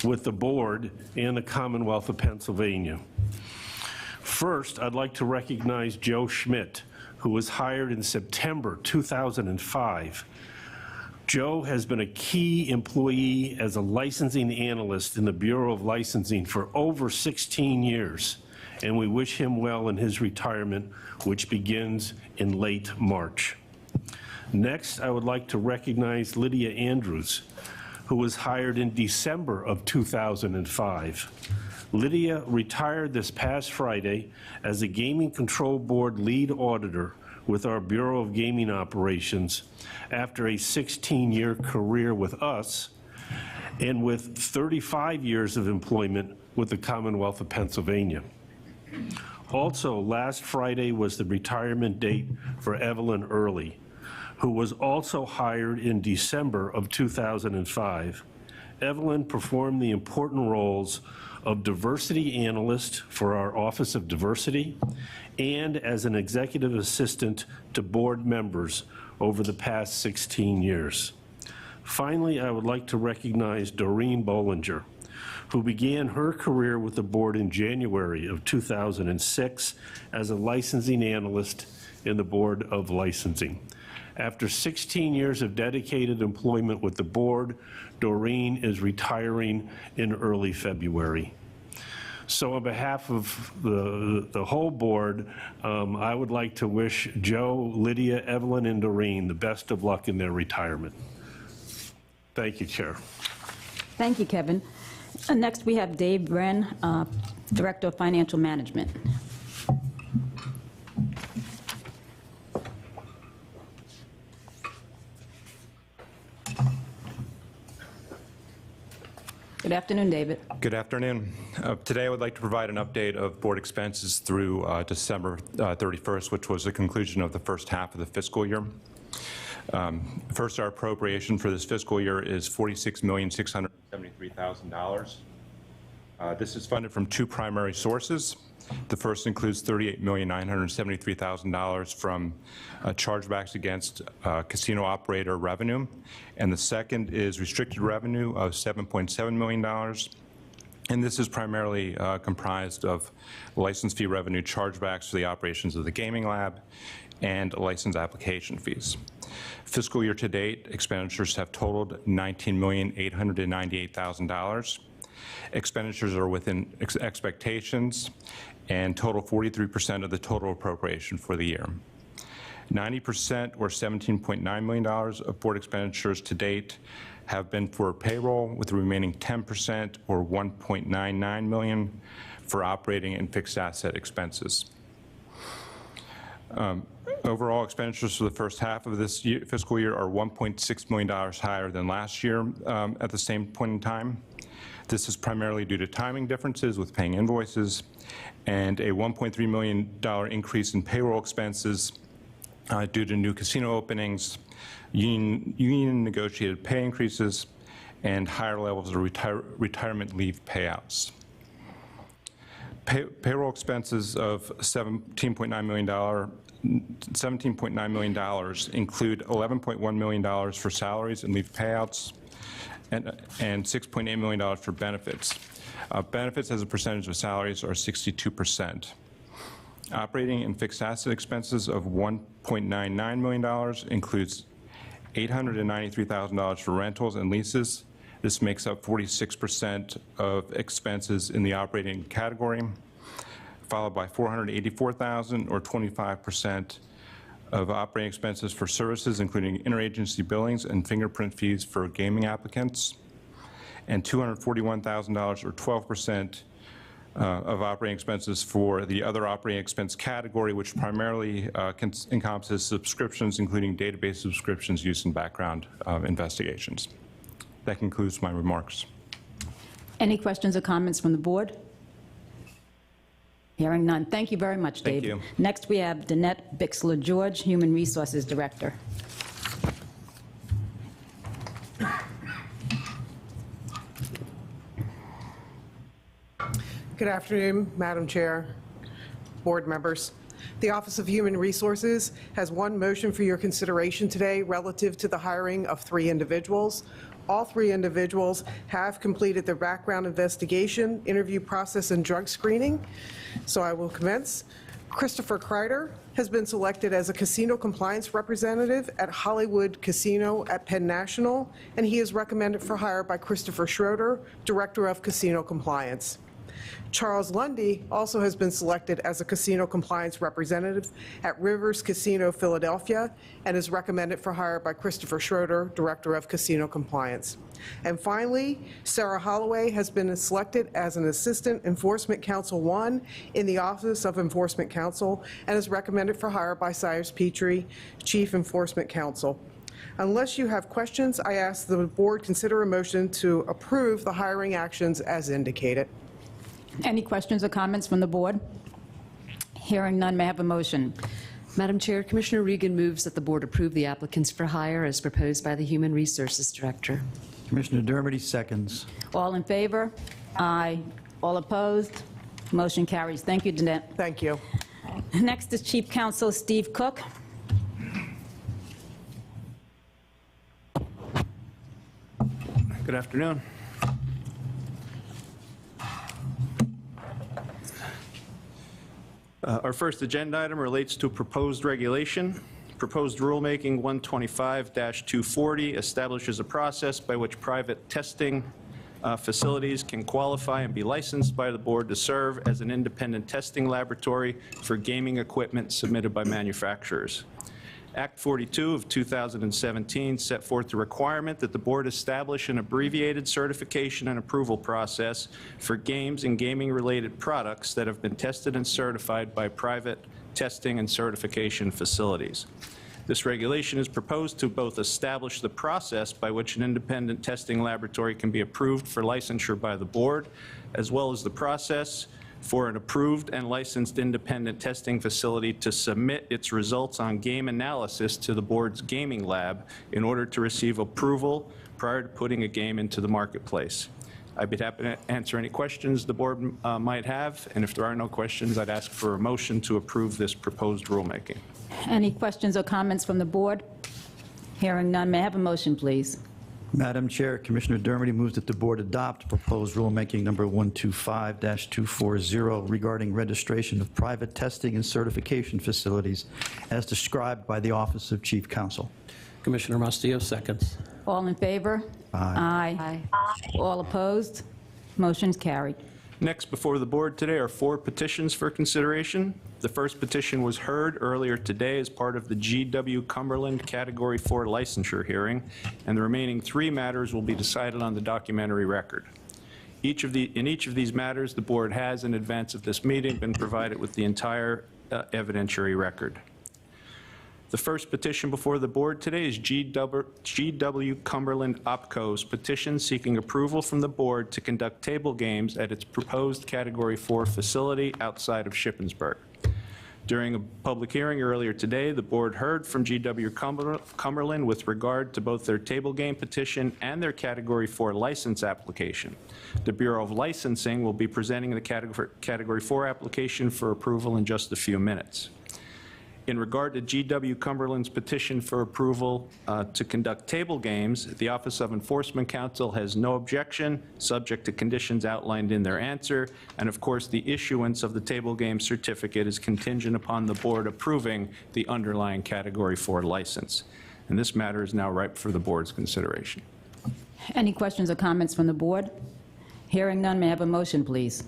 with the board and the Commonwealth of Pennsylvania. First, I'd like to recognize Joe Schmidt, who was hired in September 2005. Joe has been a key employee as a licensing analyst in the Bureau of Licensing for over 16 years, and we wish him well in his retirement, which begins in late March. Next, I would like to recognize Lydia Andrews, who was hired in December of 2005. Lydia retired this past Friday as a Gaming Control Board lead auditor with our Bureau of Gaming Operations after a 16-year career with us and with 35 years of employment with the Commonwealth of Pennsylvania. Also, last Friday was the retirement date for Evelyn Early, who was also hired in December of 2005. Evelyn performed the important roles of diversity analyst for our Office of Diversity and as an executive assistant to board members over the past 16 years. Finally, I would like to recognize Doreen Bollinger, who began her career with the board in January of 2006 as a licensing analyst in the Board of Licensing. After 16 years of dedicated employment with the board, Doreen is retiring in early February. So on behalf of the whole board, I would like to wish Joe, Lydia, Evelyn, and Doreen the best of luck in their retirement. Thank you, Chair. Thank you, Kevin. Next, we have Dave Wren, Director of Financial Management. Good afternoon, David. Good afternoon. Today I would like to provide an update of board expenses through December 31st, which was the conclusion of the first half of the fiscal year. First, our appropriation for this fiscal year is $46,673,000. This is funded from two primary sources. The first includes $38,973,000 from chargebacks against casino operator revenue, and the second is restricted revenue of $7.7 million. And this is primarily comprised of license fee revenue chargebacks for the operations of the gaming lab and license application fees. Fiscal year to date, expenditures have totaled $19,898,000. Expenditures are within expectations and total 43% of the total appropriation for the year. 90%, or $17.9 million of board expenditures to date, have been for payroll, with the remaining 10%, or $1.99 million, for operating and fixed asset expenses. Overall expenditures for the first half of this fiscal year are $1.6 million higher than last year at the same point in time. This is primarily due to timing differences with paying invoices and a $1.3 million increase in payroll expenses due to new casino openings, union negotiated pay increases, and higher levels of retirement leave payouts. Payroll expenses of $17.9 million include $11.1 million for salaries and leave payouts, and $6.8 million for benefits. Benefits as a percentage of salaries are 62%. Operating and fixed asset expenses of $1.99 million includes $893,000 for rentals and leases. This makes up 46% of expenses in the operating category, followed by $484,000, or 25%, of operating expenses for services, including interagency billings and fingerprint fees for gaming applicants, and $241,000, or 12%, of operating expenses for the other operating expense category, which primarily encompasses subscriptions, including database subscriptions used in background investigations. That concludes my remarks. Any questions or comments from the board? Hearing none. Thank you very much, David. Thank you. Next, we have Danette Bixler-George, Human Resources Director. Good afternoon, Madam Chair, board members. The Office of Human Resources has one motion for your consideration today relative to the hiring of 3 individuals. All 3 individuals have completed their background investigation, interview process, and drug screening. So I will commence. Christopher Kreider has been selected as a casino compliance representative at Hollywood Casino at Penn National, and he is recommended for hire by Christopher Schroeder, Director of Casino Compliance. Charles Lundy also has been selected as a casino compliance representative at Rivers Casino Philadelphia and is recommended for hire by Christopher Schroeder, Director of Casino Compliance. And finally, Sarah Holloway has been selected as an Assistant Enforcement Counsel 1 in the Office of Enforcement Counsel and is recommended for hire by Cyrus Petrie, Chief Enforcement Counsel. Unless you have questions, I ask the board consider a motion to approve the hiring actions as indicated. Any questions or comments from the board? Hearing none, may I have a motion? Madam Chair, Commissioner Regan moves that the board approve the applicants for hire as proposed by the Human Resources Director. Commissioner Dermody seconds. All in favor? Aye. All opposed? Motion carries. Thank you, Danette. Thank you. Next is Chief Counsel Steve Cook. Good afternoon. Our first agenda item relates to proposed regulation. Proposed rulemaking 125-240 establishes a process by which private testing facilities can qualify and be licensed by the board to serve as an independent testing laboratory for gaming equipment submitted by manufacturers. Act 42 of 2017 set forth the requirement that the board establish an abbreviated certification and approval process for games and gaming-related products that have been tested and certified by private testing and certification facilities. This regulation is proposed to both establish the process by which an independent testing laboratory can be approved for licensure by the board, as well as the process for an approved and licensed independent testing facility to submit its results on game analysis to the board's gaming lab in order to receive approval prior to putting a game into the marketplace. I'd be happy to answer any questions the board might have, and if there are no questions, I'd ask for a motion to approve this proposed rulemaking. Any questions or comments from the board? Hearing none, may I have a motion, please? Madam Chair, Commissioner Dermody moves that the board adopt proposed rulemaking number 125-240 regarding registration of private testing and certification facilities as described by the Office of Chief Counsel. Commissioner Mastillo seconds. All in favor? Aye. All opposed? Motion's carried. Next before the board today are 4 petitions for consideration. The first petition was heard earlier today as part of the GW Cumberland Category 4 licensure hearing, and the remaining 3 matters will be decided on the documentary record. In each of these matters, the board has, in advance of this meeting, been provided with the entire evidentiary record. The first petition before the board today is GW Cumberland OpCo's petition seeking approval from the board to conduct table games at its proposed Category 4 facility outside of Shippensburg. During a public hearing earlier today, the board heard from GW Cumberland with regard to both their table game petition and their Category 4 license application. The Bureau of Licensing will be presenting the Category 4 application for approval in just a few minutes. In regard to GW Cumberland's petition for approval to conduct table games, the Office of Enforcement Counsel has no objection, subject to conditions outlined in their answer, and of course the issuance of the table game certificate is contingent upon the board approving the underlying Category 4 license. And this matter is now ripe for the board's consideration. Any questions or comments from the board? Hearing none, may I have a motion, please?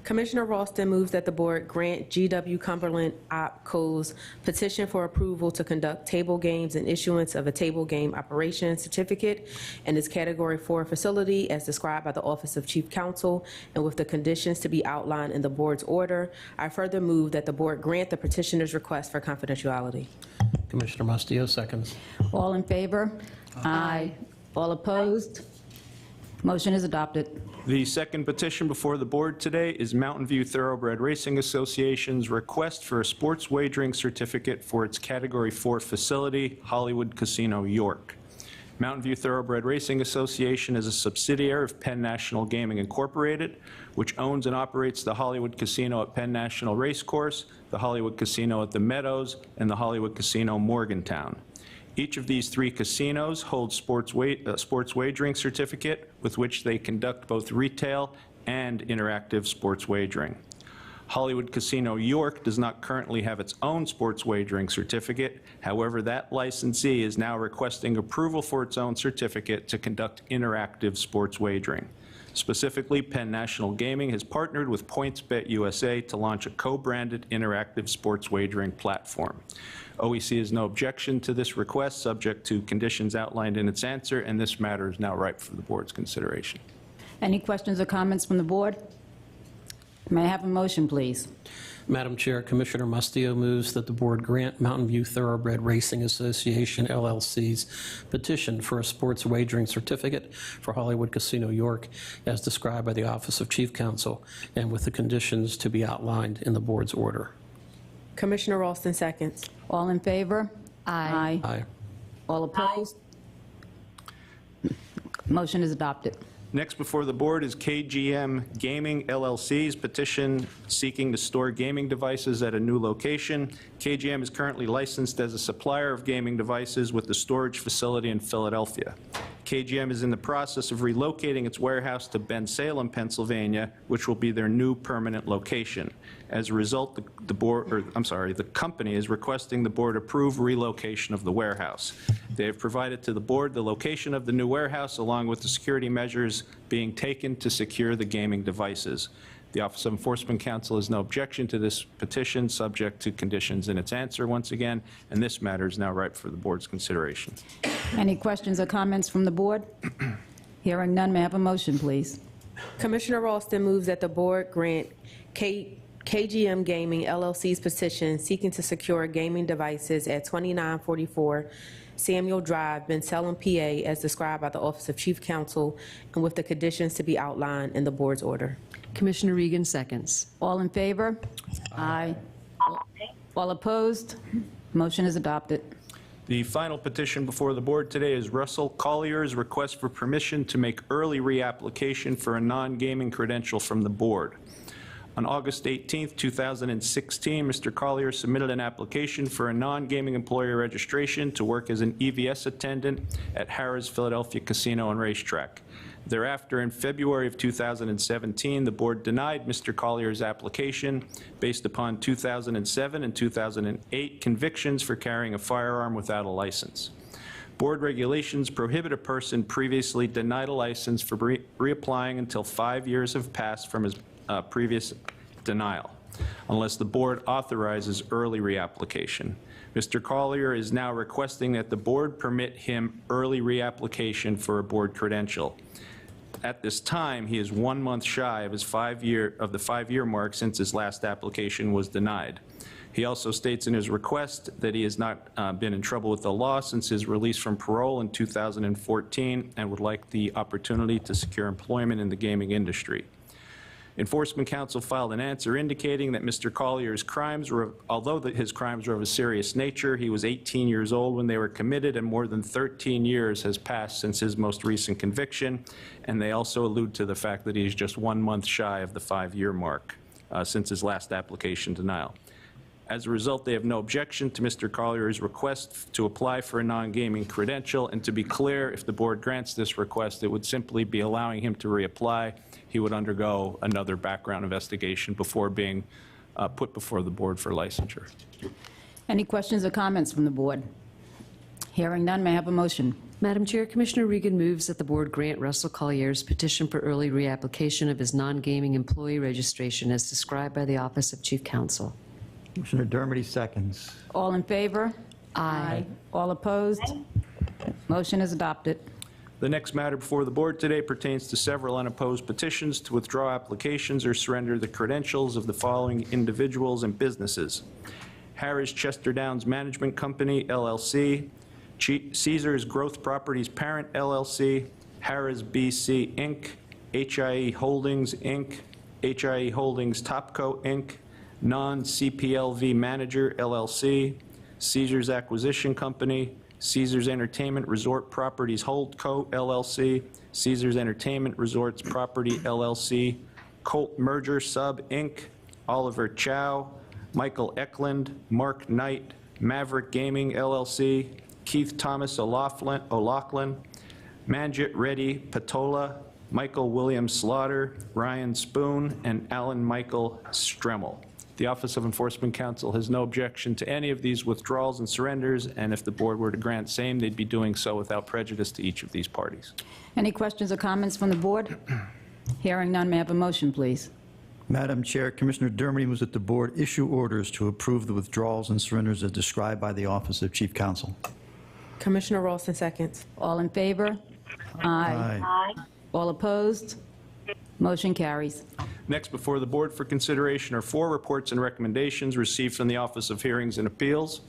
Commissioner Ralston moves that the board grant GW Cumberland OpCo's petition for approval to conduct table games and issuance of a table game operation certificate in its Category 4 facility as described by the Office of Chief Counsel and with the conditions to be outlined in the board's order. I further move that the board grant the petitioner's request for confidentiality. Commissioner Mastillo seconds. All in favor? Aye. All opposed? Motion is adopted. The second petition before the board today is Mountain View Thoroughbred Racing Association's request for a sports wagering certificate for its Category 4 facility, Hollywood Casino, York. Mountain View Thoroughbred Racing Association is a subsidiary of Penn National Gaming Incorporated, which owns and operates the Hollywood Casino at Penn National Racecourse, the Hollywood Casino at the Meadows, and the Hollywood Casino Morgantown. Each of these 3 casinos holds sports wagering certificate with which they conduct both retail and interactive sports wagering. Hollywood Casino York does not currently have its own sports wagering certificate. However, that licensee is now requesting approval for its own certificate to conduct interactive sports wagering. Specifically, Penn National Gaming has partnered with PointsBet USA to launch a co-branded interactive sports wagering platform. OEC has no objection to this request, subject to conditions outlined in its answer, and this matter is now ripe for the board's consideration. Any questions or comments from the board? May I have a motion, please? Madam Chair, Commissioner Mastillo moves that the board grant Mountain View Thoroughbred Racing Association, LLC's petition for a sports wagering certificate for Hollywood Casino York as described by the Office of Chief Counsel and with the conditions to be outlined in the board's order. Commissioner Ralston seconds. All in favor? Aye. Aye. All opposed? Motion is adopted. Next before the board is KGM Gaming LLC's petition seeking to store gaming devices at a new location. KGM is currently licensed as a supplier of gaming devices with the storage facility in Philadelphia. KGM is in the process of relocating its warehouse to Bensalem, Pennsylvania, which will be their new permanent location. As a result, the company is requesting the board approve relocation of the warehouse. They have provided to the board the location of the new warehouse along with the security measures being taken to secure the gaming devices. The Office of Enforcement Counsel has no objection to this petition, subject to conditions in its answer once again, and this matter is now ripe for the board's consideration. Any questions or comments from the board? Hearing none, may I have a motion, please? Commissioner Ralston moves that the board grant KGM Gaming LLC's petition seeking to secure gaming devices at 2944 Samuel Drive, Bensalem, PA, as described by the Office of Chief Counsel and with the conditions to be outlined in the board's order. Commissioner Regan seconds. All in favor? Aye. All opposed? Motion is adopted. The final petition before the board today is Russell Collier's request for permission to make early reapplication for a non-gaming credential from the board. On August 18, 2016, Mr. Collier submitted an application for a non-gaming employer registration to work as an EVS attendant at Harrah's Philadelphia Casino and Racetrack. Thereafter, in February of 2017, the board denied Mr. Collier's application based upon 2007 and 2008 convictions for carrying a firearm without a license. Board regulations prohibit a person previously denied a license for reapplying until 5 years have passed from his previous denial, unless the board authorizes early reapplication. Mr. Collier is now requesting that the board permit him early reapplication for a board credential. At this time, he is 1 month shy of his the 5-year mark since his last application was denied. He also states in his request that he has not been in trouble with the law since his release from parole in 2014 and would like the opportunity to secure employment in the gaming industry. Enforcement Counsel filed an answer indicating that Mr. Collier's crimes were, although his crimes were of a serious nature, he was 18 years old when they were committed and more than 13 years has passed since his most recent conviction, and they also allude to the fact that he's just 1 month shy of the 5-year mark since his last application denial. As a result, they have no objection to Mr. Collier's request to apply for a non-gaming credential, and to be clear, if the board grants this request, it would simply be allowing him to reapply. He would undergo another background investigation before being put before the board for licensure. Any questions or comments from the board? Hearing none, may I have a motion? Madam Chair, Commissioner Regan moves that the board grant Russell Collier's petition for early reapplication of his non-gaming employee registration as described by the Office of Chief Counsel. Commissioner Dermody seconds. All in favor? Aye. All opposed? Motion is adopted. The next matter before the board today pertains to several unopposed petitions to withdraw applications or surrender the credentials of the following individuals and businesses: Harrah's Chester Downs Management Company, LLC, Caesars Growth Properties Parent, LLC, Harrah's BC, Inc., HIE Holdings, Inc., HIE Holdings Topco, Inc., Non-CPLV Manager, LLC, Caesars Acquisition Company, Caesars Entertainment Resort Properties Holdco, LLC, Caesars Entertainment Resorts Property, LLC, Colt Merger Sub, Inc., Oliver Chow, Michael Eklund, Mark Knight, Maverick Gaming, LLC, Keith Thomas O'Loughlin, Manjit Reddy Patola, Michael William Slaughter, Ryan Spoon, and Alan Michael Stremmel. The Office of Enforcement Counsel has no objection to any of these withdrawals and surrenders, and if the board were to grant same, they'd be doing so without prejudice to each of these parties. Any questions or comments from the board? Hearing none, may I have a motion, please? Madam Chair, Commissioner Dermody moves that the board issue orders to approve the withdrawals and surrenders as described by the Office of Chief Counsel. Commissioner Ralston seconds. All in favor? Aye. Aye. All opposed? Motion carries. Next before the board for consideration are 4 reports and recommendations received from the Office of Hearings and Appeals.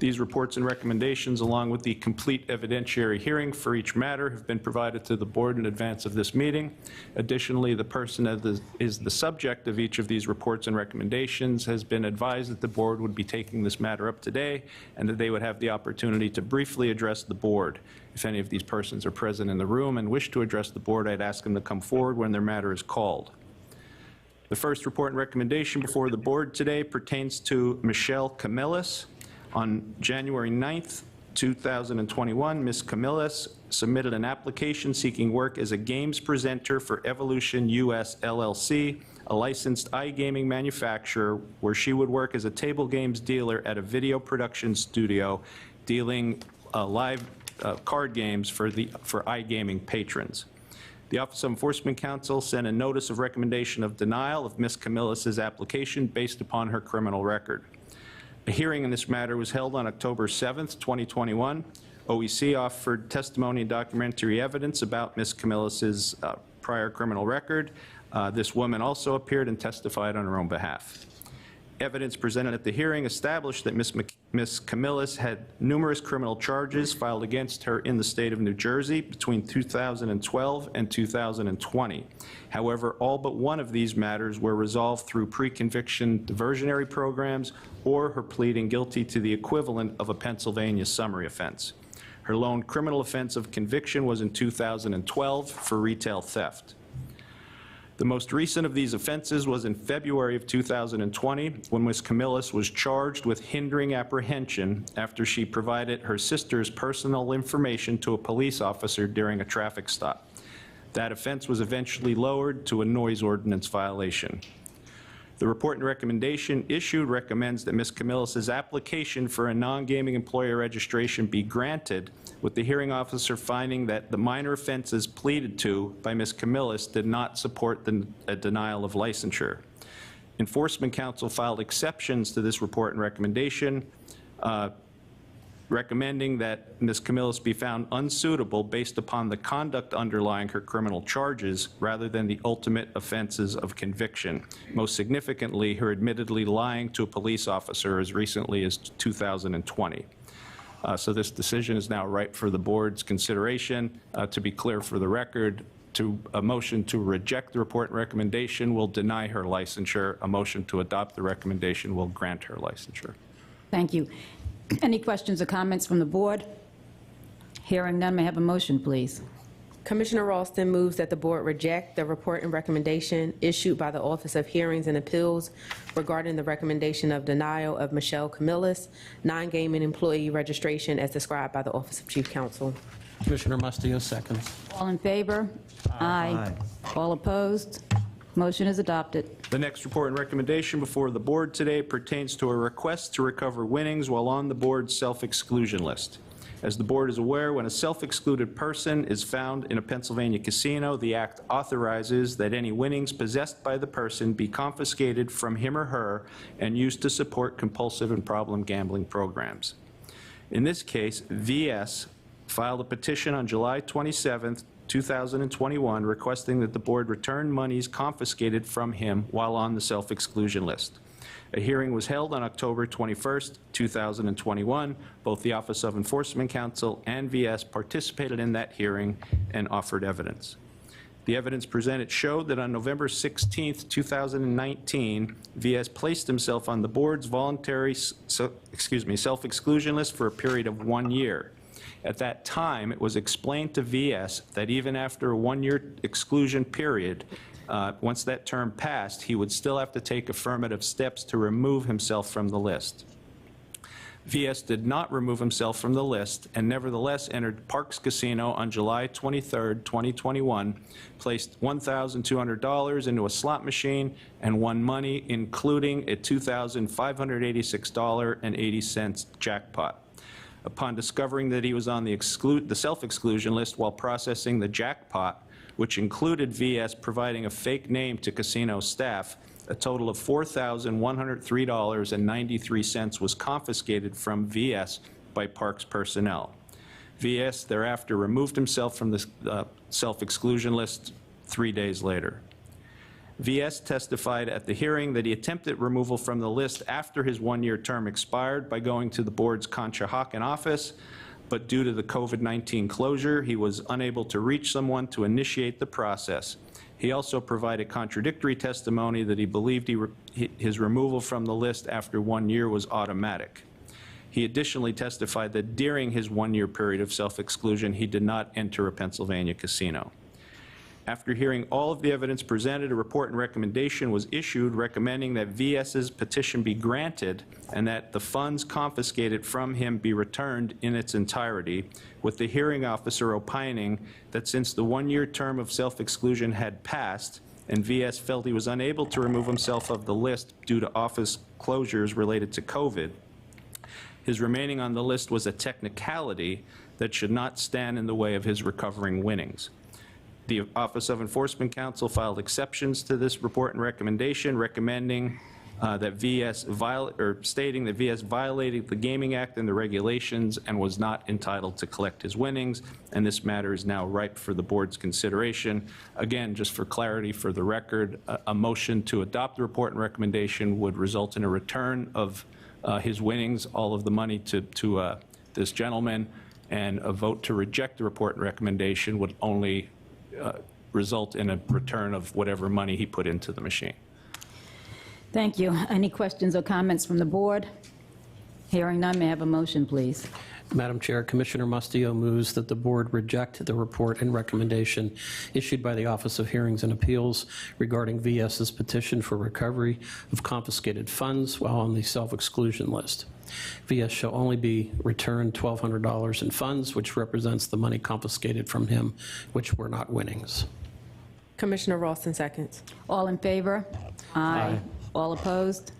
These reports and recommendations, along with the complete evidentiary hearing for each matter, have been provided to the board in advance of this meeting. Additionally, the person that is the subject of each of these reports and recommendations has been advised that the board would be taking this matter up today and that they would have the opportunity to briefly address the board. If any of these persons are present in the room and wish to address the board, I'd ask them to come forward when their matter is called. The first report and recommendation before the board today pertains to Michelle Camillus. On January 9th, 2021, Ms. Camillus submitted an application seeking work as a games presenter for Evolution US LLC, a licensed iGaming manufacturer, where she would work as a table games dealer at a video production studio dealing live card games for iGaming patrons. The Office of Enforcement Counsel sent a notice of recommendation of denial of Ms. Camillus' application based upon her criminal record. A hearing in this matter was held on October 7th, 2021. OEC offered testimony and documentary evidence about Ms. Camillus' prior criminal record. This woman also appeared and testified on her own behalf. Evidence presented at the hearing established that Ms. Camillus had numerous criminal charges filed against her in the state of New Jersey between 2012 and 2020. However, all but one of these matters were resolved through pre-conviction diversionary programs or her pleading guilty to the equivalent of a Pennsylvania summary offense. Her lone criminal offense of conviction was in 2012 for retail theft. The most recent of these offenses was in February of 2020, when Ms. Camillus was charged with hindering apprehension after she provided her sister's personal information to a police officer during a traffic stop. That offense was eventually lowered to a noise ordinance violation. The report and recommendation issued recommends that Ms. Camillus' application for a non-gaming employer registration be granted, with the hearing officer finding that the minor offenses pleaded to by Ms. Camillus did not support a denial of licensure. Enforcement Counsel filed exceptions to this report and recommendation, recommending that Ms. Camillus be found unsuitable based upon the conduct underlying her criminal charges rather than the ultimate offenses of conviction. Most significantly, her admittedly lying to a police officer as recently as 2020. So this decision is now ripe for the board's consideration. To be clear for the record, a motion to reject the report and recommendation will deny her licensure. A motion to adopt the recommendation will grant her licensure. Thank you. Any questions or comments from the board? Hearing none, may I have a motion, please? Commissioner Ralston moves that the board reject the report and recommendation issued by the Office of Hearings and Appeals regarding the recommendation of denial of Michelle Camillus non-gaming employee registration as described by the Office of Chief Counsel. Commissioner Mustillo seconds. All in favor? Aye. All opposed? Motion is adopted. The next report and recommendation before the board today pertains to a request to recover winnings while on the board's self-exclusion list. As the board is aware, when a self-excluded person is found in a Pennsylvania casino, the act authorizes that any winnings possessed by the person be confiscated from him or her and used to support compulsive and problem gambling programs. In this case, VS filed a petition on July 27th, 2021, requesting that the board return monies confiscated from him while on the self-exclusion list. A hearing was held on October 21st, 2021. Both the Office of Enforcement Counsel and VS participated in that hearing and offered evidence. The evidence presented showed that on November 16th, 2019, VS placed himself on the board's voluntary self-exclusion list for a period of 1 year. At that time, it was explained to VS that even after a 1-year exclusion period, once that term passed, he would still have to take affirmative steps to remove himself from the list. VS did not remove himself from the list and nevertheless entered Parks Casino on July 23rd, 2021, placed $1,200 into a slot machine and won money, including a $2,586.80 jackpot. Upon discovering that he was on the self-exclusion list while processing the jackpot, which included VS providing a fake name to casino staff, a total of $4,103.93 was confiscated from VS by Parks personnel. VS thereafter removed himself from the self-exclusion list 3 days later. VS testified at the hearing that he attempted removal from the list after his 1-year term expired by going to the board's Conshohocken office, but due to the COVID-19 closure, he was unable to reach someone to initiate the process. He also provided contradictory testimony that he believed his removal from the list after 1 year was automatic. He additionally testified that during his 1-year period of self-exclusion, he did not enter a Pennsylvania casino. After hearing all of the evidence presented, a report and recommendation was issued recommending that VS's petition be granted and that the funds confiscated from him be returned in its entirety, with the hearing officer opining that since the 1-year term of self-exclusion had passed and VS felt he was unable to remove himself of the list due to office closures related to COVID, his remaining on the list was a technicality that should not stand in the way of his recovering winnings. The Office of Enforcement Counsel filed exceptions to this report and recommendation, recommending that stating that VS violated the Gaming Act and the regulations and was not entitled to collect his winnings, and this matter is now ripe for the board's consideration. Again, just for clarity for the record, a motion to adopt the report and recommendation would result in a return of his winnings, all of the money to this gentleman, and a vote to reject the report and recommendation would only result in a return of whatever money he put into the machine. Thank you. Any questions or comments from the board? Hearing none, may I have a motion, please? Madam Chair, Commissioner Mustio moves that the board reject the report and recommendation issued by the Office of Hearings and Appeals regarding VS's petition for recovery of confiscated funds while on the self-exclusion list. VS shall only be returned $1,200 in funds, which represents the money confiscated from him, which were not winnings. Commissioner Ralston seconds. All in favor? Aye. All opposed?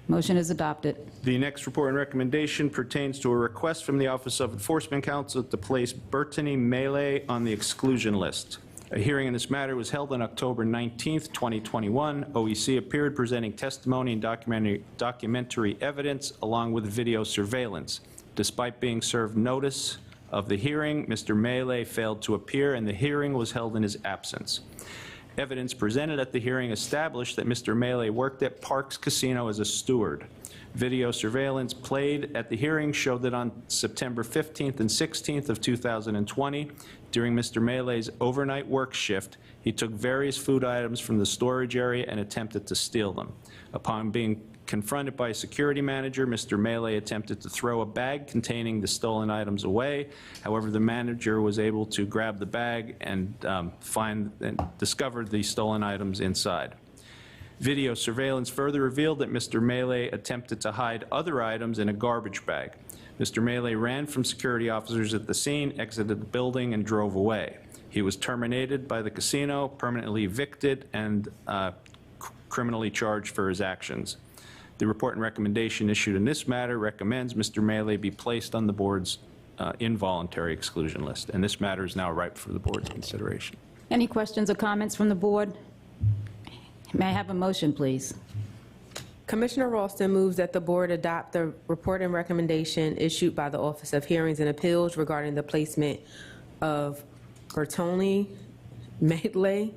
Motion is adopted. The next report and recommendation pertains to a request from the Office of Enforcement Counsel to place Bertani Melee on the exclusion list. A hearing in this matter was held on October 19th, 2021. OEC appeared presenting testimony and documentary evidence along with video surveillance. Despite being served notice of the hearing, Mr. Melee failed to appear and the hearing was held in his absence. Evidence presented at the hearing established that Mr. Melee worked at Parks Casino as a steward. Video surveillance played at the hearing showed that on September 15th and 16th of 2020, during Mr. Melee's overnight work shift, he took various food items from the storage area and attempted to steal them. Upon being confronted by a security manager, Mr. Melee attempted to throw a bag containing the stolen items away. However, the manager was able to grab the bag and discovered the stolen items inside. Video surveillance further revealed that Mr. Melee attempted to hide other items in a garbage bag. Mr. Melee ran from security officers at the scene, exited the building, and drove away. He was terminated by the casino, permanently evicted, and criminally charged for his actions. The report and recommendation issued in this matter recommends Mr. Melee be placed on the board's involuntary exclusion list, and this matter is now ripe for the board's consideration. Any questions or comments from the board? May I have a motion, please? Commissioner Ralston moves that the board adopt the report and recommendation issued by the Office of Hearings and Appeals regarding the placement of Bertani Melee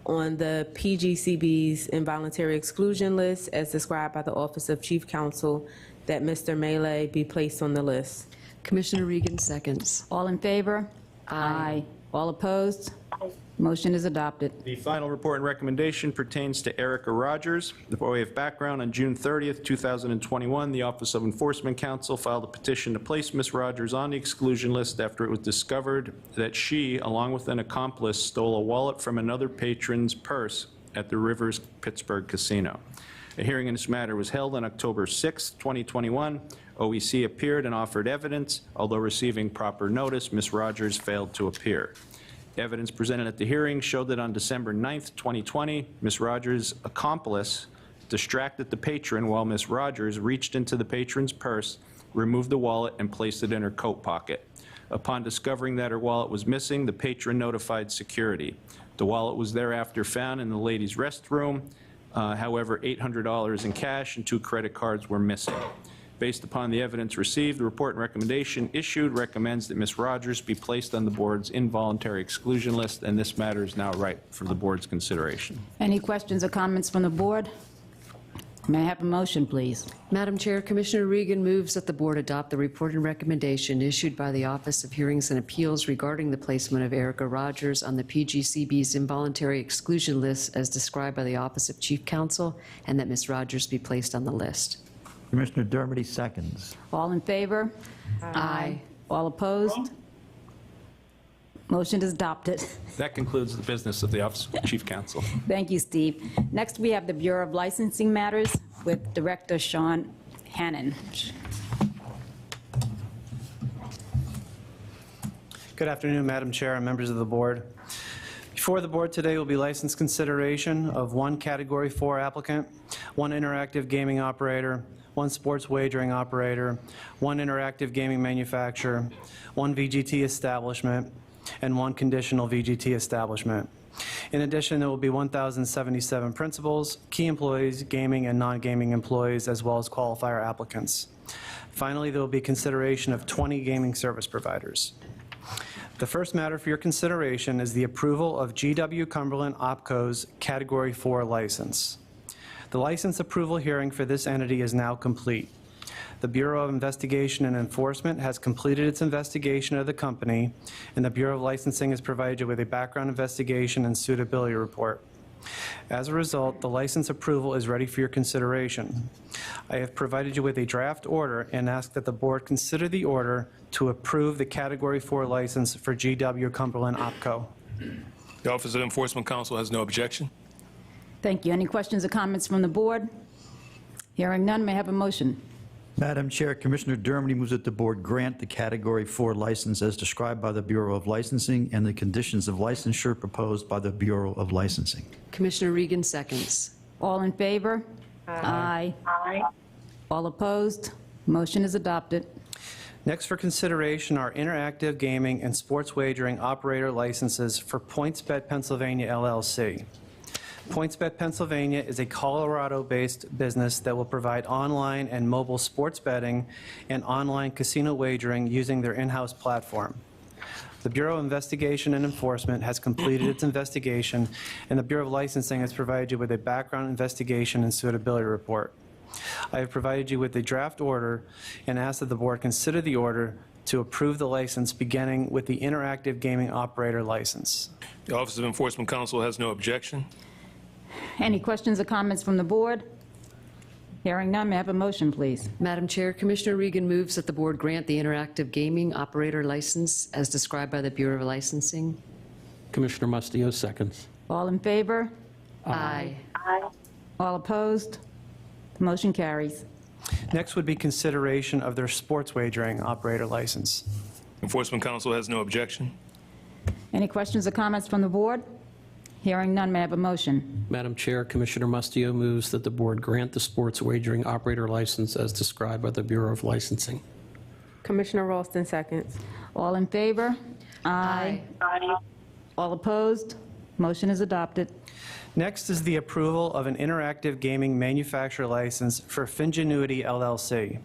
on the PGCB's involuntary exclusion list as described by the Office of Chief Counsel, that Mr. Melee be placed on the list. Commissioner Regan seconds. All in favor? Aye. All opposed? Motion is adopted. The final report and recommendation pertains to Erica Rogers. By way of background, on June 30th, 2021, the Office of Enforcement Counsel filed a petition to place Ms. Rogers on the exclusion list after it was discovered that she, along with an accomplice, stole a wallet from another patron's purse at the Rivers Pittsburgh Casino. A hearing in this matter was held on October 6, 2021. OEC appeared and offered evidence. Although receiving proper notice, Ms. Rogers failed to appear. Evidence presented at the hearing showed that on December 9th, 2020, Ms. Rogers' accomplice distracted the patron while Ms. Rogers reached into the patron's purse, removed the wallet, and placed it in her coat pocket. Upon discovering that her wallet was missing, the patron notified security. The wallet was thereafter found in the ladies' restroom. However, $800 in cash and 2 credit cards were missing. Based upon the evidence received, the report and recommendation issued recommends that Ms. Rogers be placed on the board's involuntary exclusion list, and this matter is now ripe for the board's consideration. Any questions or comments from the board? May I have a motion, please? Madam Chair, Commissioner Regan moves that the board adopt the report and recommendation issued by the Office of Hearings and Appeals regarding the placement of Erica Rogers on the PGCB's involuntary exclusion list as described by the Office of Chief Counsel, and that Ms. Rogers be placed on the list. Commissioner Dermody seconds. All in favor? Aye. All opposed? Motion is adopted. That concludes the business of the Office of Chief Counsel. Thank you, Steve. Next, we have the Bureau of Licensing Matters with Director Sean Hannon. Good afternoon, Madam Chair and members of the board. Before the board today will be license consideration of 1 Category 4 applicant, 1 interactive gaming operator, 1 sports wagering operator, 1 interactive gaming manufacturer, 1 VGT establishment, and 1 conditional VGT establishment. In addition, there will be 1,077 principals, key employees, gaming and non-gaming employees, as well as qualifier applicants. Finally, there will be consideration of 20 gaming service providers. The first matter for your consideration is the approval of GW Cumberland OpCo's Category 4 license. The license approval hearing for this entity is now complete. The Bureau of Investigation and Enforcement has completed its investigation of the company, and the Bureau of Licensing has provided you with a background investigation and suitability report. As a result, the license approval is ready for your consideration. I have provided you with a draft order and ask that the board consider the order to approve the Category 4 license for GW Cumberland OpCo. The Office of Enforcement Counsel has no objection. Thank you. Any questions or comments from the board? Hearing none, may I have a motion? Madam Chair, Commissioner Dermody moves that the board grant the Category 4 license as described by the Bureau of Licensing and the conditions of licensure proposed by the Bureau of Licensing. Commissioner Regan seconds. All in favor? Aye. Aye. All opposed? Motion is adopted. Next for consideration are interactive gaming and sports wagering operator licenses for PointsBet Pennsylvania LLC. PointsBet Pennsylvania is a Colorado-based business that will provide online and mobile sports betting and online casino wagering using their in-house platform. The Bureau of Investigation and Enforcement has completed its investigation, and the Bureau of Licensing has provided you with a background investigation and suitability report. I have provided you with a draft order and ask that the board consider the order to approve the license beginning with the interactive gaming operator license. The Office of Enforcement Counsel has no objection. Any questions or comments from the board? Hearing none, may I have a motion, please? Madam Chair, Commissioner Regan moves that the board grant the interactive gaming operator license as described by the Bureau of Licensing. Commissioner Mustillo seconds. All in favor? Aye. Aye. All opposed? The motion carries. Next would be consideration of their sports wagering operator license. Enforcement Counsel has no objection. Any questions or comments from the board? Hearing none, may I have a motion? Madam Chair, Commissioner Mustillo moves that the board grant the sports wagering operator license as described by the Bureau of Licensing. Commissioner Ralston seconds. All in favor? Aye. Aye. All opposed? Motion is adopted. Next is the approval of an interactive gaming manufacturer license for Fingenuity LLC.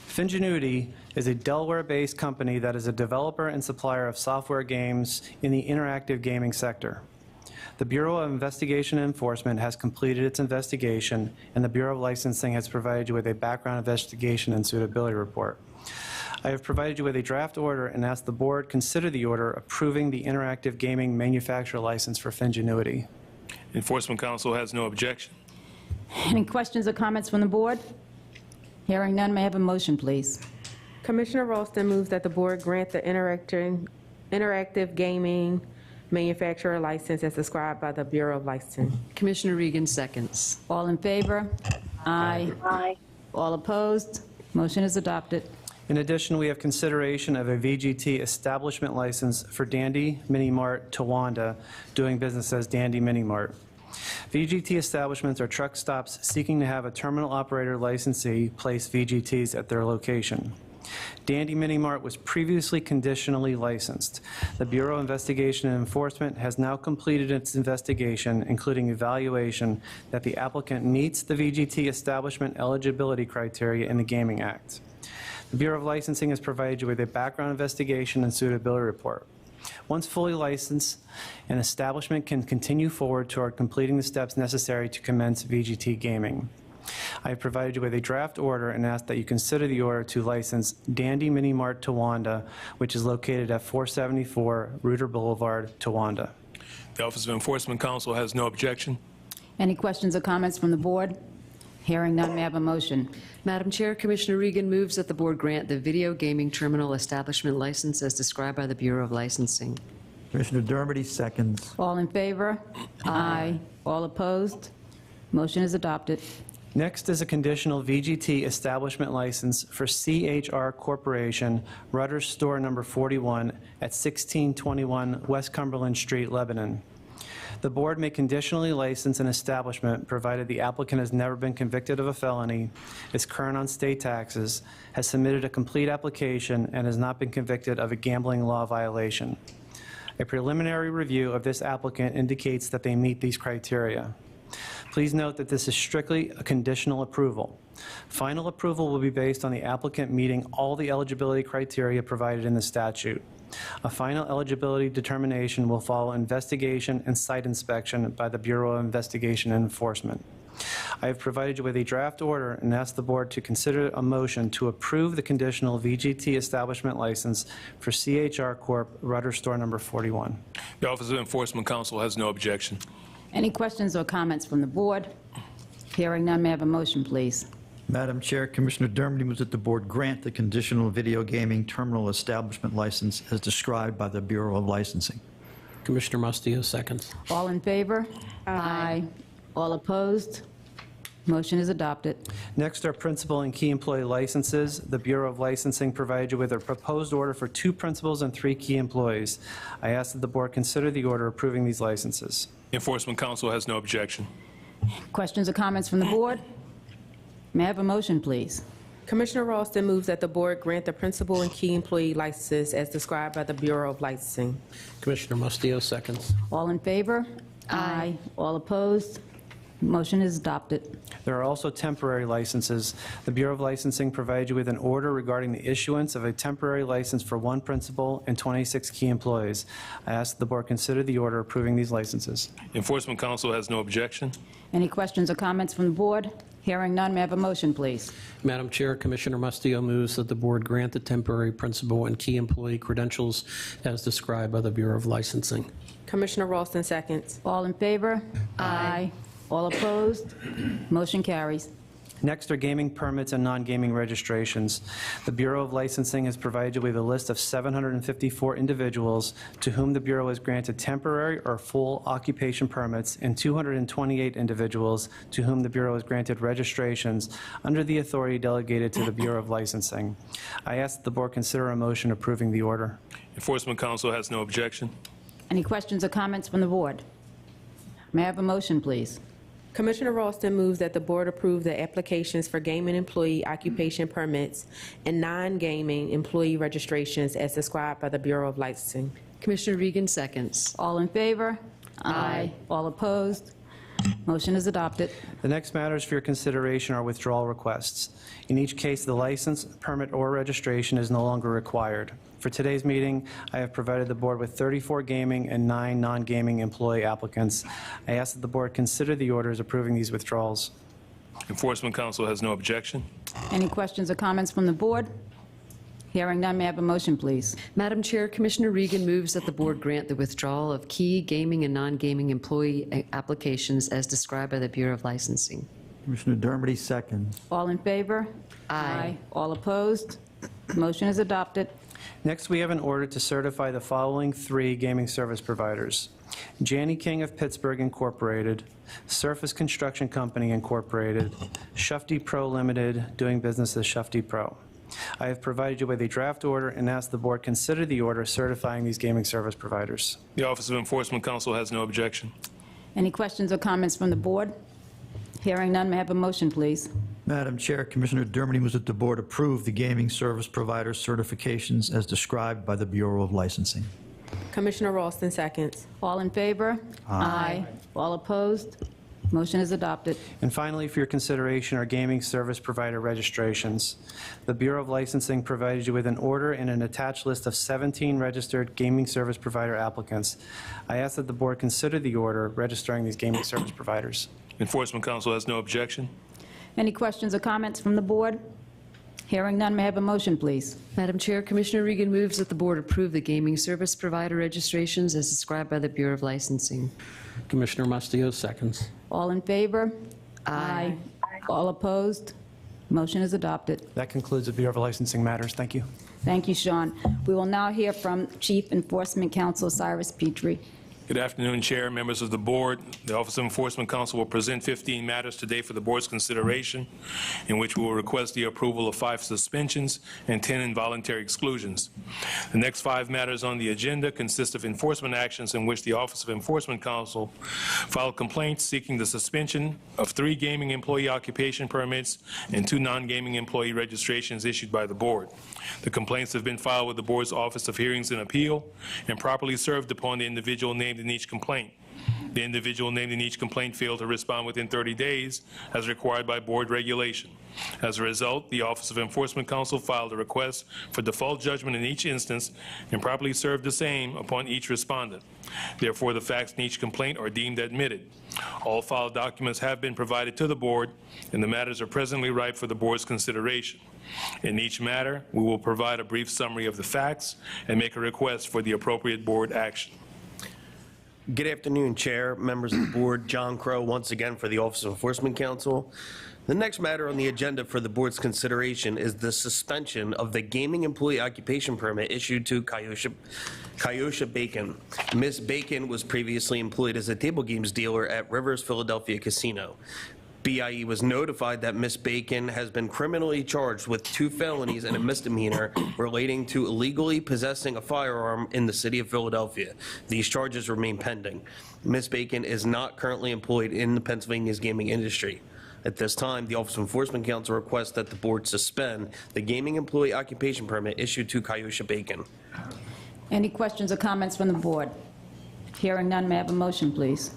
Fingenuity is a Delaware-based company that is a developer and supplier of software games in the interactive gaming sector. The Bureau of Investigation and Enforcement has completed its investigation, and the Bureau of Licensing has provided you with a background investigation and suitability report. I have provided you with a draft order and asked the board consider the order approving the interactive gaming manufacturer license for Fingenuity. Enforcement Counsel has no objection. Any questions or comments from the board? Hearing none, may I have a motion, please? Commissioner Ralston moves that the board grant the interactive gaming manufacturer license as described by the Bureau of Licensing. Commissioner Regan seconds. All in favor? Aye. Aye. All opposed? Motion is adopted. In addition, we have consideration of a VGT establishment license for Dandy Mini Mart Towanda, doing business as Dandy Mini Mart. VGT establishments are truck stops seeking to have a terminal operator licensee place VGTs at their location. Dandy Mini Mart was previously conditionally licensed. The Bureau of Investigation and Enforcement has now completed its investigation, including evaluation that the applicant meets the VGT establishment eligibility criteria in the Gaming Act. The Bureau of Licensing has provided you with a background investigation and suitability report. Once fully licensed, an establishment can continue forward toward completing the steps necessary to commence VGT gaming. I have provided you with a draft order and ask that you consider the order to license Dandy Mini Mart Towanda, which is located at 474 Reuter Boulevard, Towanda. The Office of Enforcement Counsel has no objection. Any questions or comments from the board? Hearing none, may I have a motion? Madam Chair, Commissioner Regan moves that the board grant the video gaming terminal establishment license as described by the Bureau of Licensing. Commissioner Dermody seconds. All in favor? Aye. All opposed? Motion is adopted. Next is a conditional VGT establishment license for CHR Corporation, Rutter's Store Number 41 at 1621 West Cumberland Street, Lebanon. The board may conditionally license an establishment provided the applicant has never been convicted of a felony, is current on state taxes, has submitted a complete application, and has not been convicted of a gambling law violation. A preliminary review of this applicant indicates that they meet these criteria. Please note that this is strictly a conditional approval. Final approval will be based on the applicant meeting all the eligibility criteria provided in the statute. A final eligibility determination will follow investigation and site inspection by the Bureau of Investigation and Enforcement. I have provided you with a draft order and asked the board to consider a motion to approve the conditional VGT establishment license for CHR Corp. Rudder Store Number 41. The Office of Enforcement Counsel has no objection. Any questions or comments from the board? Hearing none, may I have a motion, please? Madam Chair, Commissioner Dermody moves that the board grant the conditional video gaming terminal establishment license as described by the Bureau of Licensing. Commissioner Mustio seconds. All in favor? Aye. All opposed? Motion is adopted. Next are principal and key employee licenses. The Bureau of Licensing provided you with a proposed order for 2 principals and 3 key employees. I ask that the board consider the order approving these licenses. Enforcement Counsel has no objection. Questions or comments from the board? May I have a motion, please? Commissioner Ralston moves that the board grant the principal and key employee licenses as described by the Bureau of Licensing. Commissioner Mustio seconds. All in favor? Aye. All opposed? Motion is adopted. There are also temporary licenses. The Bureau of Licensing provided you with an order regarding the issuance of a temporary license for 1 principal and 26 key employees. I ask that the board consider the order approving these licenses. Enforcement Counsel has no objection. Any questions or comments from the board? Hearing none, may I have a motion, please? Madam Chair, Commissioner Mustio moves that the board grant the temporary principal and key employee credentials as described by the Bureau of Licensing. Commissioner Ralston seconds. All in favor? Aye. All opposed? Motion carries. Next are gaming permits and non-gaming registrations. The Bureau of Licensing has provided you with a list of 754 individuals to whom the Bureau has granted temporary or full occupation permits and 228 individuals to whom the Bureau has granted registrations under the authority delegated to the Bureau of Licensing. I ask that the board consider a motion approving the order. Enforcement Counsel has no objection. Any questions or comments from the board? May I have a motion, please? Commissioner Ralston moves that the board approve the applications for gaming employee occupation permits and non-gaming employee registrations as described by the Bureau of Licensing. Commissioner Regan seconds. All in favor? Aye. All opposed? Motion is adopted. The next matters for your consideration are withdrawal requests. In each case, the license, permit, or registration is no longer required. For today's meeting, I have provided the board with 34 gaming and 9 non-gaming employee applicants. I ask that the board consider the orders approving these withdrawals. Enforcement Counsel has no objection. Any questions or comments from the board? Hearing none, may I have a motion, please? Madam Chair, Commissioner Regan moves that the board grant the withdrawal of key gaming and non-gaming employee applications as described by the Bureau of Licensing. Commissioner Dermody seconds. All in favor? Aye. All opposed? Motion is adopted. Next, we have an order to certify the following 3 gaming service providers: Janney King of Pittsburgh Incorporated, Surface Construction Company Incorporated, Shufty Pro Limited, doing business as Shufty Pro. I have provided you with a draft order and asked the board consider the order certifying these gaming service providers. The Office of Enforcement Counsel has no objection. Any questions or comments from the board? Hearing none, may I have a motion, please? Madam Chair, Commissioner Dermody moves that the board approve the gaming service provider certifications as described by the Bureau of Licensing. Commissioner Ralston seconds. All in favor? Aye. All opposed? Motion is adopted. And finally, for your consideration are gaming service provider registrations. The Bureau of Licensing provided you with an order and an attached list of 17 registered gaming service provider applicants. I ask that the board consider the order registering these gaming service providers. Enforcement Counsel has no objection. Any questions or comments from the board? Hearing none, may I have a motion, please? Madam Chair, Commissioner Regan moves that the board approve the gaming service provider registrations as described by the Bureau of Licensing. Commissioner Mustio seconds. All in favor? Aye. All opposed? Motion is adopted. That concludes the Bureau of Licensing matters. Thank you. Thank you, Sean. We will now hear from Chief Enforcement Counsel Cyrus Petrie. Good afternoon, Chair, members of the board. The Office of Enforcement Counsel will present 15 matters today for the board's consideration, in which we will request the approval of 5 suspensions and 10 involuntary exclusions. The next 5 matters on the agenda consist of enforcement actions in which the Office of Enforcement Counsel filed complaints seeking the suspension of 3 gaming employee occupation permits and 2 non-gaming employee registrations issued by the board. The complaints have been filed with the board's Office of Hearings and Appeal and properly served upon the individual named in each complaint. The individual named in each complaint failed to respond within 30 days as required by board regulation. As a result, the Office of Enforcement Counsel filed a request for default judgment in each instance and properly served the same upon each respondent. Therefore, the facts in each complaint are deemed admitted. All filed documents have been provided to the board, and the matters are presently ripe for the board's consideration. In each matter, we will provide a brief summary of the facts and make a request for the appropriate board action. Good afternoon, Chair, members of the board. John Crow, once again for the Office of Enforcement Counsel. The next matter on the agenda for the board's consideration is the suspension of the gaming employee occupation permit issued to Kyosha Bacon. Ms. Bacon was previously employed as a table games dealer at Rivers Philadelphia Casino. BIE was notified that Ms. Bacon has been criminally charged with 2 felonies and a misdemeanor relating to illegally possessing a firearm in the city of Philadelphia. These charges remain pending. Ms. Bacon is not currently employed in the Pennsylvania's gaming industry. At this time, the Office of Enforcement Counsel requests that the board suspend the gaming employee occupation permit issued to Kyosha Bacon. Any questions or comments from the board? Hearing none, may I have a motion, please?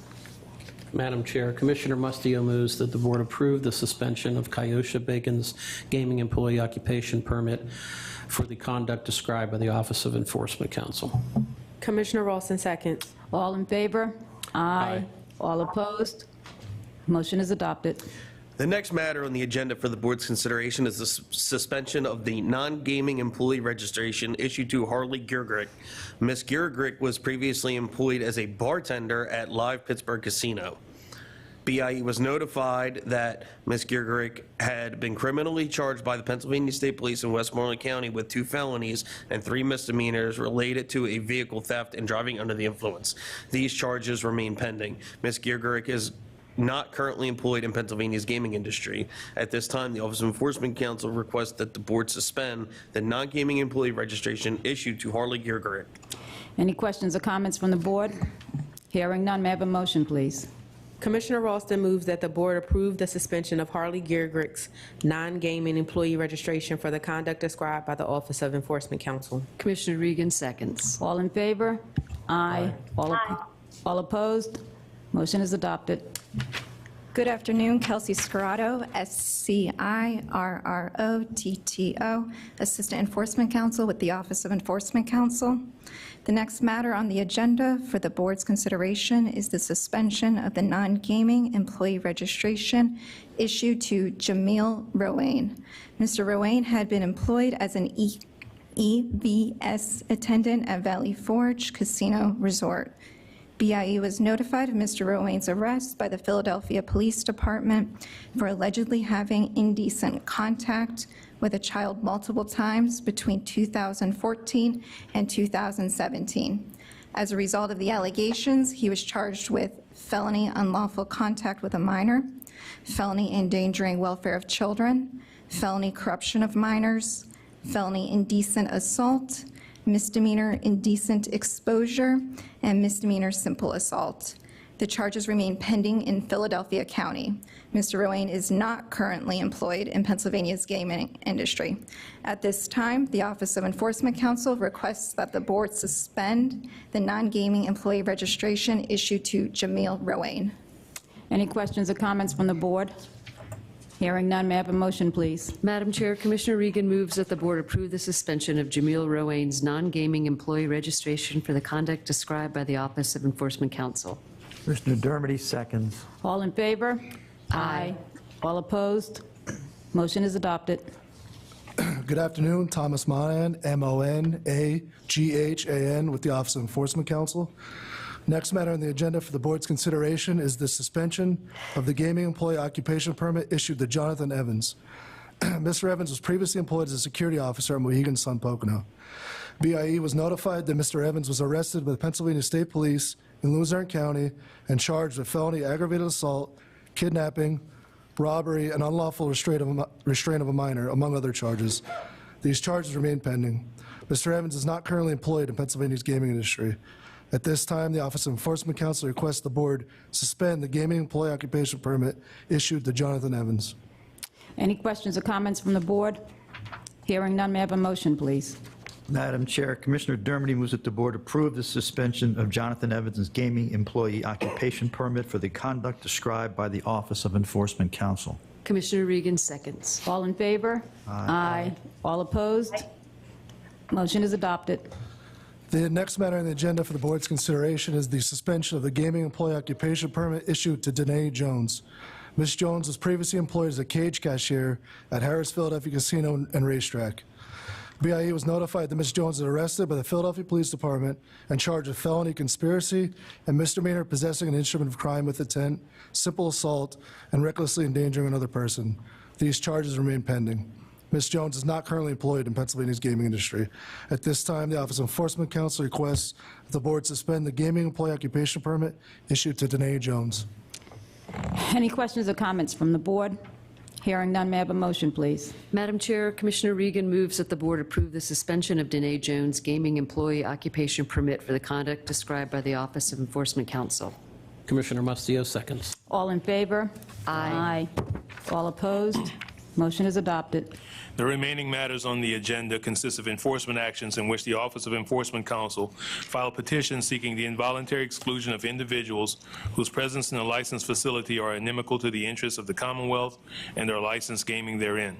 Madam Chair, Commissioner Mustio moves that the board approve the suspension of Kyosha Bacon's gaming employee occupation permit for the conduct described by the Office of Enforcement Counsel. Commissioner Ralston seconds. All in favor? Aye. All opposed? Motion is adopted. The next matter on the agenda for the board's consideration is the suspension of the non-gaming employee registration issued to Harley Giergrick. Ms. Giergrick was previously employed as a bartender at Live Pittsburgh Casino. BIE was notified that Ms. Giergrick had been criminally charged by the Pennsylvania State Police in Westmoreland County with 2 felonies and 3 misdemeanors related to a vehicle theft and driving under the influence. These charges remain pending. Ms. Giergrick is not currently employed in Pennsylvania's gaming industry. At this time, the Office of Enforcement Counsel requests that the board suspend the non-gaming employee registration issued to Harley Giergrick. Any questions or comments from the board? Hearing none, may I have a motion, please? Commissioner Ralston moves that the board approve the suspension of Harley Giergrick's non-gaming employee registration for the conduct described by the Office of Enforcement Counsel. Commissioner Regan seconds. All in favor? Aye. All opposed? Motion is adopted. Good afternoon, Kelsey Scarrato, SCIRROTTO, Assistant Enforcement Counsel with the Office of Enforcement Counsel. The next matter on the agenda for the board's consideration is the suspension of the non-gaming employee registration issued to Jamil Rowain. Mr. Rowain had been employed as an EVS attendant at Valley Forge Casino Resort. BIE was notified of Mr. Rowain's arrest by the Philadelphia Police Department for allegedly having indecent contact with a child multiple times between 2014 and 2017. As a result of the allegations, he was charged with felony unlawful contact with a minor, felony endangering welfare of children, felony corruption of minors, felony indecent assault, misdemeanor indecent exposure, and misdemeanor simple assault. The charges remain pending in Philadelphia County. Mr. Rowain is not currently employed in Pennsylvania's gaming industry. At this time, the Office of Enforcement Counsel requests that the board suspend the non-gaming employee registration issued to Jamil Rowain. Any questions or comments from the board? Hearing none, may I have a motion, please? Madam Chair, Commissioner Regan moves that the board approve the suspension of Jamil Rowain's non-gaming employee registration for the conduct described by the Office of Enforcement Counsel. Commissioner Dermody seconds. All in favor? Aye. All opposed? Motion is adopted. Good afternoon, Thomas Monahan, MONAGHAN, with the Office of Enforcement Counsel. Next matter on the agenda for the board's consideration is the suspension of the gaming employee occupation permit issued to Jonathan Evans. Mr. Evans was previously employed as a security officer at Mohegan Sun Pocono. BIE was notified that Mr. Evans was arrested by the Pennsylvania State Police in Luzerne County and charged with felony aggravated assault, kidnapping, robbery, and unlawful restraint of a minor, among other charges. These charges remain pending. Mr. Evans is not currently employed in Pennsylvania's gaming industry. At this time, the Office of Enforcement Counsel requests the board suspend the gaming employee occupation permit issued to Jonathan Evans. Any questions or comments from the board? Hearing none, may I have a motion, please? Madam Chair, Commissioner Dermody moves that the board approve the suspension of Jonathan Evans' gaming employee occupation permit for the conduct described by the Office of Enforcement Counsel. Commissioner Regan seconds. All in favor? Aye. All opposed? Motion is adopted. The next matter on the agenda for the board's consideration is the suspension of the gaming employee occupation permit issued to Danae Jones. Ms. Jones was previously employed as a cage cashier at Harrah's Philadelphia Casino and Racetrack. BIE was notified that Ms. Jones was arrested by the Philadelphia Police Department and charged with felony conspiracy and misdemeanor possessing an instrument of crime with intent, simple assault, and recklessly endangering another person. These charges remain pending. Ms. Jones is not currently employed in Pennsylvania's gaming industry. At this time, the Office of Enforcement Counsel requests that the board suspend the gaming employee occupation permit issued to Danae Jones. Any questions or comments from the board? Hearing none, may I have a motion, please? Madam Chair, Commissioner Regan moves that the board approve the suspension of Danae Jones' gaming employee occupation permit for the conduct described by the Office of Enforcement Counsel. Commissioner Mustio seconds. All in favor? Aye. All opposed? Motion is adopted. The remaining matters on the agenda consist of enforcement actions in which the Office of Enforcement Counsel filed petitions seeking the involuntary exclusion of individuals whose presence in a licensed facility are inimical to the interests of the Commonwealth and their licensed gaming therein.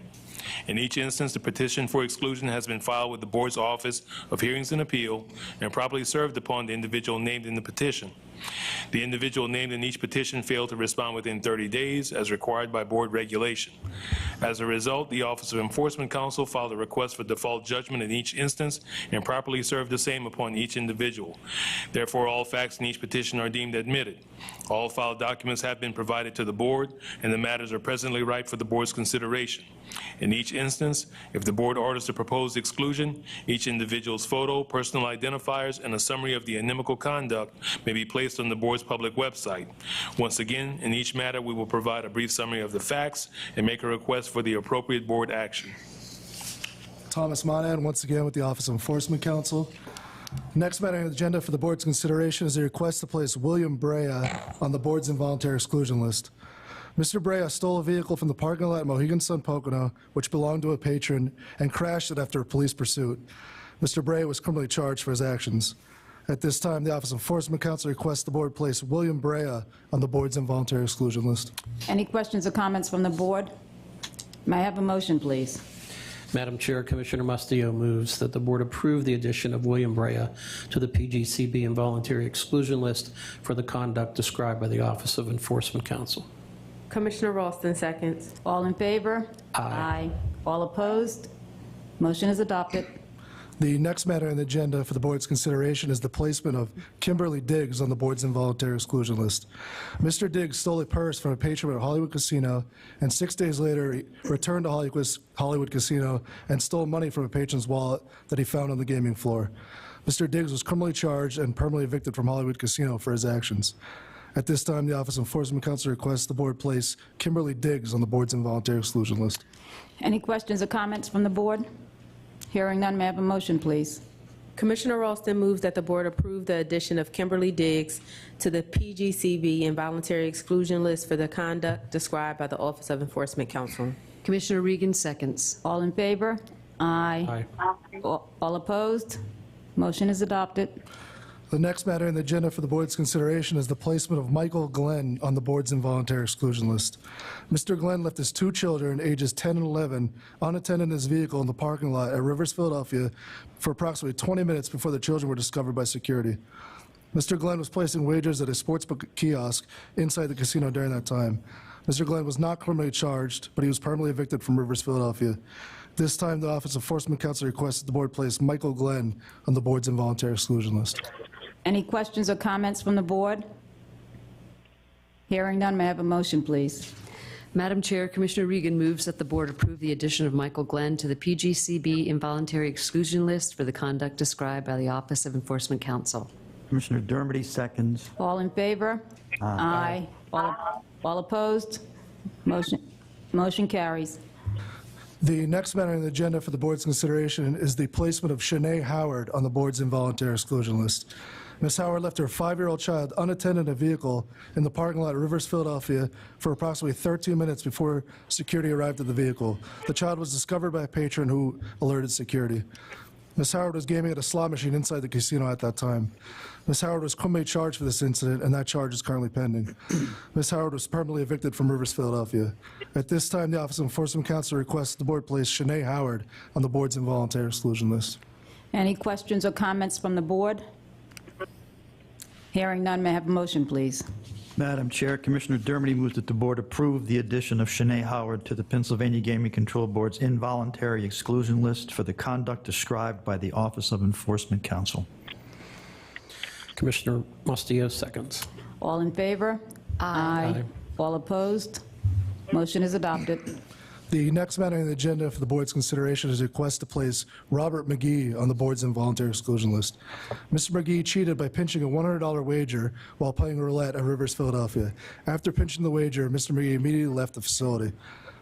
In each instance, the petition for exclusion has been filed with the Board's Office of Hearings and Appeal and properly served upon the individual named in the petition. The individual named in each petition failed to respond within 30 days as required by board regulation. As a result, the Office of Enforcement Counsel filed a request for default judgment in each instance and properly served the same upon each individual. Therefore, all facts in each petition are deemed admitted. All filed documents have been provided to the board, and the matters are presently ripe for the board's consideration. In each instance, if the board orders the proposed exclusion, each individual's photo, personal identifiers, and a summary of the inimical conduct may be placed on the board's public website. Once again, in each matter, we will provide a brief summary of the facts and make a request for the appropriate board action. Thomas Monahan, once again with the Office of Enforcement Counsel. Next matter on the agenda for the board's consideration is a request to place William Brea on the board's involuntary exclusion list. Mr. Brea stole a vehicle from the parking lot at Mohegan Sun Pocono, which belonged to a patron, and crashed it after a police pursuit. Mr. Brea was criminally charged for his actions. At this time, the Office of Enforcement Counsel requests the board place William Brea on the board's involuntary exclusion list. Any questions or comments from the board? May I have a motion, please? Madam Chair, Commissioner Mustio moves that the board approve the addition of William Brea to the PGCB involuntary exclusion list for the conduct described by the Office of Enforcement Counsel. Commissioner Ralston seconds. All in favor? Aye. All opposed? Motion is adopted. The next matter on the agenda for the board's consideration is the placement of Kimberly Diggs on the board's involuntary exclusion list. Mr. Diggs stole a purse from a patron at Hollywood Casino, and 6 days later he returned to Hollywood Casino and stole money from a patron's wallet that he found on the gaming floor. Mr. Diggs was criminally charged and permanently evicted from Hollywood Casino for his actions. At this time, the Office of Enforcement Counsel requests the board place Kimberly Diggs on the board's involuntary exclusion list. Any questions or comments from the board? Hearing none, may I have a motion, please? Commissioner Ralston moves that the board approve the addition of Kimberly Diggs to the PGCB involuntary exclusion list for the conduct described by the Office of Enforcement Counsel. Commissioner Regan seconds. All in favor? Aye. All opposed? Motion is adopted. The next matter on the agenda for the board's consideration is the placement of Michael Glenn on the board's involuntary exclusion list. Mr. Glenn left his 2 children, ages 10 and 11, unattended in his vehicle in the parking lot at Rivers, Philadelphia, for approximately 20 minutes before the children were discovered by security. Mr. Glenn was placing wagers at a sportsbook kiosk inside the casino during that time. Mr. Glenn was not criminally charged, but he was permanently evicted from Rivers, Philadelphia. This time, the Office of Enforcement Counsel requests that the board place Michael Glenn on the board's involuntary exclusion list. Any questions or comments from the board? Hearing none, may I have a motion, please? Madam Chair, Commissioner Regan moves that the board approve the addition of Michael Glenn to the PGCB involuntary exclusion list for the conduct described by the Office of Enforcement Counsel. Commissioner Dermody seconds. All in favor? Aye. All opposed? Motion carries. The next matter on the agenda for the board's consideration is the placement of Shanae Howard on the board's involuntary exclusion list. Ms. Howard left her 5-year-old child unattended in a vehicle in the parking lot at Rivers, Philadelphia for approximately 13 minutes before security arrived at the vehicle. The child was discovered by a patron who alerted security. Ms. Howard was gaming at a slot machine inside the casino at that time. Ms. Howard was criminally charged for this incident, and that charge is currently pending. Ms. Howard was permanently evicted from Rivers, Philadelphia. At this time, the Office of Enforcement Counsel requests the board place Shanae Howard on the board's involuntary exclusion list. Any questions or comments from the board? Hearing none, may I have a motion, please? Madam Chair, Commissioner Dermody moves that the board approve the addition of Shanae Howard to the Pennsylvania Gaming Control Board's involuntary exclusion list for the conduct described by the Office of Enforcement Counsel. Commissioner Mustillo seconds. All in favor? Aye. All opposed? Motion is adopted. The next matter on the agenda for the board's consideration is a request to place Robert McGee on the board's involuntary exclusion list. Mr. McGee cheated by pinching a $100 wager while playing roulette at Rivers, Philadelphia. After pinching the wager, Mr. McGee immediately left the facility.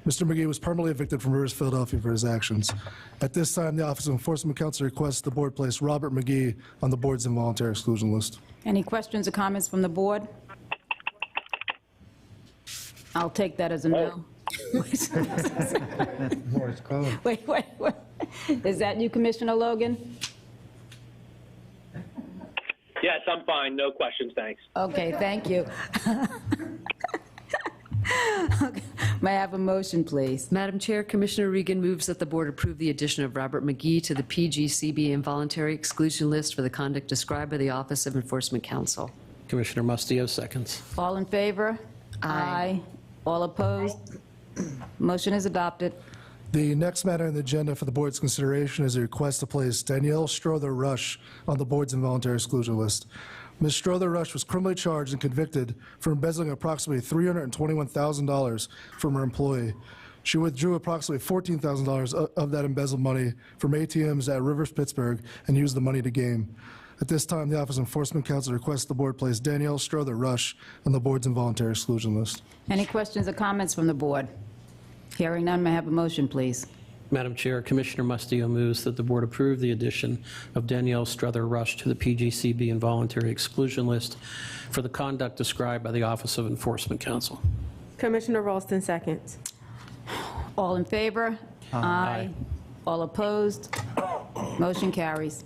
Mr. McGee was permanently evicted from Rivers, Philadelphia for his actions. At this time, the Office of Enforcement Counsel requests the board place Robert McGee on the board's involuntary exclusion list. Any questions or comments from the board? I'll take that as a no. Wait. Is that you, Commissioner Logan? Yes, I'm fine. No questions, thanks. Okay, thank you. May I have a motion, please? Madam Chair, Commissioner Regan moves that the board approve the addition of Robert McGee to the PGCB involuntary exclusion list for the conduct described by the Office of Enforcement Counsel. Commissioner Mustillo seconds. All in favor? Aye. All opposed? Motion is adopted. The next matter on the agenda for the board's consideration is a request to place Danielle Strother Rush on the board's involuntary exclusion list. Ms. Strother Rush was criminally charged and convicted for embezzling approximately $321,000 from her employee. She withdrew approximately $14,000 of that embezzled money from ATMs at Rivers, Pittsburgh, and used the money to game. At this time, the Office of Enforcement Counsel requests the board place Danielle Strother Rush on the board's involuntary exclusion list. Any questions or comments from the board? Hearing none, may I have a motion, please? Madam Chair, Commissioner Mustillo moves that the board approve the addition of Danielle Strother Rush to the PGCB involuntary exclusion list for the conduct described by the Office of Enforcement Counsel. Commissioner Ralston seconds. All in favor? Aye. All opposed? Motion carries.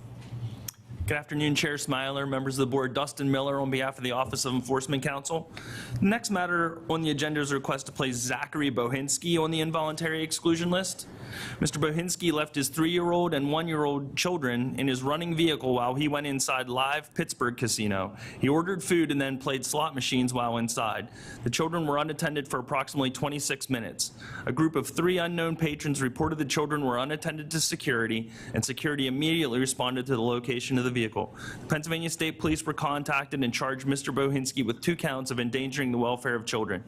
Good afternoon, Chair Smiler, members of the board. Dustin Miller on behalf of the Office of Enforcement Counsel. The next matter on the agenda is a request to place Zachary Bohinski on the involuntary exclusion list. Mr. Bohinski left his 3-year-old and 1-year-old children in his running vehicle while he went inside Live Pittsburgh Casino. He ordered food and then played slot machines while inside. The children were unattended for approximately 26 minutes. A group of 3 unknown patrons reported the children were unattended to security, and security immediately responded to the location of the vehicle. The Pennsylvania State Police were contacted and charged Mr. Bohinski with 2 counts of endangering the welfare of children.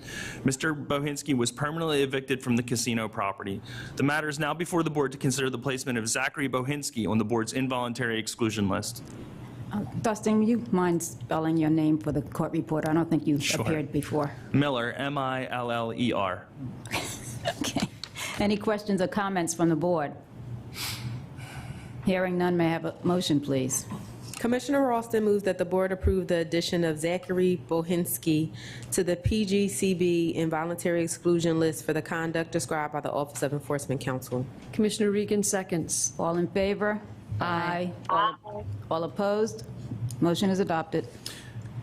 Mr. Bohinski was permanently evicted from the casino property. The matter is now before the board to consider the placement of Zachary Bohinski on the board's involuntary exclusion list. Dustin, will you mind spelling your name for the court report? I don't think you appeared before. Miller, M-I-L-L-E-R. Okay. Any questions or comments from the board? Hearing none, may I have a motion, please? Commissioner Ralston moves that the board approve the addition of Zachary Bohinski to the PGCB involuntary exclusion list for the conduct described by the Office of Enforcement Counsel. Commissioner Regan seconds. All in favor? Aye. All opposed? Motion is adopted.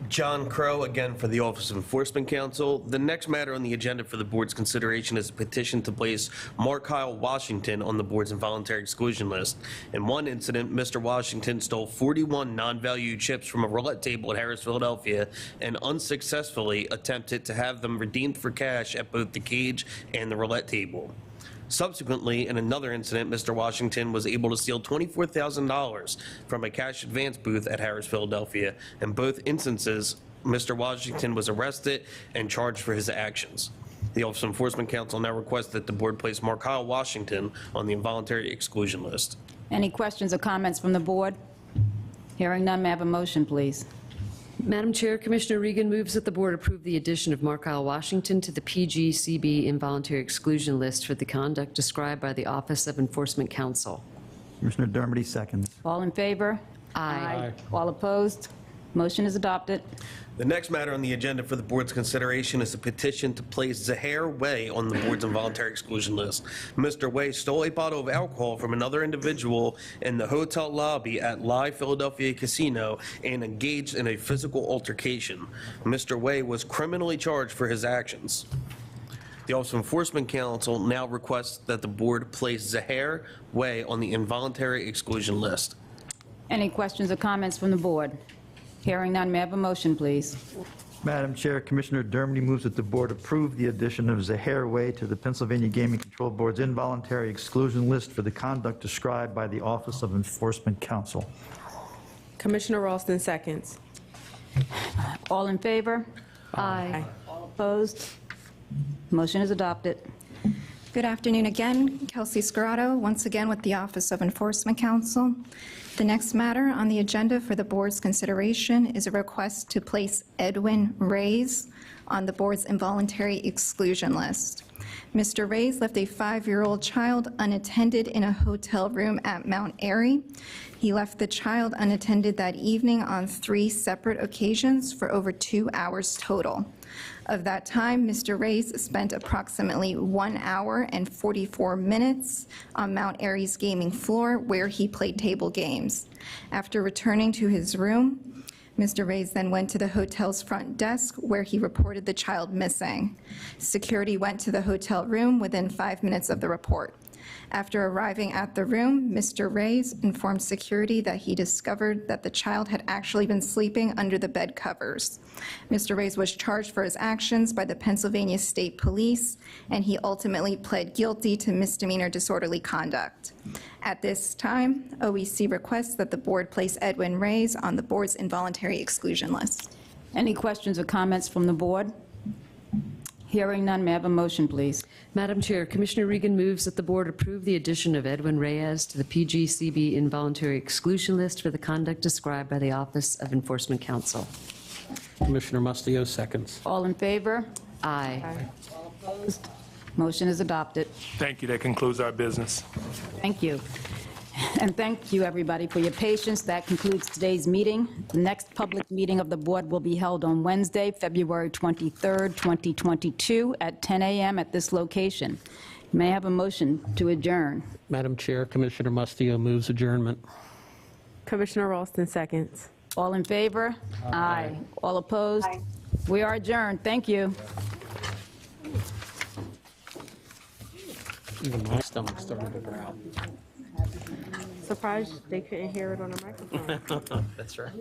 John Crow, again for the Office of Enforcement Counsel. The next matter on the agenda for the board's consideration is a petition to place Mark Kyle Washington on the board's involuntary exclusion list. In one incident, Mr. Washington stole 41 non-value chips from a roulette table at Harris, Philadelphia, and unsuccessfully attempted to have them redeemed for cash at both the cage and the roulette table. Subsequently, in another incident, Mr. Washington was able to steal $24,000 from a cash advance booth at Harris, Philadelphia. In both instances, Mr. Washington was arrested and charged for his actions. The Office of Enforcement Counsel now requests that the board place Mark Kyle Washington on the involuntary exclusion list. Any questions or comments from the board? Hearing none, may I have a motion, please? Madam Chair, Commissioner Regan moves that the board approve the addition of Markyle Washington to the PGCB involuntary exclusion list for the conduct described by the Office of Enforcement Counsel. Commissioner Dermody seconds. All in favor? Aye. All opposed? Motion is adopted. The next matter on the agenda for the board's consideration is a petition to place Zahair Way on the board's involuntary exclusion list. Mr. Way stole a bottle of alcohol from another individual in the hotel lobby at Live Philadelphia Casino and engaged in a physical altercation. Mr. Way was criminally charged for his actions. The Office of Enforcement Counsel now requests that the board place Zahair Way on the involuntary exclusion list. Any questions or comments from the board? Hearing none, may I have a motion, please? Madam Chair, Commissioner Dermody moves that the board approve the addition of Zahair Way to the Pennsylvania Gaming Control Board's involuntary exclusion list for the conduct described by the Office of Enforcement Counsel. Commissioner Ralston seconds. All in favor? Aye. All opposed? Motion is adopted. Good afternoon again. Kelsey Scarrato, once again with the Office of Enforcement Counsel. The next matter on the agenda for the board's consideration is a request to place Edwin Reyes on the board's involuntary exclusion list. Mr. Reyes left a 5-year-old child unattended in a hotel room at Mount Airy. He left the child unattended that evening on 3 separate occasions for over 2 hours total. Of that time, Mr. Reyes spent approximately 1 hour and 44 minutes on Mount Airy's gaming floor where he played table games. After returning to his room, Mr. Reyes then went to the hotel's front desk where he reported the child missing. Security went to the hotel room within 5 minutes of the report. After arriving at the room, Mr. Reyes informed security that he discovered that the child had actually been sleeping under the bed covers. Mr. Reyes was charged for his actions by the Pennsylvania State Police, and he ultimately pled guilty to misdemeanor disorderly conduct. At this time, OEC requests that the board place Edwin Reyes on the board's involuntary exclusion list. Any questions or comments from the board? Hearing none, may I have a motion, please? Madam Chair, Commissioner Regan moves that the board approve the addition of Edwin Reyes to the PGCB involuntary exclusion list for the conduct described by the Office of Enforcement Counsel. Commissioner Mustio seconds. All in favor? Aye. All opposed? Motion is adopted. Thank you. That concludes our business. Thank you. And thank you, everybody, for your patience. That concludes today's meeting. The next public meeting of the board will be held on Wednesday, February 23rd, 2022, at 10 a.m. at this location. May I have a motion to adjourn? Madam Chair, Commissioner Mustio moves adjournment. Commissioner Ralston seconds. All in favor? Aye. All opposed? Aye. We are adjourned. Thank you. Even my stomach started to growl. Surprised they couldn't hear it on the microphone. That's right.